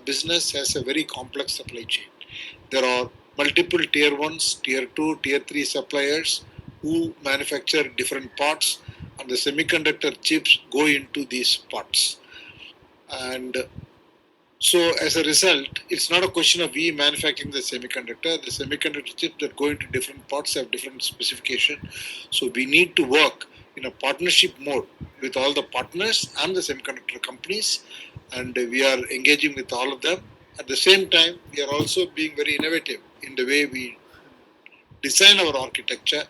business has a very complex supply chain. There are multiple tier 1s, tier 2, tier 3 suppliers who manufacture different parts, and the semiconductor chips go into these parts. And so as a result, it's not a question of we manufacturing the semiconductor. The semiconductor chips that go into different parts have different specification. So we need to work in a partnership mode with all the partners and the semiconductor companies, and we are engaging with all of them. At the same time, we are also being very innovative in the way we design our architecture,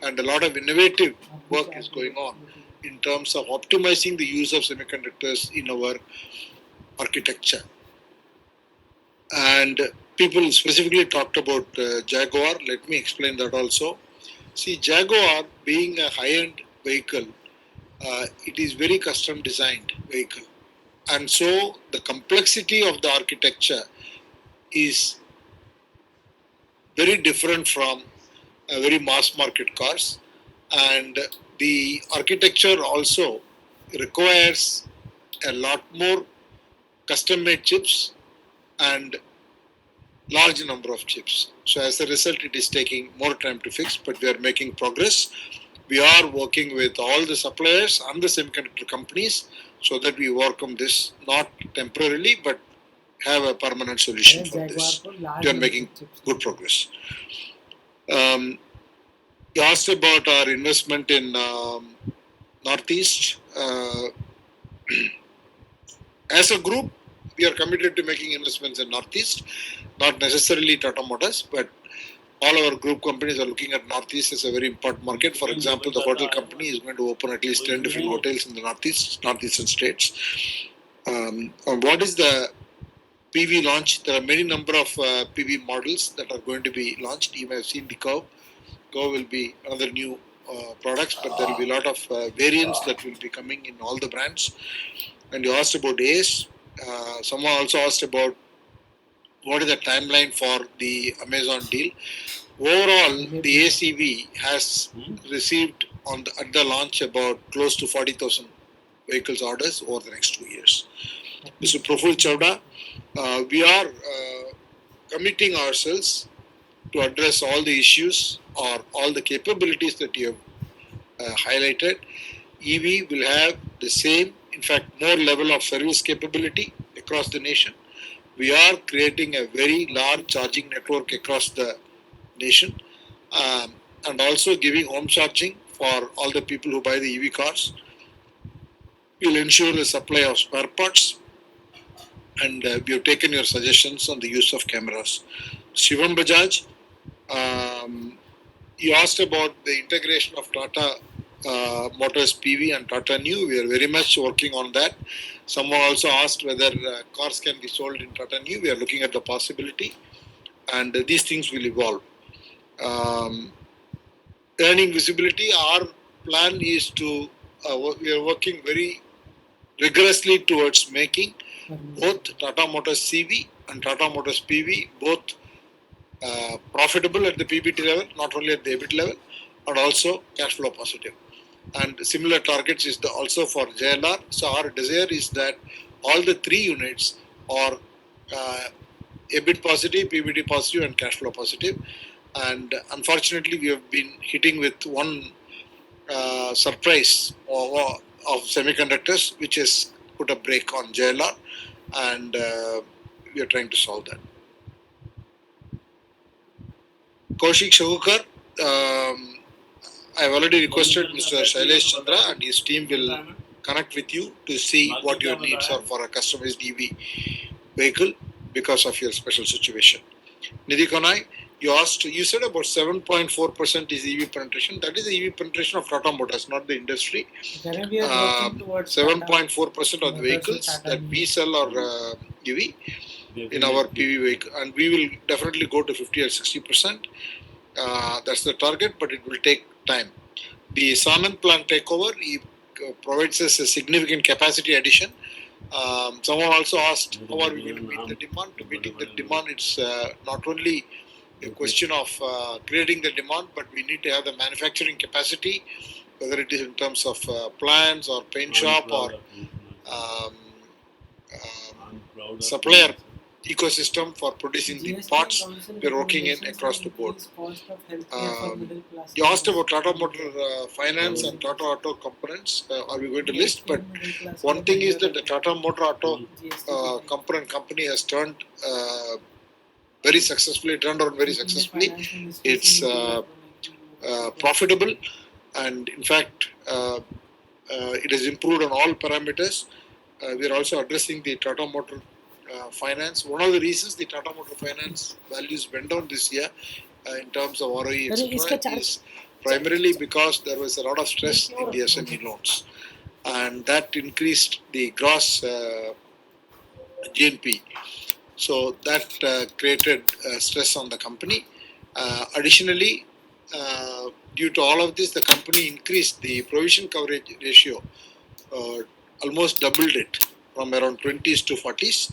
and a lot of innovative work is going on in terms of optimizing the use of semiconductors in our architecture. And people specifically talked about Jaguar. Let me explain that also. See, Jaguar being a high-end vehicle, it is very custom designed vehicle. And so the complexity of the architecture is very different from very mass market cars. And the architecture also requires a lot more custom made chips and large number of chips. So as a result, it is taking more time to fix, but we are making progress. We are working with all the suppliers and the semiconductor companies so that we work on this, not temporarily, but have a permanent solution for this. We are making good progress. You asked about our investment in Northeast. As a group, we are committed to making investments in Northeast, not necessarily Tata Motors, but all our group companies are looking at Northeast as a very important market. For example, the hotel company is going to open at least 10 different hotels in the northeastern states. What is the PV launch? There are many number of PV models that are going to be launched. You may have seen the Curve. Curve will be another new products, but there will be a lot of variants that will be coming in all the brands. And you asked about ACE. Someone also asked about what is the timeline for the Amazon deal. Overall, the ACV has received at the launch about close to 40,000 vehicles orders over the next 2 years. Mr. Proful Chavda, We are committing ourselves to address all the issues or all the capabilities that you have highlighted. EV will have the same, in fact, more level of service capability across the nation. We are creating a very large charging network across the nation, and also giving home charging for all the people who buy the EV cars. We'll ensure the supply of spare parts, and we have taken your suggestions on the use of cameras. Shivam Bajaj, you asked about the integration of Tata Motors PV and Tata New. We are very much working on that. Someone also asked whether cars can be sold in Tata New. We are looking at the possibility, and these things will evolve. Earning visibility, our plan is to, we are working very rigorously towards making both Tata Motors CV and Tata Motors PV both profitable at the PBT level, not only at the EBIT level, but also cash flow positive. And similar targets is also for JLR. So our desire is that all the three units are EBIT positive, PBT positive, and cash flow positive. And unfortunately, we have been hitting with one surprise of semiconductors, which has put a brake on JLR, and we are trying to solve that. Kaushik Shahukar, I have already requested Mr. Shailesh Chandra and his team will connect with you to see what your needs are for a customized EV vehicle because of your special situation. Nidhi Kanai, you said about 7.4% is EV penetration. That is the EV penetration of Tata Motors, not the industry. 7.4% of the vehicles that we sell are EV in our PV vehicle, and we will definitely go to 50 or 60%. That's the target, but it will take time. The Sanand plant takeover provides us a significant capacity addition. Someone also asked how are we going to meet the demand. To meeting the demand, it's not only a question of creating the demand, but we need to have the manufacturing capacity, whether it is in terms of plants or paint shop or supplier ecosystem for producing the parts. We're working in across the board. You asked about Tata Motor Finance and Tata Auto components. Are we going to list? But one thing is that the Tata Motor Auto component company has turned very successfully, turned around very successfully. It's profitable, and in fact, it has improved on all parameters. We are also addressing the Tata Motor Finance. One of the reasons the Tata Motor Finance values went down this year in terms of ROE, etc., is primarily because there was a lot of stress in the SME loans, and that increased the gross GNP. So that created stress on the company. Additionally, due to all of this, the company increased the provision coverage ratio, almost doubled it from around 20s to 40s,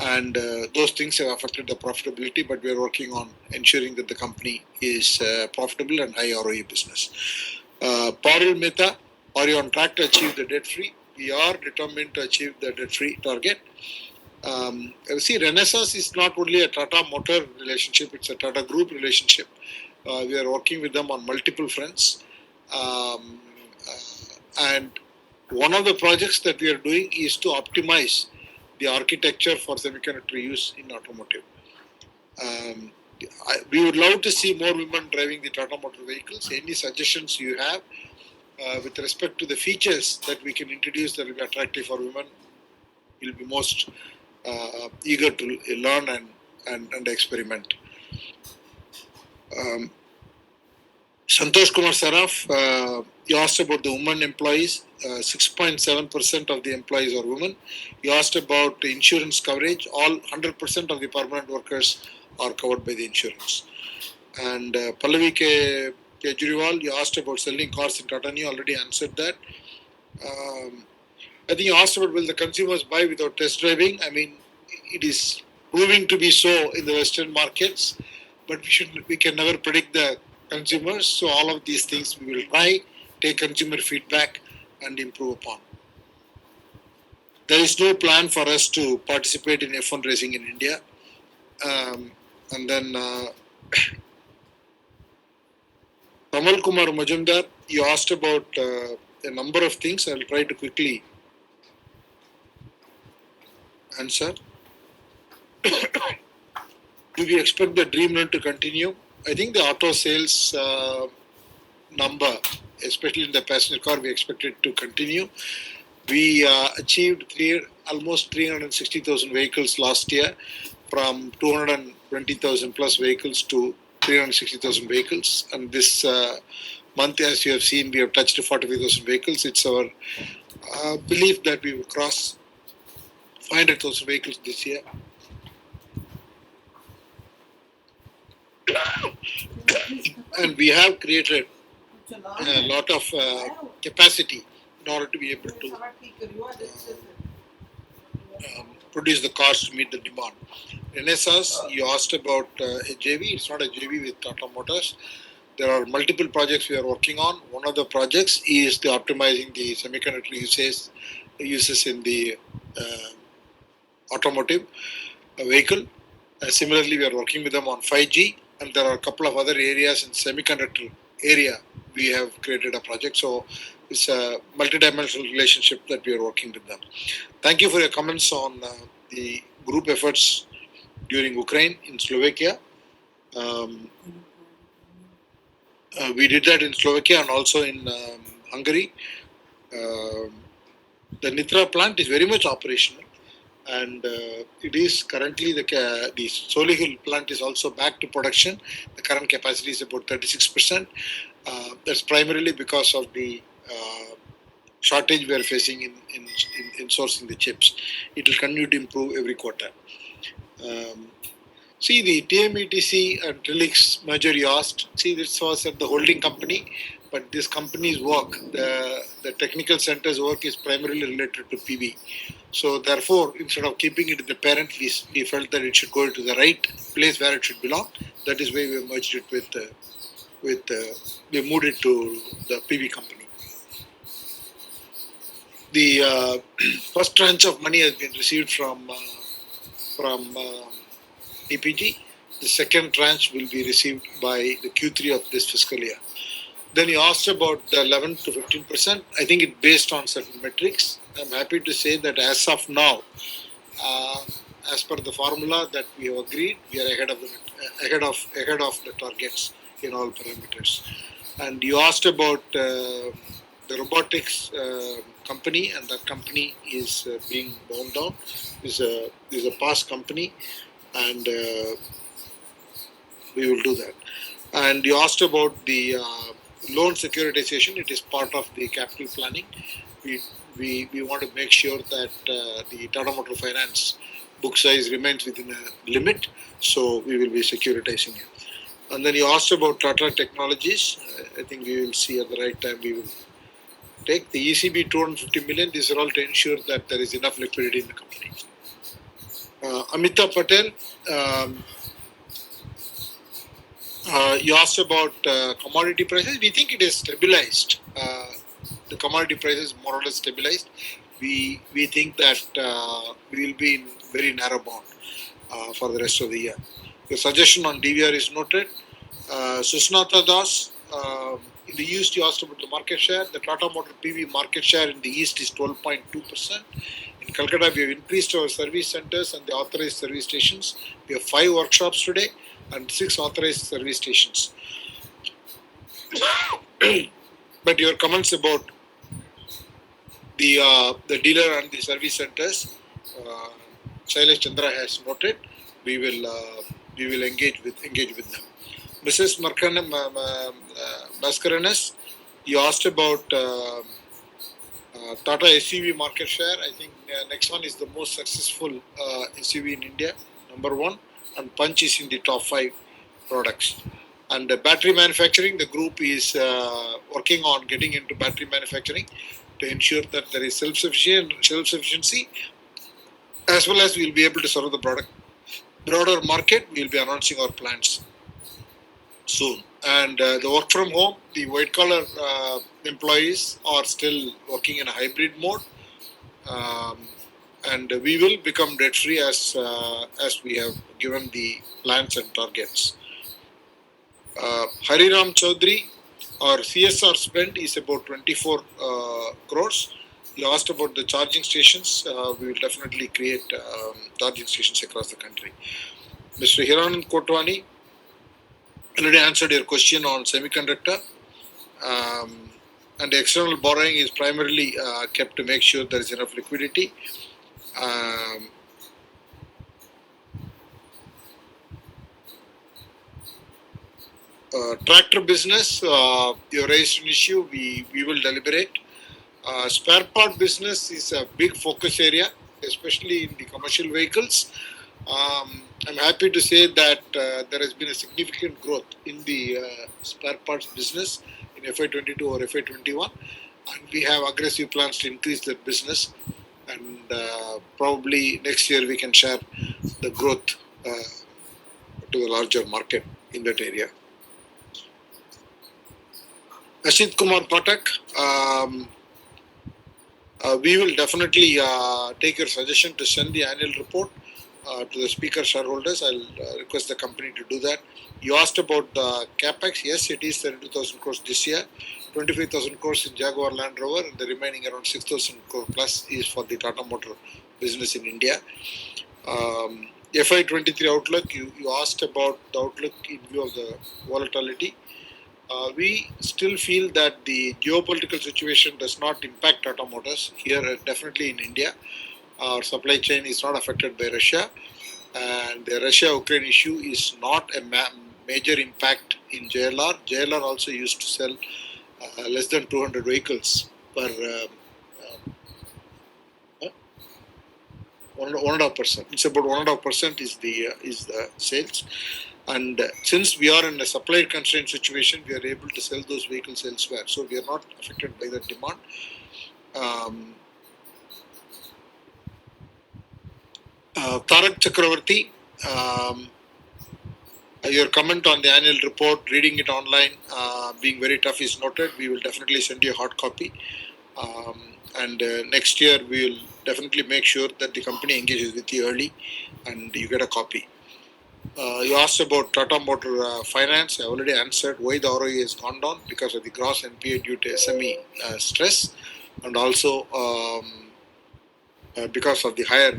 and those things have affected the profitability, but we are working on ensuring that the company is profitable and high ROE business. Parul Mehta, are you on track to achieve the debt-free? We are determined to achieve the debt-free target. See, Renaissance is not only a Tata Motor relationship, it's a Tata Group relationship. We are working with them on multiple fronts. And one of the projects that we are doing is to optimize the architecture for semiconductor use in automotive. We would love to see more women driving the Tata Motor vehicles. Any suggestions you have with respect to the features that we can introduce that will be attractive for women, we'll be most eager to learn and experiment. Santosh Kumar Saraf, you asked about the women employees. 6.7% of the employees are women. You asked about insurance coverage. All 100% of the permanent workers are covered by the insurance. And Pallavi Kejriwal, you asked about selling cars in Tata New. Already answered that. I think you asked about will the consumers buy without test driving. I mean, it is proving to be so in the Western markets, but we can never predict the consumers. So all of these things we will try, take consumer feedback and improve upon. There is no plan for us to participate in F1 racing in India. And then Tamal Kumar Majumdar, you asked about a number of things. I'll try to quickly answer. Do we expect the dream run to continue? I think the auto sales number, especially in the passenger car, we expect it to continue. We achieved almost 360,000 vehicles last year, from 220,000 plus vehicles to 360,000 vehicles. And this month, as you have seen, we have touched 45,000 vehicles. It's our belief that we will cross 500,000 vehicles this year. And we have created a lot of capacity in order to be able to produce the cars to meet the demand. Renaissance, you asked about a JV. It's not a JV with Tata Motors. There are multiple projects we are working on. One of the projects is the optimizing the semiconductor uses in the automotive vehicle. Similarly, we are working with them on 5G, and there are a couple of other areas in semiconductor area we have created a project. So it's a multidimensional relationship that we are working with them. Thank you for your comments on the group efforts during Ukraine in Slovakia. We did that in Slovakia and also in Hungary. The Nitra plant is very much operational, and it is currently the Solihull plant is also back to production. The current capacity is about 36%. That's primarily because of the shortage we are facing in sourcing the chips. It will continue to improve every quarter. See, the TMETC and Trilix merger you asked. See, this was at the holding company, but this company's work, the technical center's work, is primarily related to PV. So therefore, instead of keeping it in the parent, we felt that it should go to the right place where it should belong. That is why we merged it we moved it to the PV company. The first tranche of money has been received from DPG. The second tranche will be received by the Q3 of this fiscal year. Then you asked about the 11 to 15%. I think it's based on certain metrics. I'm happy to say that as of now, as per the formula that we have agreed, we are ahead of the targets in all parameters. And you asked about the robotics company, and that company is being wound down. Is a past company, and we will do that. And you asked about the loan securitization. It is part of the capital planning. We want to make sure that the Tata Motor Finance book size remains within a limit, so we will be securitizing it. And then you asked about Tata Technologies. I think we will see at the right time. We will take the ECB 250 million. These are all to ensure that there is enough liquidity in the company. Amitabh Patel, you asked about commodity prices. We think it is stabilized. The commodity prices more or less stabilized. We think that we will be in very narrow bound for the rest of the year. The suggestion on DVR is noted. Susnata Das, in the East, you asked about the market share. The Tata Motor PV market share in the East is 12.2%. In Calcutta, we have increased our service centers and the authorized service stations. We have 5 workshops today and 6 authorized service stations. But your comments about the dealer and the service centers, Shailesh Chandra has noted. We will engage with them. Mrs. Baskaranas, you asked about Tata SUV market share. I think Nexon is the most successful SUV in India, number 1, and Punch is in the top 5 products. And battery manufacturing, the group is working on getting into battery manufacturing to ensure that there is self-sufficiency, as well as we will be able to serve the broader market. We will be announcing our plans soon. And the work from home, the white collar employees are still working in a hybrid mode. and we will become debt free as we have given the plans and targets. Hariram Chaudhary, our CSR spend is about 24 crores. You asked about the charging stations. We will definitely create charging stations across the country. Mr. Hiranand Kotwani already answered your question on semiconductor. And the external borrowing is primarily kept to make sure there is enough liquidity. Tractor business, you raised an issue, we will deliberate. Spare part business is a big focus area, especially in the commercial vehicles. I'm happy to say that there has been a significant growth in the spare parts business in FY22 or FY21, and we have aggressive plans to increase that business, and probably next year we can share the growth to the larger market in that area. Ashit Kumar Patak, we will definitely take your suggestion to send the annual report to the speaker shareholders. I'll request the company to do that. You asked about the capex. Yes, it is 32,000 crores this year, 25,000 crores in Jaguar Land Rover, and the remaining around 6,000 crore plus is for the Tata Motor business in India. FY23 outlook, you asked about the outlook in view of the volatility. We still feel that the geopolitical situation does not impact Tata Motors here, definitely in India. Our supply chain is not affected by Russia, and the Russia-Ukraine issue is not a major impact in JLR. JLR also used to sell less than 200 vehicles per 1.5%. It's about 1.5% is the sales. And since we are in a supply constraint situation, we are able to sell those vehicles elsewhere. So we are not affected by the demand. Tarak Chakravarti, your comment on the annual report, reading it online, being very tough is noted. We will definitely send you a hard copy. And next year, we will definitely make sure that the company engages with you early and you get a copy. You asked about Tata Motor Finance. I already answered why the ROE has gone down because of the gross NPA due to SME stress, and also because of the higher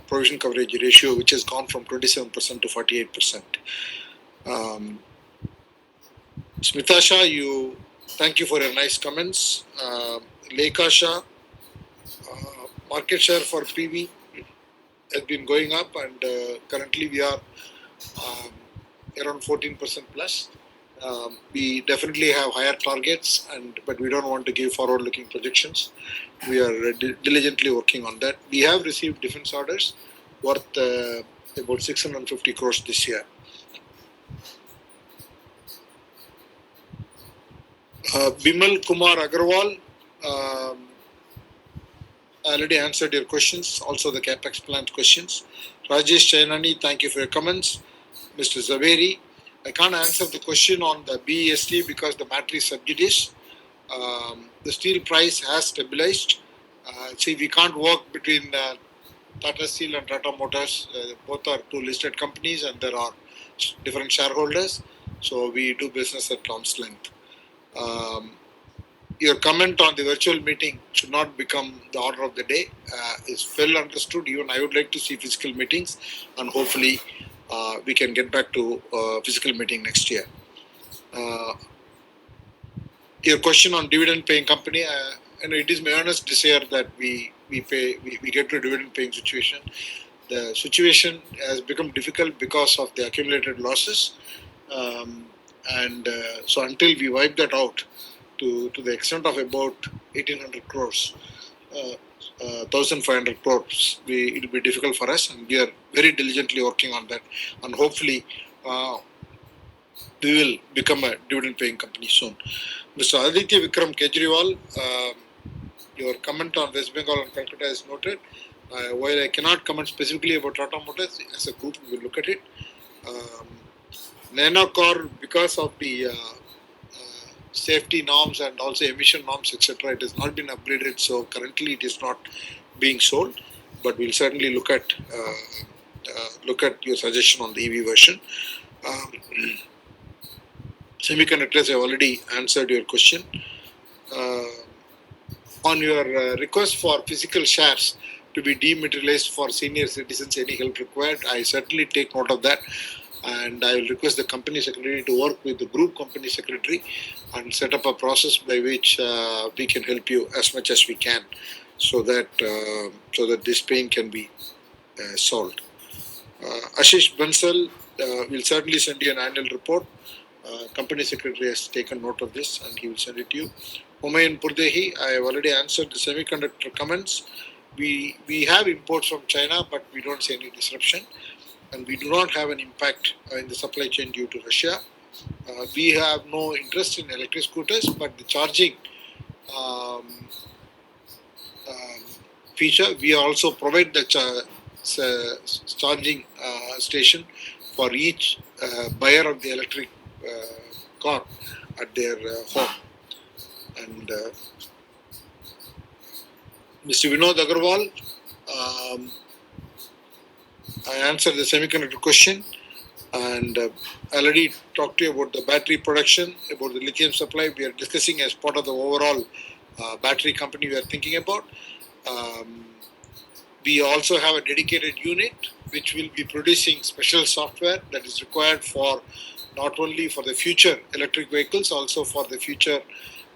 provision coverage ratio, which has gone from 27% to 48%. Smita Shah, thank you for your nice comments. Lekha Shah, market share for PV has been going up, and currently we are around 14% plus. We definitely have higher targets, but we don't want to give forward-looking projections. We are diligently working on that. We have received defense orders worth about 650 crores this year. Bimal Kumar Agarwal, I already answered your questions, also the capex plant questions. Rajesh Chainani, thank you for your comments. Mr. Zaveri, I can't answer the question on the BEST because the matter is sub judice. The steel price has stabilized. See, we can't work between Tata Steel and Tata Motors. Both are two listed companies and there are different shareholders. So we do business at arm's length. Your comment on the virtual meeting should not become the order of the day. It's well understood. Even I would like to see physical meetings, and hopefully we can get back to physical meeting next year. Your question on dividend paying company, it is my earnest desire that we get to a dividend paying situation. The situation has become difficult because of the accumulated losses, and so until we wipe that out to the extent of about 1,800 crores, 1,500 crores, it will be difficult for us, and we are very diligently working on that, and hopefully we will become a dividend paying company soon. Mr. Aditya Vikram Kejriwal, your comment on West Bengal and Calcutta is noted. While I cannot comment specifically about Tata Motors, as a group we will look at it. Nanocor, because of the safety norms and also emission norms, etc., it has not been upgraded, so currently it is not being sold. but we'll certainly look at your suggestion on the EV version. Semiconductors, I already answered your question. On your request for physical shares to be dematerialized for senior citizens, any help required, I certainly take note of that, and I will request the company secretary to work with the group company secretary and set up a process by which we can help you as much as we can, so that this pain can be solved. Ashish Bansal will certainly send you an annual report. Company secretary has taken note of this and he will send it to you. Humayun Purdehi, I have already answered the semiconductor comments. We have imports from China, but we don't see any disruption, and we do not have an impact in the supply chain due to Russia. We have no interest in electric scooters, but the charging feature, we also provide the charging station for each buyer of the electric car at their home. And Mr. Vinod Agarwal, I answered the semiconductor question, and I already talked to you about the battery production, about the lithium supply. We are discussing as part of the overall battery company we are thinking about. We also have a dedicated unit which will be producing special software that is required for not only for the future electric vehicles, also for the future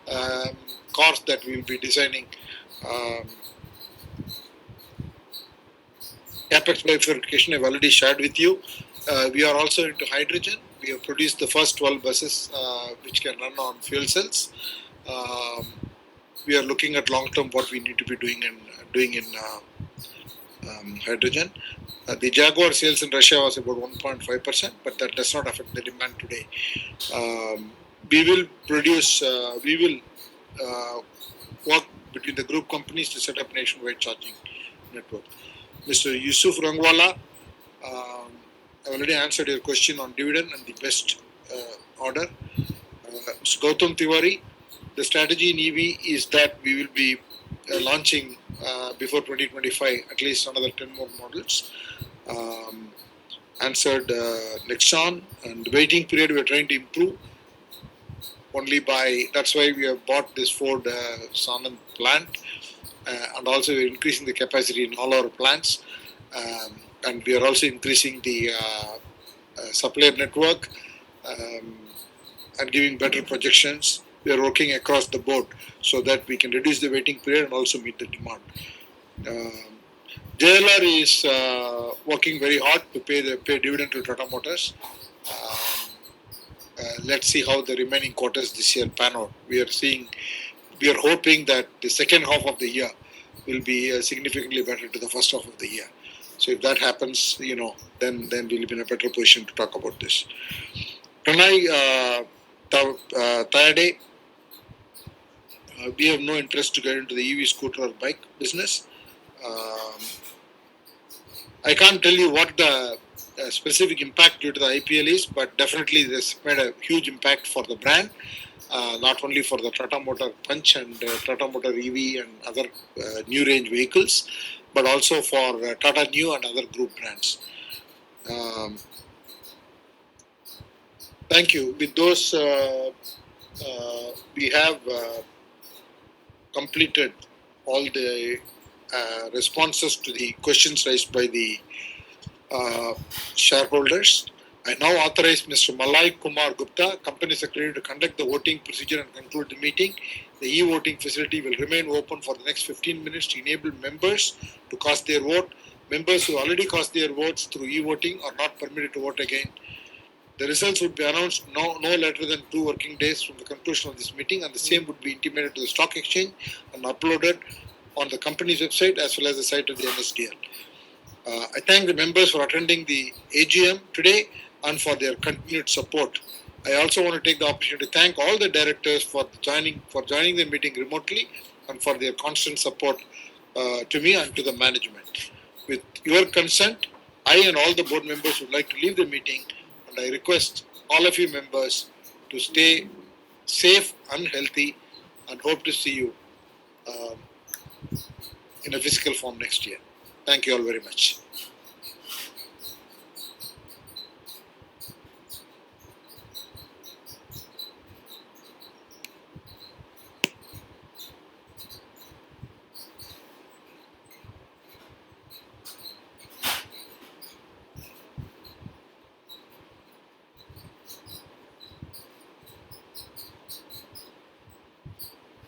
cars that we will be designing. CapEx bifurcation I've already shared with you. We are also into hydrogen. We have produced the first 12 buses which can run on fuel cells. We are looking at long term what we need to be doing in hydrogen. The Jaguar sales in Russia was about 1.5%, but that does not affect the demand today. We will work between the group companies to set up nationwide charging network. Mr. Yusuf Rangwala, I already answered your question on dividend and the best order. Mr. Gautam Tiwari, the strategy in EV is that we will be launching before 2025 at least another 10 more models. Answered Nexon, and the waiting period we are trying to improve only by, that's why we have bought this Ford Sanand plant, and also we are increasing the capacity in all our plants, and we are also increasing the supplier network and giving better projections. We are working across the board so that we can reduce the waiting period and also meet the demand. JLR is working very hard to pay dividend to Tata Motors. Let's see how the remaining quarters this year pan out. We are hoping that the second half of the year will be significantly better to the first half of the year. So if that happens, then we'll be in a better position to talk about this. Pranay Tayade, we have no interest to get into the EV scooter or bike business. I can't tell you what the specific impact due to the IPL is, but definitely this made a huge impact for the brand, not only for the Tata Motor Punch and Tata Motor EV and other new range vehicles, but also for Tata Neu and other group brands. Thank you. With those, we have completed all the responses to the questions raised by the shareholders. I now authorize Mr. Malay Kumar Gupta, Company Secretary, to conduct the voting procedure and conclude the meeting. The e-voting facility will remain open for the next 15 minutes to enable members to cast their vote. Members who already cast their votes through e-voting are not permitted to vote again. The results would be announced no later than 2 working days from the conclusion of this meeting, and the same would be intimated to the stock exchange and uploaded on the company's website as well as the site of the NSDL. I thank the members for attending the AGM today and for their continued support. I also want to take the opportunity to thank all the directors for joining the meeting remotely and for their constant support to me and to the management. With your consent, I and all the board members would like to leave the meeting, and I request all of you members to stay safe and healthy, and hope to see you in a physical form next year. Thank you all very much.